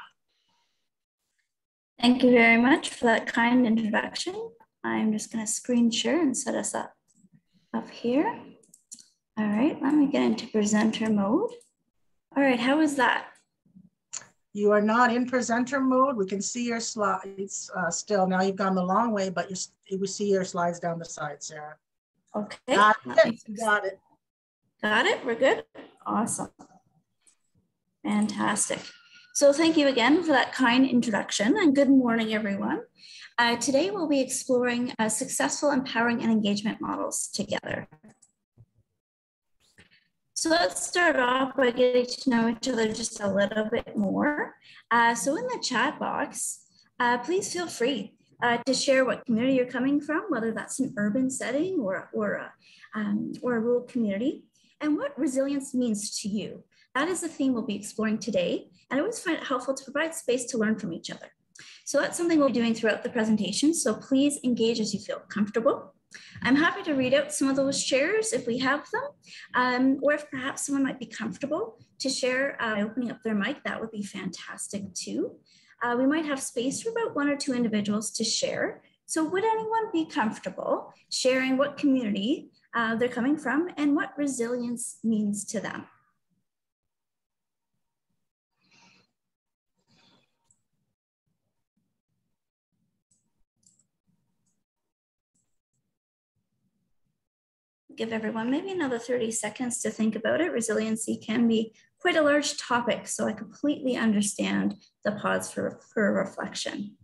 Thank you very much for that kind introduction. I'm just going to screen share and set us up here. All right, let me get into presenter mode. All right, how is that? You are not in presenter mode. We can see your slides still. Now you've gone the long way, but we see your slides down the side, Sarah. Okay. Got it. Got it. Got it. We're good. Awesome. Fantastic. So thank you again for that kind introduction and good morning, everyone. Today we'll be exploring successful empowering and engagement models together. So let's start off by getting to know each other just a little bit more. So in the chat box, please feel free to share what community you're coming from, whether that's an urban setting or a rural community, and what resilience means to you. That is the theme we'll be exploring today. And I always find it helpful to provide space to learn from each other. So that's something we'll be doing throughout the presentation. So please engage as you feel comfortable. I'm happy to read out some of those shares if we have them, or if perhaps someone might be comfortable to share opening up their mic, that would be fantastic too. We might have space for about 1 or 2 individuals to share. So would anyone be comfortable sharing what community they're coming from and what resilience means to them? Give everyone maybe another 30 seconds to think about it. Resiliency can be quite a large topic, so I completely understand the pause for reflection.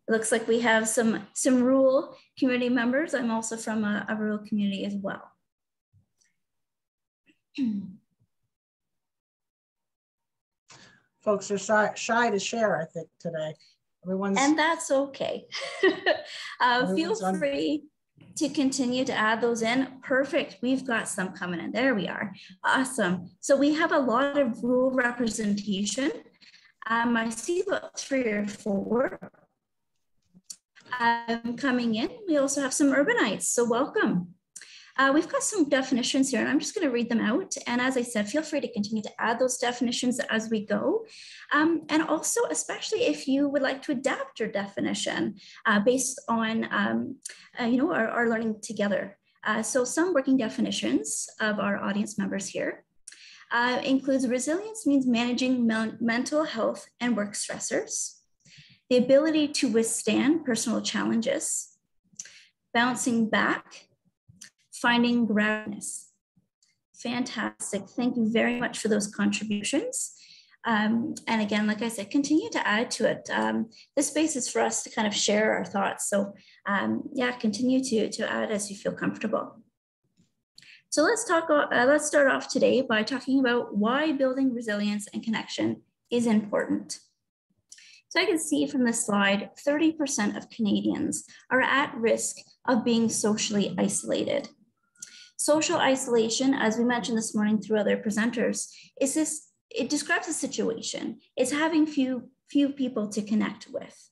It looks like we have some rural community members. I'm also from a rural community as well. Folks are shy to share, I think, today. And that's okay. Feel free to continue to add those in. Perfect. We've got some coming in. There we are. Awesome. So we have a lot of rural representation. I see about 3 or 4 coming in. We also have some urbanites. So welcome. We've got some definitions here, and I'm just going to read them out. And as I said, feel free to continue to add those definitions as we go. And also, especially if you would like to adapt your definition based on our learning together. So some working definitions of our audience members here. includes resilience means managing mental health and work stressors, the ability to withstand personal challenges, bouncing back, finding groundedness. Fantastic. Thank you very much for those contributions. And again, like I said, continue to add to it. This space is for us to kind of share our thoughts. So yeah, continue to add as you feel comfortable. So let's start off today by talking about why building resilience and connection is important. So I can see from this slide, 30% of Canadians are at risk of being socially isolated. Social isolation, as we mentioned this morning through other presenters, it describes a situation. It's having few people to connect with.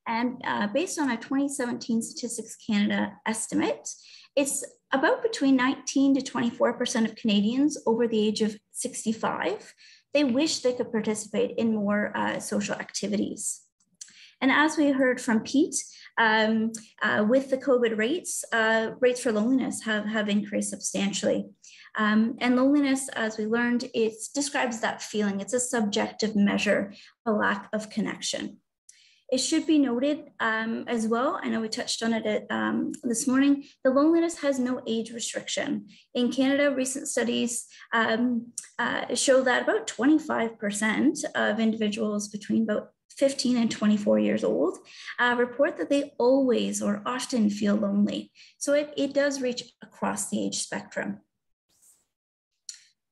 And based on a 2017 Statistics Canada estimate, it's about between 19 to 24% of Canadians over the age of 65. They wish they could participate in more social activities. And as we heard from Pete, with the COVID rates for loneliness have increased substantially. And loneliness, as we learned, it describes that feeling. It's a subjective measure, a lack of connection. It should be noted as well, I know we touched on it this morning, the loneliness has no age restriction. In Canada, recent studies show that about 25% of individuals between about 15 and 24 years old report that they always or often feel lonely. So it does reach across the age spectrum.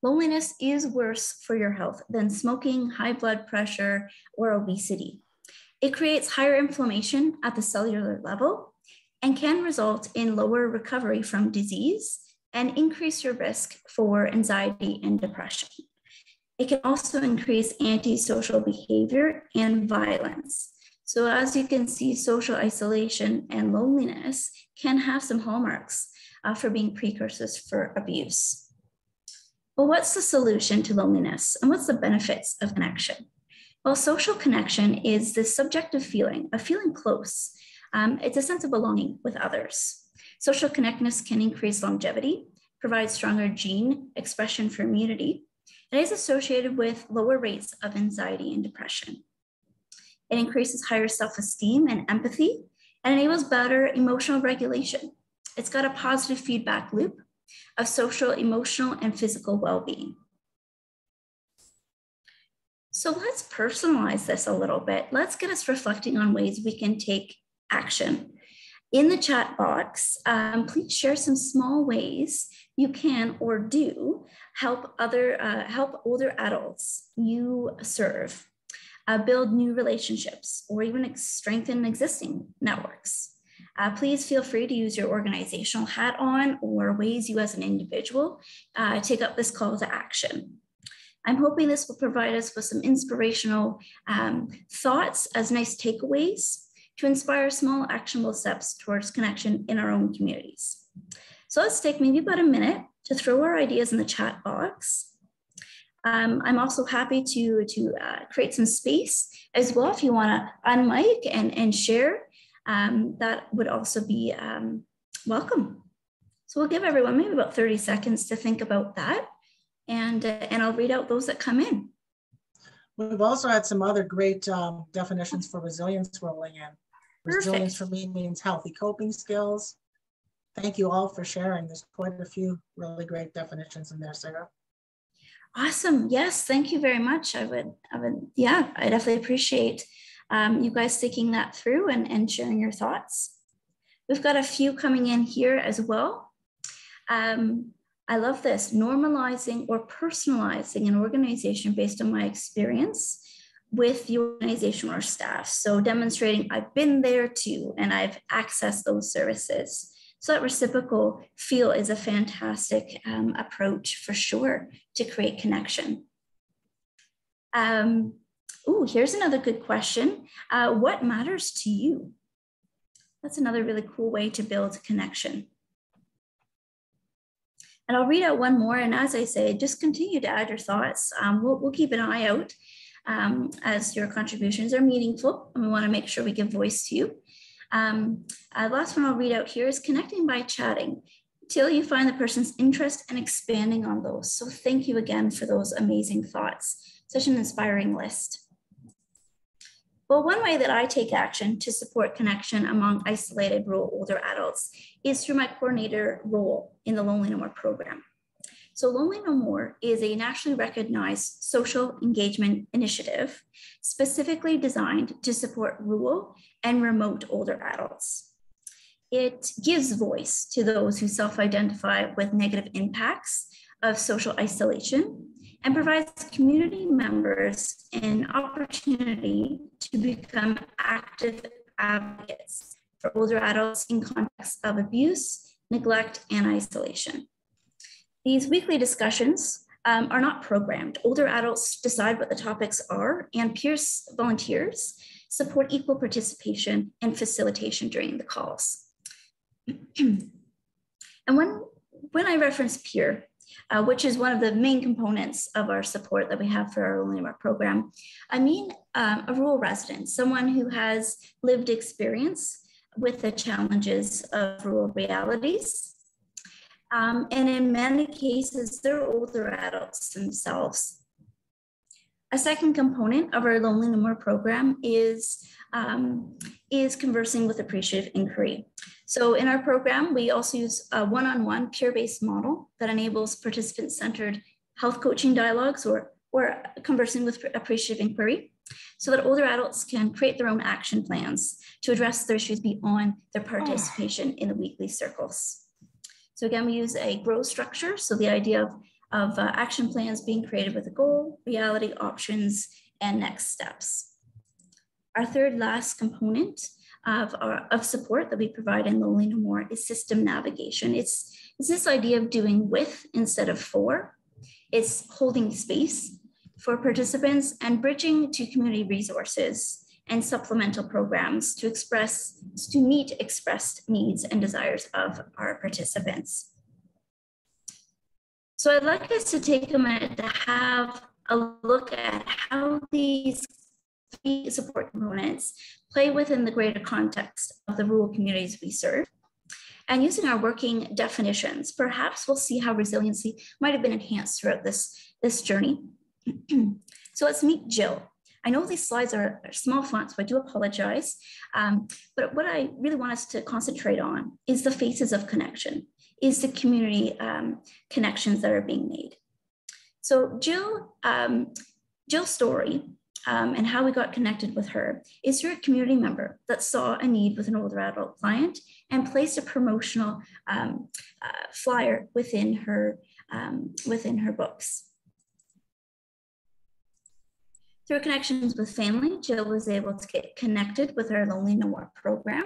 Loneliness is worse for your health than smoking, high blood pressure, or obesity. It creates higher inflammation at the cellular level and can result in lower recovery from disease and increase your risk for anxiety and depression. It can also increase antisocial behavior and violence. So as you can see, social isolation and loneliness can have some hallmarks for being precursors for abuse. Well, what's the solution to loneliness and what's the benefits of connection? Well, social connection is this subjective feeling of feeling close. It's a sense of belonging with others. Social connectedness can increase longevity, provide stronger gene expression for immunity, and is associated with lower rates of anxiety and depression. It increases higher self-esteem and empathy and enables better emotional regulation. It's got a positive feedback loop of social, emotional, and physical well-being. So let's personalize this a little bit. Let's get us reflecting on ways we can take action. In the chat box, please share some small ways you can or do help older adults you serve, build new relationships, or even strengthen existing networks. Please feel free to use your organizational hat on or ways you as an individual take up this call to action. I'm hoping this will provide us with some inspirational thoughts as nice takeaways to inspire small actionable steps towards connection in our own communities. So let's take maybe about a minute to throw our ideas in the chat box. I'm also happy to create some space as well if you want to unmic and share. That would also be welcome. So we'll give everyone maybe about 30 seconds to think about that. And I'll read out those that come in. We've also had some other great definitions for resilience rolling in. Resilience for me means healthy coping skills. Thank you all for sharing. There's quite a few really great definitions in there, Sarah. Awesome. Yes, thank you very much. I definitely appreciate you guys thinking that through and sharing your thoughts. We've got a few coming in here as well. I love this, normalizing or personalizing an organization based on my experience with the organization or staff. So demonstrating I've been there too, and I've accessed those services. So that reciprocal feel is a fantastic approach for sure to create connection. Here's another good question. What matters to you? That's another really cool way to build connection. And I'll read out one more. And as I say, just continue to add your thoughts. We'll keep an eye out as your contributions are meaningful. And we want to make sure we give voice to you. Last one I'll read out here is connecting by chatting. till you find the person's interest and expanding on those. So thank you again for those amazing thoughts. Such an inspiring list. Well, one way that I take action to support connection among isolated rural older adults is through my coordinator role in the Lonely No More program. So Lonely No More is a nationally recognized social engagement initiative specifically designed to support rural and remote older adults. It gives voice to those who self-identify with negative impacts of social isolation and provides community members an opportunity to become active advocates for older adults in contexts of abuse, neglect, and isolation. These weekly discussions are not programmed. Older adults decide what the topics are, and peer volunteers support equal participation and facilitation during the calls. And when I reference peer, which is one of the main components of our support that we have for our Lonely No More program, I mean a rural resident, someone who has lived experience with the challenges of rural realities. And in many cases, they're older adults themselves. A second component of our Lonely No More program is conversing with appreciative inquiry. So in our program, we also use a one-on-one peer-based model that enables participant-centered health coaching dialogues or conversing with appreciative inquiry so that older adults can create their own action plans to address their issues beyond their participation in the weekly circles. So again, we use a GROW structure. So the idea of action plans being created with a goal, reality, options, and next steps. Our third last component of support that we provide in Lonely No More is system navigation. It's this idea of doing with instead of for. It's holding space for participants and bridging to community resources and supplemental programs to meet expressed needs and desires of our participants. So I'd like us to take a minute to have a look at how these three support components play within the greater context of the rural communities we serve. And using our working definitions, perhaps we'll see how resiliency might have been enhanced throughout this journey. So let's meet Jill. I know these slides are small font, so I do apologize. But what I really want us to concentrate on is the faces of connection, is the community connections that are being made. So Jill's story and how we got connected with her is through a community member that saw a need with an older adult client and placed a promotional flyer within her books. Through connections with family, Jill was able to get connected with our Lonely No More program.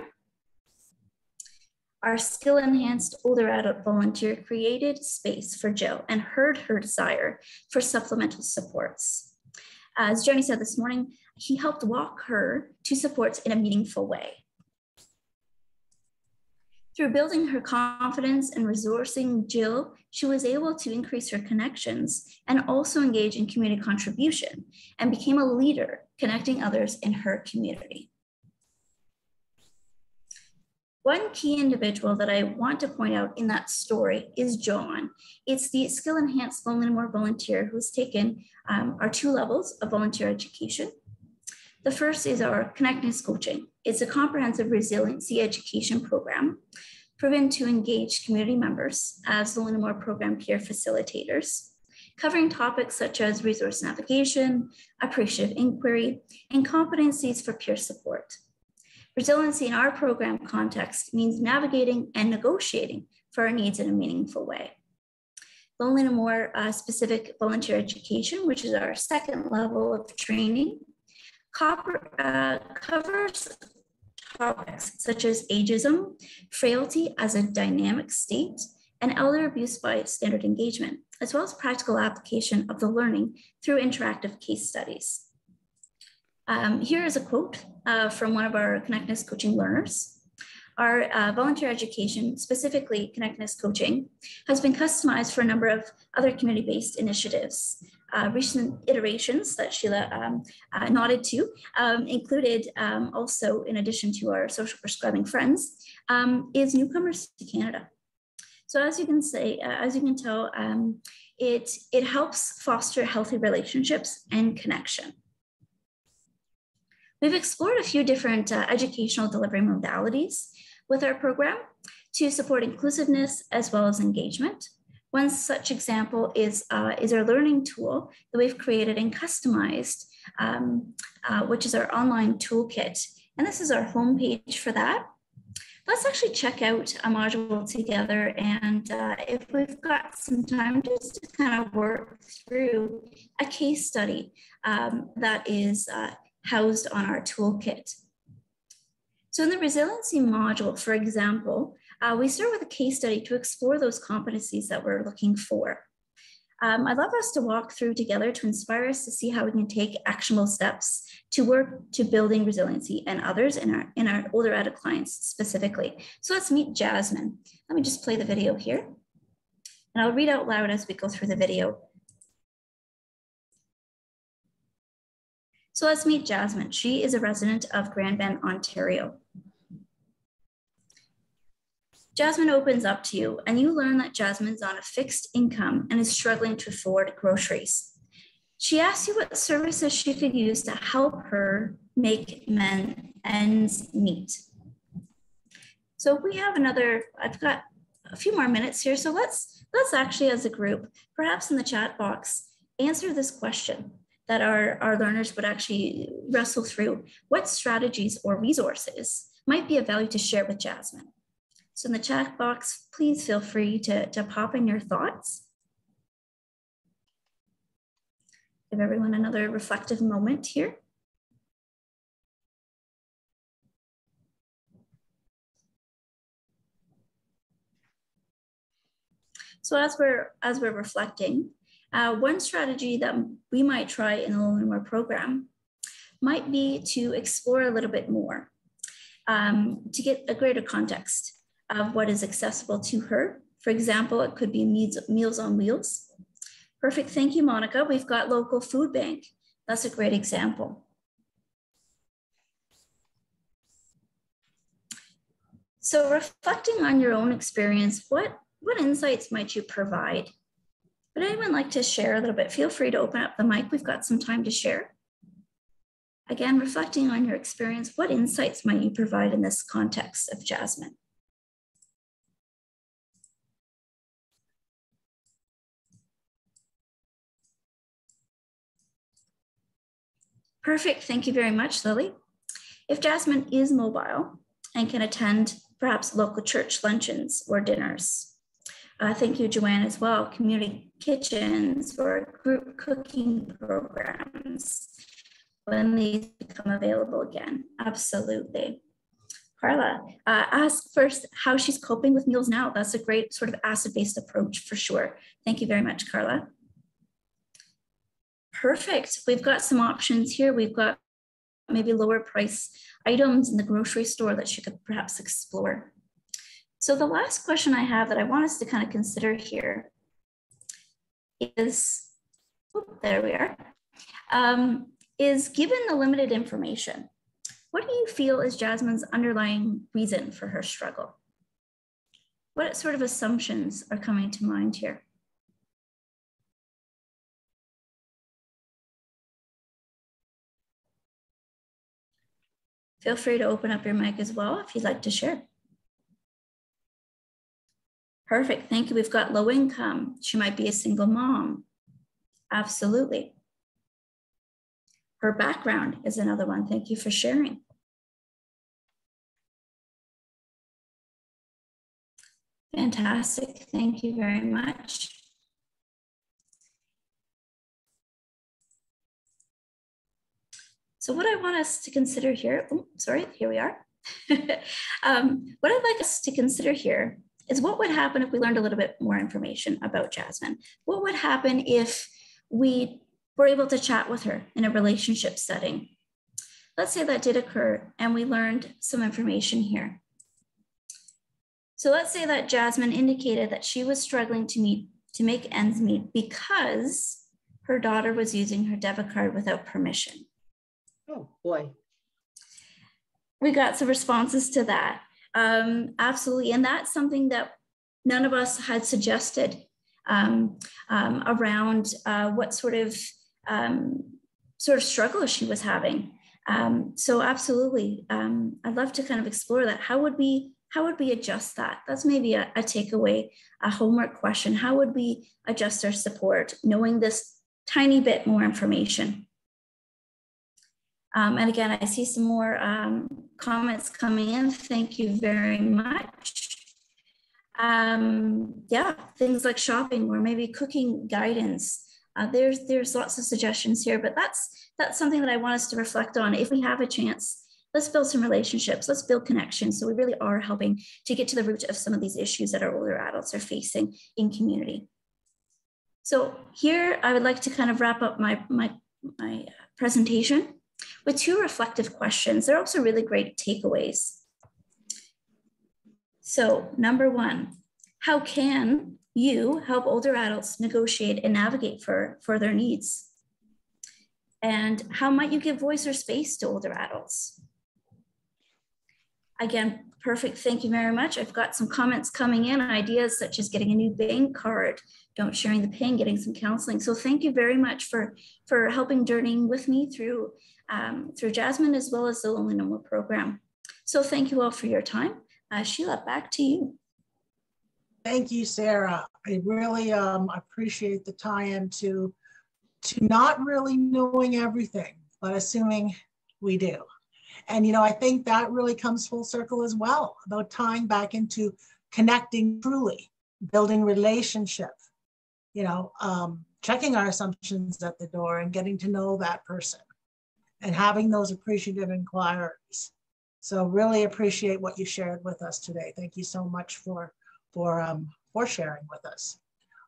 Our skill-enhanced older adult volunteer created space for Jill and heard her desire for supplemental supports. As Jenny said this morning, he helped walk her to supports in a meaningful way. Through building her confidence and resourcing Jill, she was able to increase her connections and also engage in community contribution and became a leader connecting others in her community. One key individual that I want to point out in that story is John. It's the skill-enhanced Lonely No More volunteer who's taken our 2 levels of volunteer education. The first is our Connectedness coaching. It's a comprehensive resiliency education program proven to engage community members as Lonely No More program peer facilitators, covering topics such as resource navigation, appreciative inquiry, and competencies for peer support. Resiliency in our program context means navigating and negotiating for our needs in a meaningful way. Lonely No More specific volunteer education, which is our 2nd level of training, covers topics such as ageism, frailty as a dynamic state, and elder abuse by standard engagement, as well as practical application of the learning through interactive case studies. Here is a quote from one of our Connectedness coaching learners. Our volunteer education, specifically Connectedness coaching, has been customized for a number of other community-based initiatives. Recent iterations that Sheila nodded to included also, in addition to our social prescribing friends, is newcomers to Canada. So as you can tell, it helps foster healthy relationships and connection. We've explored a few different educational delivery modalities with our program to support inclusiveness as well as engagement. One such example is our learning tool that we've created and customized, which is our online toolkit. And this is our homepage for that. Let's actually check out a module together. And if we've got some time, just to kind of work through a case study that is housed on our toolkit. So in the resiliency module, for example, we start with a case study to explore those competencies that we're looking for. I'd love us to walk through together to inspire us to see how we can take actionable steps to work to building resiliency and others in our older adult clients specifically. So let's meet Jasmine. Let me just play the video here. And I'll read out loud as we go through the video. So let's meet Jasmine. She is a resident of Grand Bend, Ontario. Jasmine opens up to you and you learn that Jasmine's on a fixed income and is struggling to afford groceries. She asks you what services she could use to help her make ends meet. So we have I've got a few more minutes here. So let's actually as a group, perhaps in the chat box, answer this question that our learners would actually wrestle through. What strategies or resources might be of value to share with Jasmine? So in the chat box, please feel free to pop in your thoughts. Give everyone another reflective moment here. So as we're reflecting, one strategy that we might try in the Learn More program might be to explore a little bit more, to get a greater context of what is accessible to her. For example, it could be Meals on Wheels. Perfect, thank you, Monica. We've got local food bank. That's a great example. So reflecting on your own experience, what insights might you provide? Would anyone like to share a little bit? Feel free to open up the mic. We've got some time to share. Again, reflecting on your experience, what insights might you provide in this context of Jasmine? Perfect, thank you very much, Lily. If Jasmine is mobile and can attend perhaps local church luncheons or dinners, thank you, Joanne, as well, community kitchens or group cooking programs when these become available again, absolutely. Carla, ask first how she's coping with meals now. That's a great sort of asset-based approach for sure. Thank you very much, Carla. Perfect. We've got some options here. We've got maybe lower price items in the grocery store that you could perhaps explore. So the last question I have that I want us to kind of consider here is, there we are, is given the limited information, what do you feel is Jasmine's underlying reason for her struggle? What sort of assumptions are coming to mind here? Feel free to open up your mic as well if you'd like to share. Perfect, thank you. We've got low income. She might be a single mom. Absolutely. Her background is another one. Thank you for sharing. Fantastic, thank you very much. So what I want us to consider here, oh, sorry, here we are. What I'd like us to consider here is what would happen if we learned a little bit more information about Jasmine? What would happen if we were able to chat with her in a relationship setting? Let's say that did occur and we learned some information here. So let's say that Jasmine indicated that she was struggling to make ends meet because her daughter was using her debit card without permission. Oh boy. We got some responses to that. Absolutely, and that's something that none of us had suggested around what sort of struggle she was having. So absolutely, I'd love to kind of explore that. How would we adjust that? That's maybe a takeaway, a homework question. How would we adjust our support, knowing this tiny bit more information? And again, I see some more comments coming in. Thank you very much. Yeah, things like shopping or maybe cooking guidance. There's lots of suggestions here, but that's something that I want us to reflect on. If we have a chance, let's build some relationships, let's build connections. So we really are helping to get to the root of some of these issues that our older adults are facing in community. So here I would like to kind of wrap up my presentation with 2 reflective questions. They're also really great takeaways. So number 1, how can you help older adults negotiate and navigate for their needs? And how might you give voice or space to older adults? Again, perfect, thank you very much. I've got some comments coming in, ideas such as getting a new bank card, don't sharing the pain, getting some counseling. So thank you very much for helping journeying with me through Jasmine as well as the Lonely No More program. So thank you all for your time. Sheila, back to you. Thank you, Sarah. I really appreciate the tie-in to not really knowing everything, but assuming we do. And, you know, I think that really comes full circle as well, about tying back into connecting truly, building relationship, you know, checking our assumptions at the door and getting to know that person and having those appreciative inquiries. So really appreciate what you shared with us today. Thank you so much for sharing with us.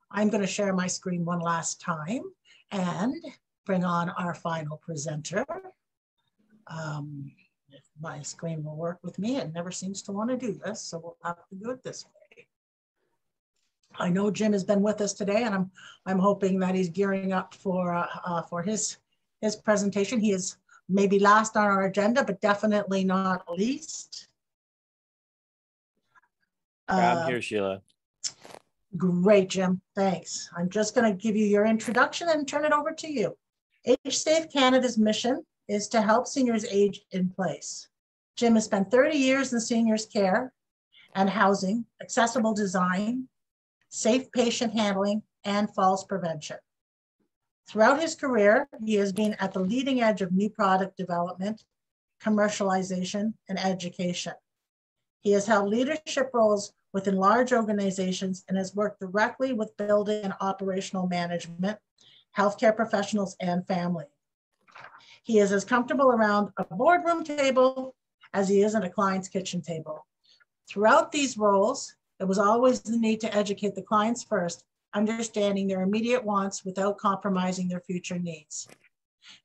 I'm going to share my screen one last time and bring on our final presenter. If my screen will work with me, it never seems to want to do this, so we'll have to do it this way. I know Jim has been with us today, and I'm hoping that he's gearing up for his presentation. He is maybe last on our agenda, but definitely not least. I'm here, Sheila. Great, Jim. Thanks. I'm just going to give you your introduction and turn it over to you. Age Safe Canada's mission is to help seniors age in place. Jim has spent 30 years in seniors care and housing, accessible design, safe patient handling, and falls prevention. Throughout his career, he has been at the leading edge of new product development, commercialization, and education. He has held leadership roles within large organizations and has worked directly with building and operational management, healthcare professionals, and family. He is as comfortable around a boardroom table as he is at a client's kitchen table. Throughout these roles, there was always the need to educate the clients first, understanding their immediate wants without compromising their future needs.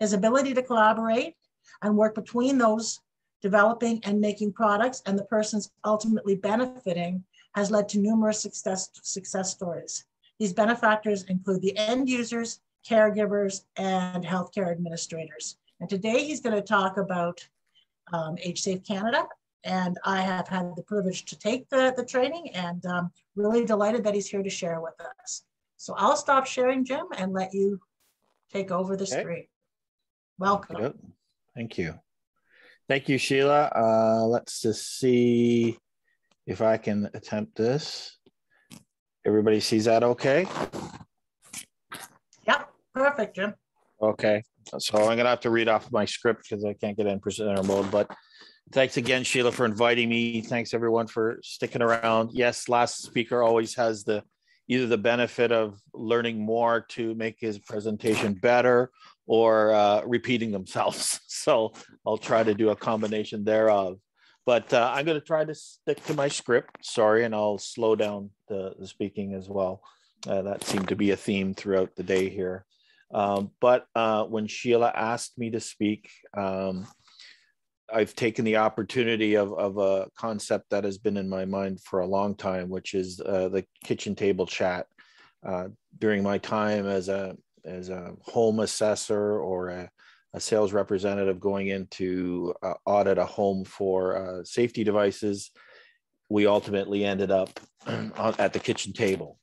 His ability to collaborate and work between those developing and making products and the persons ultimately benefiting has led to numerous success stories. These benefactors include the end users, caregivers, and healthcare administrators. And today he's going to talk about Age Safe Canada. And I have had the privilege to take the training, and really delighted that he's here to share with us. So I'll stop sharing, Jim, and let you take over the screen. Welcome. Good. Thank you. Thank you, Sheila. Let's just see if I can attempt this. Everybody sees that okay? Yep, perfect, Jim. Okay, so I'm gonna have to read off my script because I can't get in presenter mode, but thanks again, Sheila, for inviting me. Thanks everyone for sticking around. Yes, last speaker always has either the benefit of learning more to make his presentation better or repeating themselves. So I'll try to do a combination thereof. But I'm going to try to stick to my script, sorry, and I'll slow down the speaking as well. That seemed to be a theme throughout the day here. But when Sheila asked me to speak, I've taken the opportunity of a concept that has been in my mind for a long time, which is the kitchen table chat. During my time as a home assessor or a sales representative going in to audit a home for safety devices, we ultimately ended up at the kitchen table.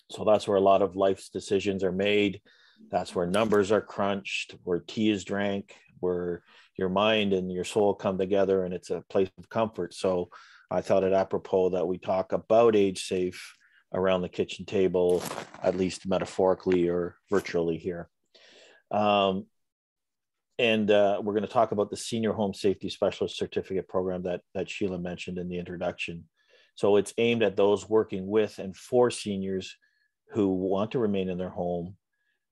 So that's where a lot of life's decisions are made. That's where numbers are crunched, where tea is drank, where your mind and your soul come together, and it's a place of comfort. So I thought it apropos that we talk about age safe around the kitchen table, at least metaphorically or virtually here. We're going to talk about the Senior Home Safety Specialist Certificate program that Sheila mentioned in the introduction. So it's aimed at those working with and for seniors who want to remain in their home.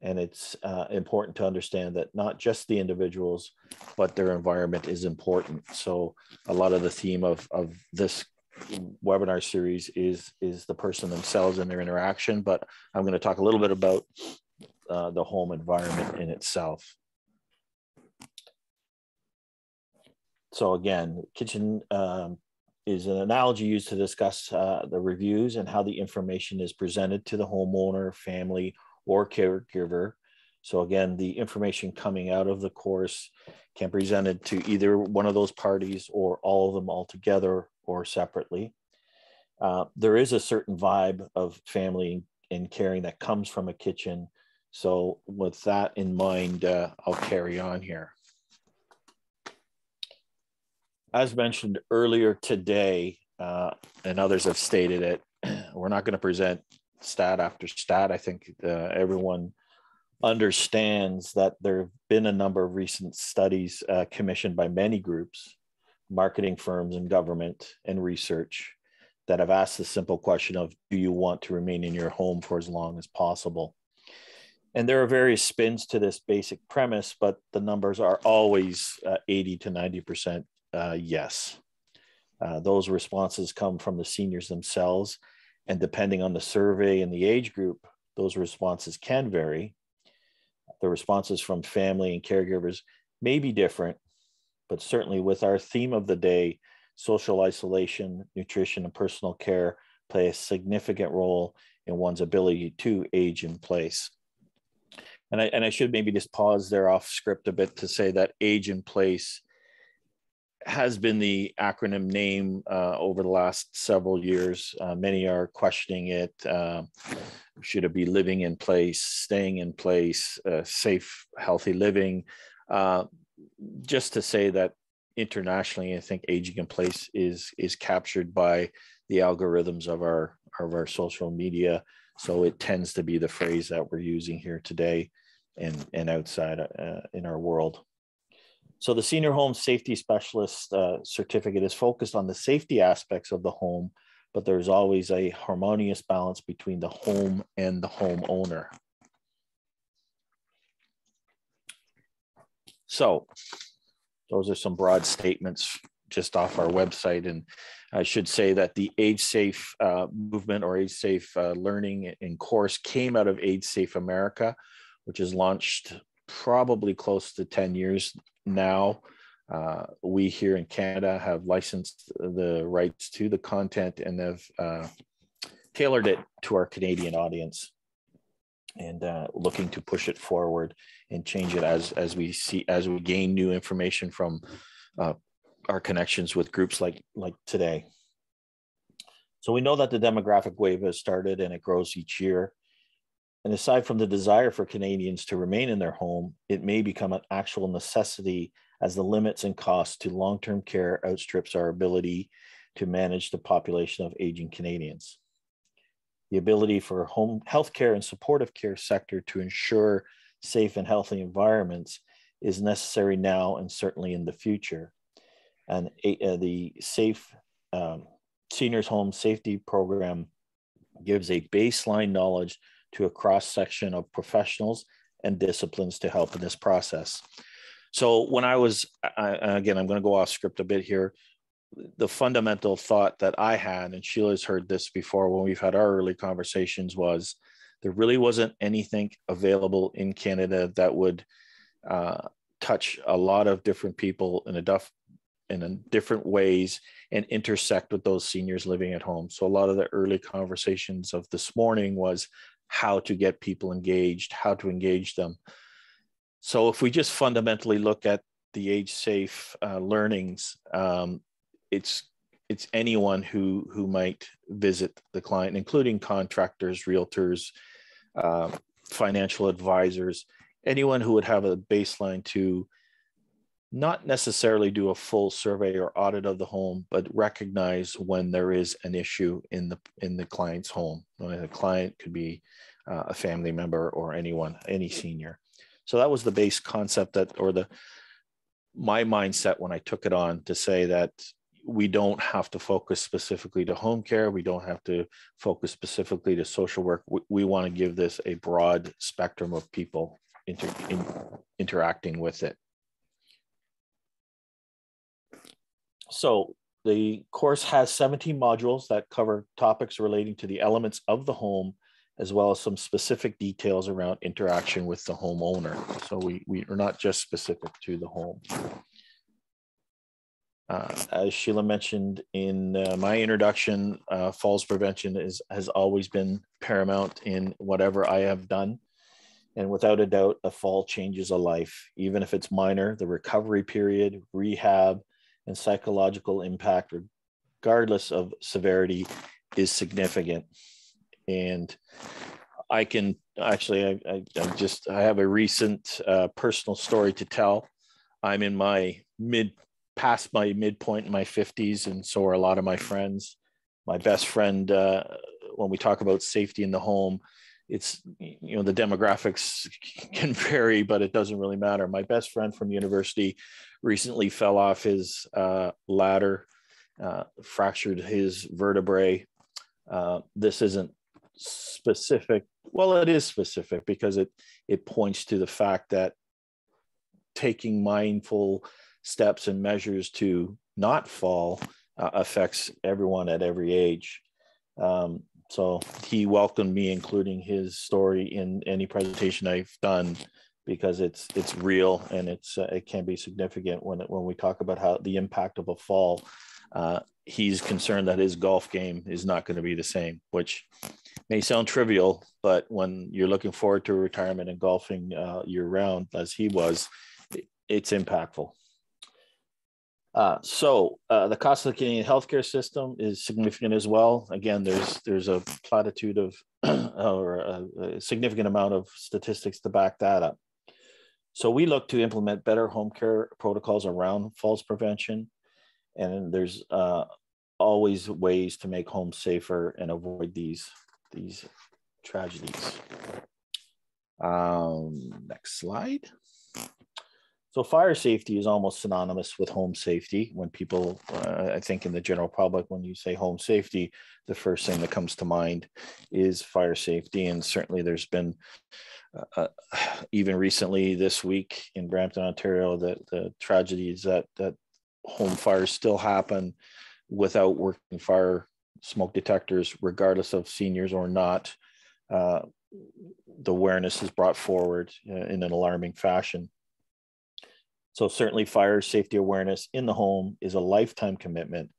And it's important to understand that not just the individuals, but their environment is important. So a lot of the theme of this webinar series is the person themselves and their interaction, but I'm going to talk a little bit about the home environment in itself. So again, kitchen is an analogy used to discuss the reviews and how the information is presented to the homeowner, family, or caregiver. So again, the information coming out of the course can be presented to either one of those parties or all of them all together or separately. There is a certain vibe of family and caring that comes from a kitchen. So with that in mind, I'll carry on here. As mentioned earlier today, and others have stated it, we're not going to present stat after stat. I think everyone understands that there have been a number of recent studies commissioned by many groups, marketing firms and government and research that have asked the simple question of, do you want to remain in your home for as long as possible? And there are various spins to this basic premise, but the numbers are always 80 to 90% yes. Those responses come from the seniors themselves, and depending on the survey and the age group, those responses can vary. The responses from family and caregivers may be different, but certainly with our theme of the day, social isolation, nutrition, and personal care play a significant role in one's ability to age in place. And I should maybe just pause there off script a bit to say that age in place has been the acronym name over the last several years. Many are questioning it. Should it be living in place, staying in place, safe, healthy living? Just to say that internationally, I think aging in place is captured by the algorithms of our social media. So it tends to be the phrase that we're using here today and outside in our world. So the Senior Home Safety Specialist certificate is focused on the safety aspects of the home, but there's always a harmonious balance between the home and the homeowner. So those are some broad statements just off our website. And I should say that the Age Safe movement or Age Safe learning and course came out of Age Safe America, which is launched probably close to 10 years now. We here in Canada have licensed the rights to the content and have tailored it to our Canadian audience, and looking to push it forward and change it as we gain new information from our connections with groups like today. So we know that the demographic wave has started and it grows each year. And aside from the desire for Canadians to remain in their home, it may become an actual necessity as the limits and costs to long-term care outstrips our ability to manage the population of aging Canadians. The ability for home healthcare and supportive care sector to ensure safe and healthy environments is necessary now and certainly in the future. And the Seniors Home Safety Program gives a baseline knowledge to a cross-section of professionals and disciplines to help in this process. So when again, I'm going to go off script a bit here. The fundamental thought that I had, and Sheila's heard this before when we've had our early conversations, was there really wasn't anything available in Canada that would touch a lot of different people in different ways and intersect with those seniors living at home. So a lot of the early conversations of this morning was how to get people engaged, how to engage them. So if we just fundamentally look at the age safe learnings, it's it's anyone who might visit the client, including contractors, realtors, financial advisors, anyone who would have a baseline to not necessarily do a full survey or audit of the home, but recognize when there is an issue in the client's home. The client could be a family member or anyone, any senior. So that was the base concept my mindset when I took it on, to say that we don't have to focus specifically to home care. We don't have to focus specifically to social work. We want to give this a broad spectrum of people interacting with it. So the course has 17 modules that cover topics relating to the elements of the home, as well as some specific details around interaction with the homeowner. So we are not just specific to the home. As Sheila mentioned in my introduction, falls prevention has always been paramount in whatever I have done. And without a doubt, a fall changes a life. Even if it's minor, the recovery period, rehab, and psychological impact, regardless of severity, is significant. And I can actually, I have a recent personal story to tell. I'm in my past my midpoint in my 50s, and so are a lot of my friends. My best friend, when we talk about safety in the home, it's, you know, the demographics can vary, but it doesn't really matter. My best friend from university recently fell off his ladder, fractured his vertebrae. This isn't specific. Well, it is specific because it points to the fact that taking mindful steps and measures to not fall affects everyone at every age. So he welcomed me including his story in any presentation I've done, because it's real, and it can be significant when we talk about how the impact of a fall. He's concerned that his golf game is not going to be the same, which may sound trivial, but when you're looking forward to retirement and golfing year round, as he was, it's impactful. So the cost of the Canadian healthcare system is significant as well. Again, there's a platitude of or a significant amount of statistics to back that up. So we look to implement better home care protocols around falls prevention, and there's always ways to make homes safer and avoid these tragedies. Next slide. So fire safety is almost synonymous with home safety. When people, I think in the general public, when you say home safety, the first thing that comes to mind is fire safety. And certainly there's been, even recently this week in Brampton, Ontario, the tragedies that home fires still happen without working fire smoke detectors, regardless of seniors or not. The awareness is brought forward in an alarming fashion. So certainly fire safety awareness in the home is a lifetime commitment,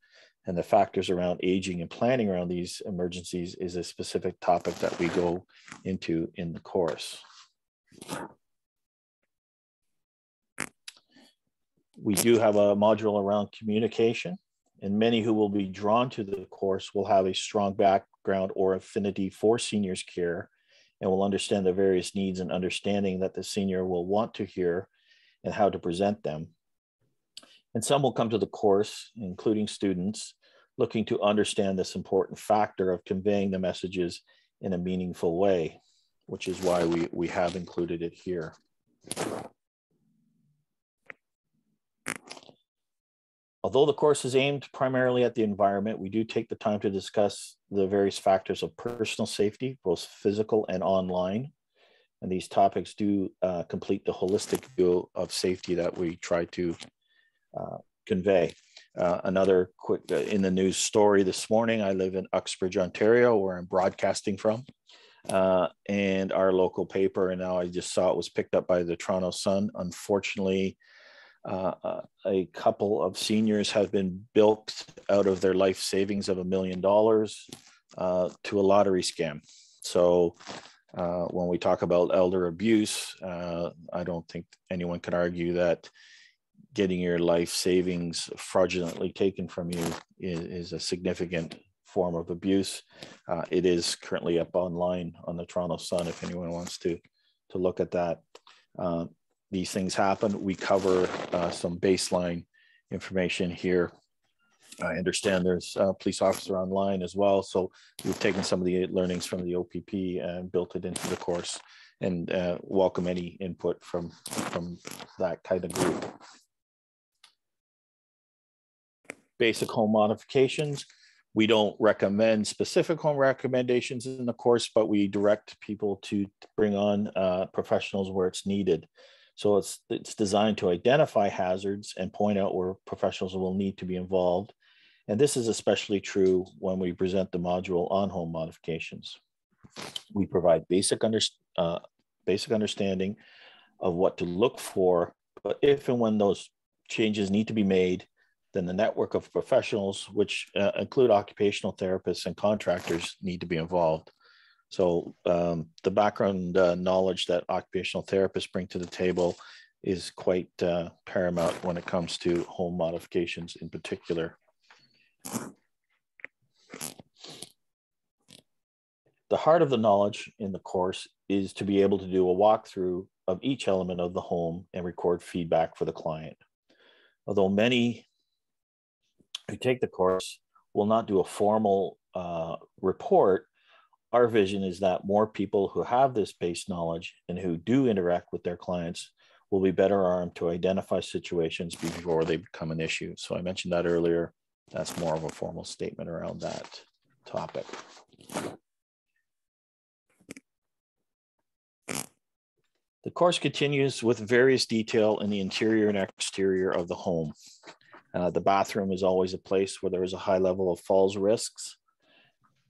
and the factors around aging and planning around these emergencies is a specific topic that we go into in the course. We do have a module around communication, and many who will be drawn to the course will have a strong background or affinity for seniors care, and will understand the various needs and understanding that the senior will want to hear and how to present them. And some will come to the course, including students, looking to understand this important factor of conveying the messages in a meaningful way, which is why we have included it here. Although the course is aimed primarily at the environment, we do take the time to discuss the various factors of personal safety, both physical and online. And these topics do complete the holistic view of safety that we try to convey. Another quick, in the news story this morning, I live in Uxbridge, Ontario, where I'm broadcasting from. And our local paper, and now I just saw it was picked up by the Toronto Sun. Unfortunately, a couple of seniors have been bilked out of their life savings of $1 million to a lottery scam. So when we talk about elder abuse, I don't think anyone can argue that getting your life savings fraudulently taken from you is a significant form of abuse. It is currently up online on the Toronto Sun if anyone wants to look at that. These things happen. We cover some baseline information here. I understand there's a police officer online as well. So we've taken some of the learnings from the OPP and built it into the course, and welcome any input from that kind of group. Basic home modifications. We don't recommend specific home recommendations in the course, but we direct people to bring on professionals where it's needed. So it's designed to identify hazards and point out where professionals will need to be involved. And this is especially true when we present the module on home modifications. We provide basic understanding of what to look for, but if and when those changes need to be made, then the network of professionals, which include occupational therapists and contractors, need to be involved. So the background knowledge that occupational therapists bring to the table is quite paramount when it comes to home modifications in particular. The heart of the knowledge in the course is to be able to do a walkthrough of each element of the home and record feedback for the client. Although many who take the course will not do a formal report, our vision is that more people who have this base knowledge and who do interact with their clients will be better armed to identify situations before they become an issue. So I mentioned that earlier. That's more of a formal statement around that topic. The course continues with various detail in the interior and exterior of the home. The bathroom is always a place where there is a high level of falls risks.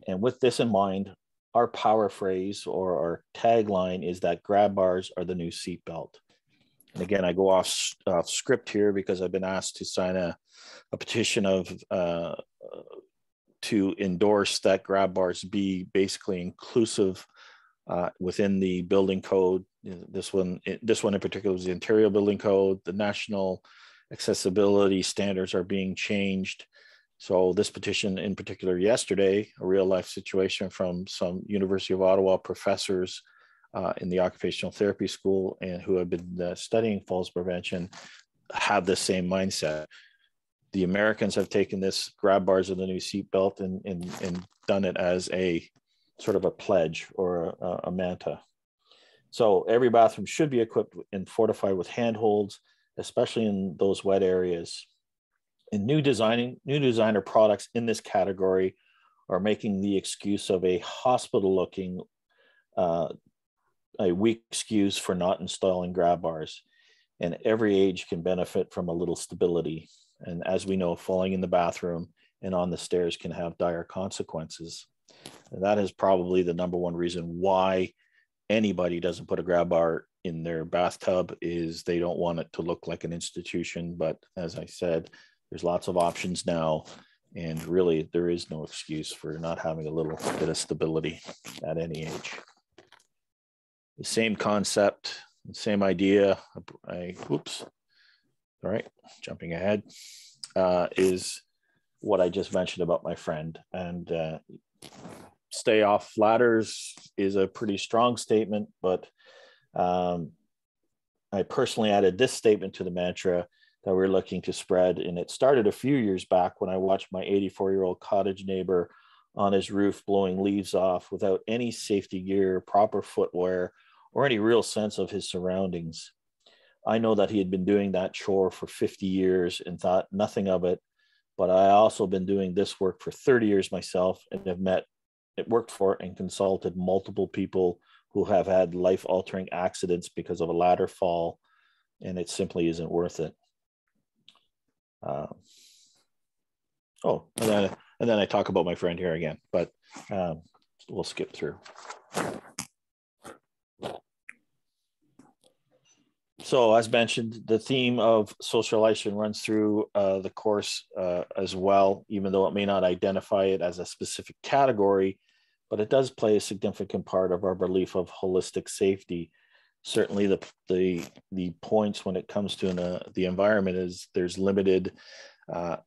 And with this in mind, our power phrase or our tagline is that grab bars are the new seatbelt. And again, I go off script here because I've been asked to sign a petition of to endorse that grab bars be basically inclusive within the building code. This one in particular was the interior building code. The national accessibility standards are being changed. So this petition in particular yesterday, a real life situation from some University of Ottawa professors in the occupational therapy school and who have been studying falls prevention, have the same mindset. The Americans have taken this grab bars of the new seatbelt and done it as a sort of a pledge or a mantra. So every bathroom should be equipped and fortified with handholds, especially in those wet areas. And new designer products in this category are making the excuse of a hospital-looking, a weak excuse for not installing grab bars. And every age can benefit from a little stability. And as we know, falling in the bathroom and on the stairs can have dire consequences. And that is probably the number one reason why anybody doesn't put a grab bar in their bathtub, is they don't want it to look like an institution. But as I said, there's lots of options now, and really there is no excuse for not having a little bit of stability at any age. The same concept, the same idea, oops, all right, jumping ahead, is what I just mentioned about my friend. And stay off ladders is a pretty strong statement, but I personally added this statement to the mantra that we're looking to spread. And it started a few years back when I watched my 84-year-old cottage neighbor on his roof blowing leaves off without any safety gear, proper footwear, or any real sense of his surroundings. I know that he had been doing that chore for 50 years and thought nothing of it, but I also been doing this work for 30 years myself and have worked for and consulted multiple people who have had life-altering accidents because of a ladder fall, and it simply isn't worth it. And then I talk about my friend here again, but we'll skip through. So as mentioned, the theme of socialization runs through the course as well, even though it may not identify it as a specific category, but it does play a significant part of our belief of holistic safety. certainly the points when it comes to the environment is there's limited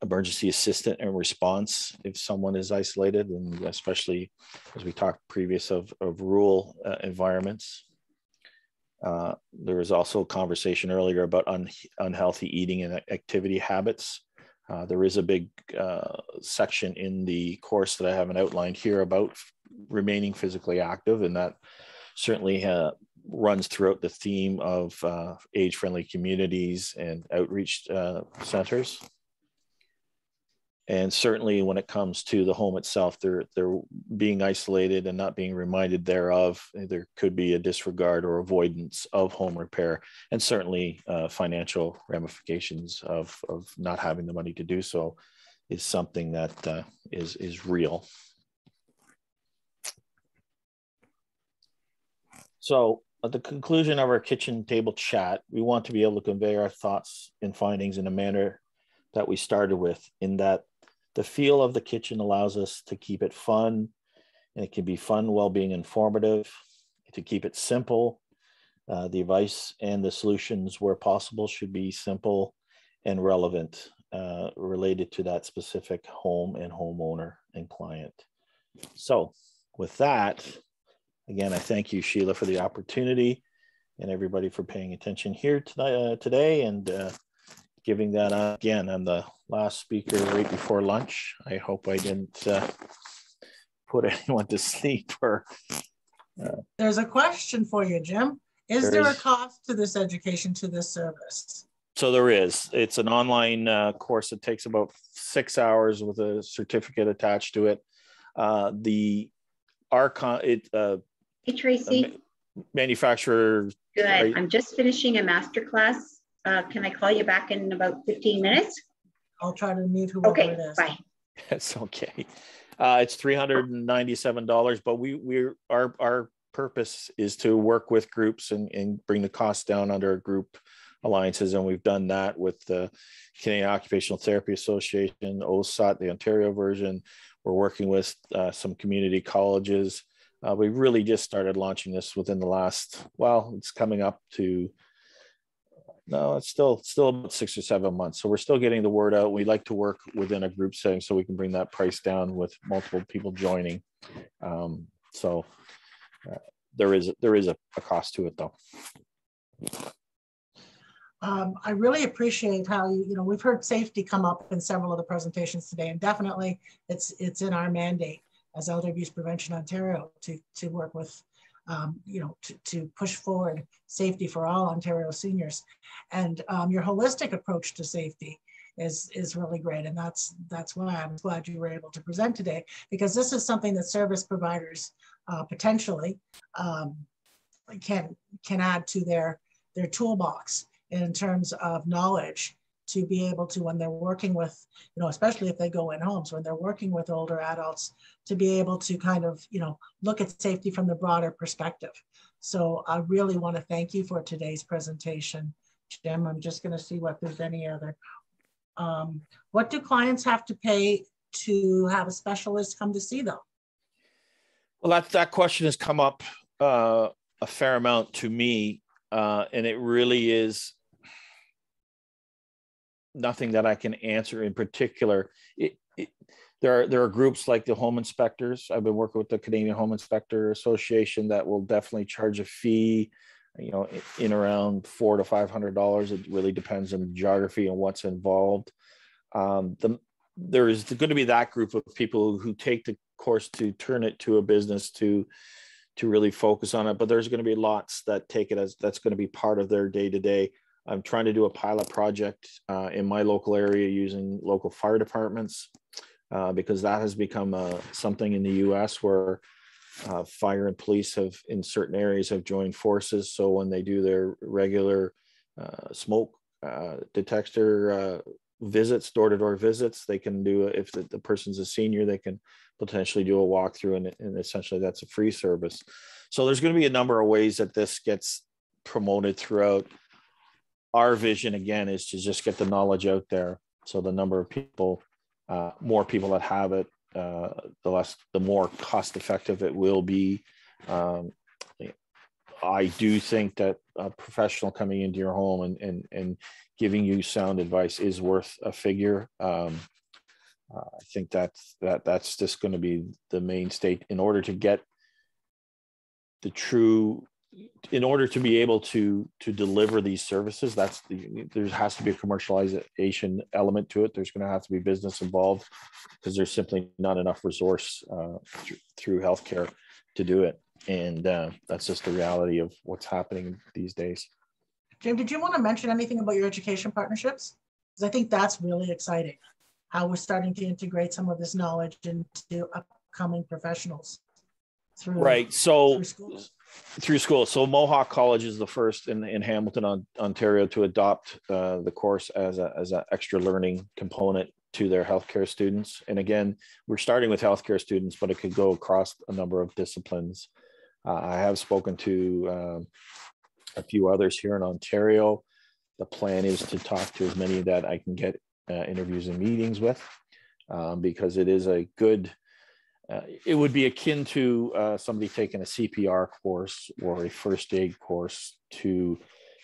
emergency assistance and response if someone is isolated, and especially as we talked previous of rural environments. There was also a conversation earlier about unhealthy eating and activity habits. There is a big section in the course that I haven't outlined here about remaining physically active, and that certainly runs throughout the theme of age-friendly communities and outreach centers. And certainly when it comes to the home itself, they're being isolated and not being reminded thereof. There could be a disregard or avoidance of home repair, and certainly financial ramifications of not having the money to do so is something that is real. So at the conclusion of our kitchen table chat, we want to be able to convey our thoughts and findings in a manner that we started with, in that the feel of the kitchen allows us to keep it fun, and it can be fun while being informative, to keep it simple. The advice and the solutions where possible should be simple and relevant, related to that specific home and homeowner and client. So with that, again, I thank you, Sheila, for the opportunity, and everybody for paying attention here today, and giving that again. I'm the last speaker right before lunch. I hope I didn't put anyone to sleep. Or there's a question for you, Jim. Is there a cost to this education, to this service? So there is. It's an online course that takes about 6 hours with a certificate attached to it. Hey Tracy. Manufacturer. Good. I'm just finishing a master class. Can I call you back in about 15 minutes? I'll try to meet whoever it is. Bye. That's okay. It's $397, but our purpose is to work with groups and bring the costs down under group alliances, and we've done that with the Canadian Occupational Therapy Association, OSAT, the Ontario version. We're working with some community colleges. We really just started launching this within the last, well, it's coming up to, no, it's still about 6 or 7 months. So we're still getting the word out. We like to work within a group setting so we can bring that price down with multiple people joining. There is a cost to it, though. I really appreciate how we've heard safety come up in several of the presentations today, and definitely it's in our mandate as Elder Abuse Prevention Ontario to work with, to push forward safety for all Ontario seniors. And your holistic approach to safety is really great. And that's why I'm glad you were able to present today, because this is something that service providers potentially can add to their toolbox in terms of knowledge, to be able to, when they're working with, especially if they go in homes, when they're working with older adults, to be able to kind of, look at safety from the broader perspective. So I really want to thank you for today's presentation, Jim. I'm just going to see what there's any other. What do clients have to pay to have a specialist come to see them? Well, that question has come up a fair amount to me, and it really is nothing that I can answer in particular. There are groups like the home inspectors. I've been working with the Canadian Home Inspector Association that will definitely charge a fee, in around $400 to $500. It really depends on the geography and what's involved. There is going to be that group of people who take the course to turn it to a business to really focus on it. But there's going to be lots that take it as that's going to be part of their day-to-day. I'm trying to do a pilot project in my local area using local fire departments, because that has become something in the US where fire and police in certain areas have joined forces. So when they do their regular smoke detector visits, door-to-door visits, they can do, if the person's a senior, they can potentially do a walkthrough, and essentially that's a free service. So there's going to be a number of ways that this gets promoted throughout. Our vision, again, is to just get the knowledge out there. So the number of people, more people that have it, the more cost effective it will be. I do think that a professional coming into your home and giving you sound advice is worth a figure. I think that's just going to be the mainstay in order to get the true, in order to be able to deliver these services. There has to be a commercialization element to it. There's going to have to be business involved because there's simply not enough resource through healthcare to do it. And that's just the reality of what's happening these days. Jim, did you want to mention anything about your education partnerships? Because I think that's really exciting, how we're starting to integrate some of this knowledge into upcoming professionals. Through school. So Mohawk College is the first in Hamilton, Ontario, to adopt the course as an extra learning component to their healthcare students. And again, we're starting with healthcare students, but it could go across a number of disciplines. I have spoken to a few others here in Ontario. The plan is to talk to as many that I can get interviews and meetings with, because it is a good, it would be akin to somebody taking a CPR course or a first aid course to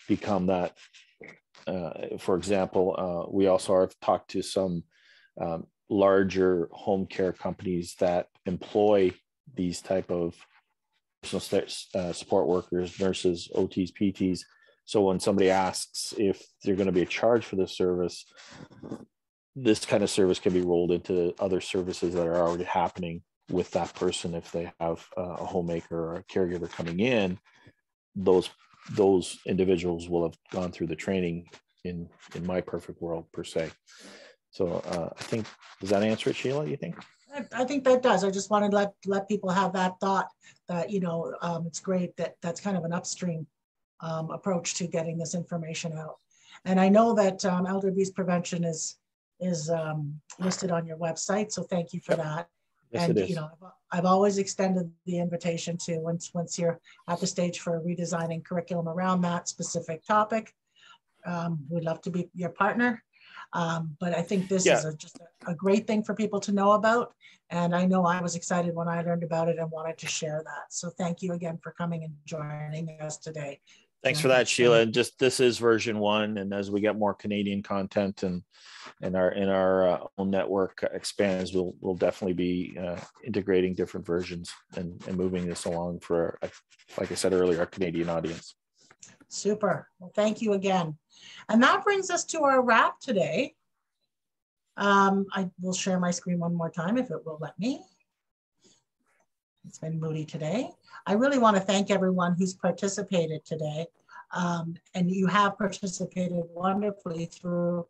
become that. For example, we also have talked to some larger home care companies that employ these type of personal support workers, nurses, OTs, PTs. So when somebody asks if they're going to be a charge for this service, this kind of service can be rolled into other services that are already happening with that person. If they have a homemaker or a caregiver coming in, those individuals will have gone through the training in my perfect world, per se. So I think, does that answer it, Sheila, you think? I think that does. I just wanted to let people have that thought that, you know, it's great that that's kind of an upstream approach to getting this information out. And I know that elder abuse prevention is listed on your website. So thank you for that. Yes, and it is. You know, I've always extended the invitation to once you're at the stage for redesigning curriculum around that specific topic. We'd love to be your partner. But I think this is just a great thing for people to know about. And I know I was excited when I learned about it and wanted to share that. So thank you again for coming and joining us today. Thanks for that, Sheila. And just, this is version 1. And as we get more Canadian content and our own network expands, we'll definitely be integrating different versions and moving this along for, like I said earlier, our Canadian audience. Super. Well, thank you again. And that brings us to our wrap today. I will share my screen one more time if it will let me. It's been moody today. I really want to thank everyone who's participated today. And you have participated wonderfully through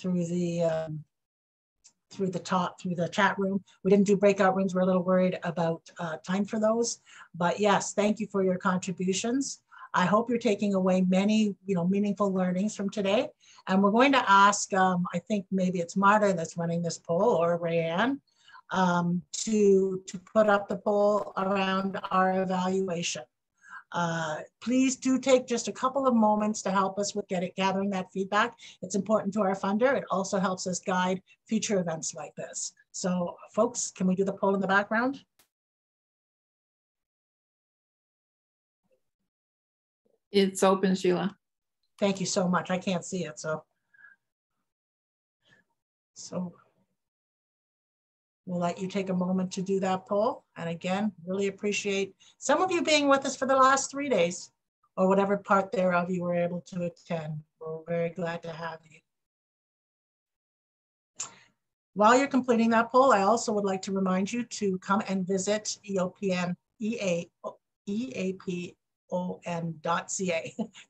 the chat room. We didn't do breakout rooms. We're a little worried about time for those. But yes, thank you for your contributions. I hope you're taking away many, meaningful learnings from today. And we're going to ask, I think maybe it's Marta that's running this poll, or Rayanne, to put up the poll around our evaluation. Please do take just a couple of moments to help us with gathering that feedback. It's important to our funder. It also helps us guide future events like this. So folks, can we do the poll in the background? It's open, Sheila. Thank you so much. I can't see it, so we'll let you take a moment to do that poll. And again, really appreciate some of you being with us for the last 3 days, or whatever part thereof you were able to attend. We're very glad to have you. While you're completing that poll, I also would like to remind you to come and visit EAPO.ca.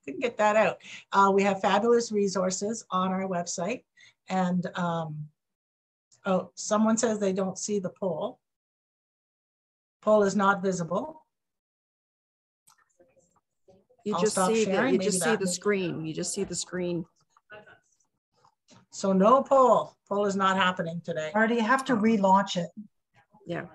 Couldn't get that out. We have fabulous resources on our website. And oh, someone says they don't see the poll. Poll is not visible. You just see the screen. You just see the screen. So no poll. Poll is not happening today. Marty, you have to relaunch it. Yeah.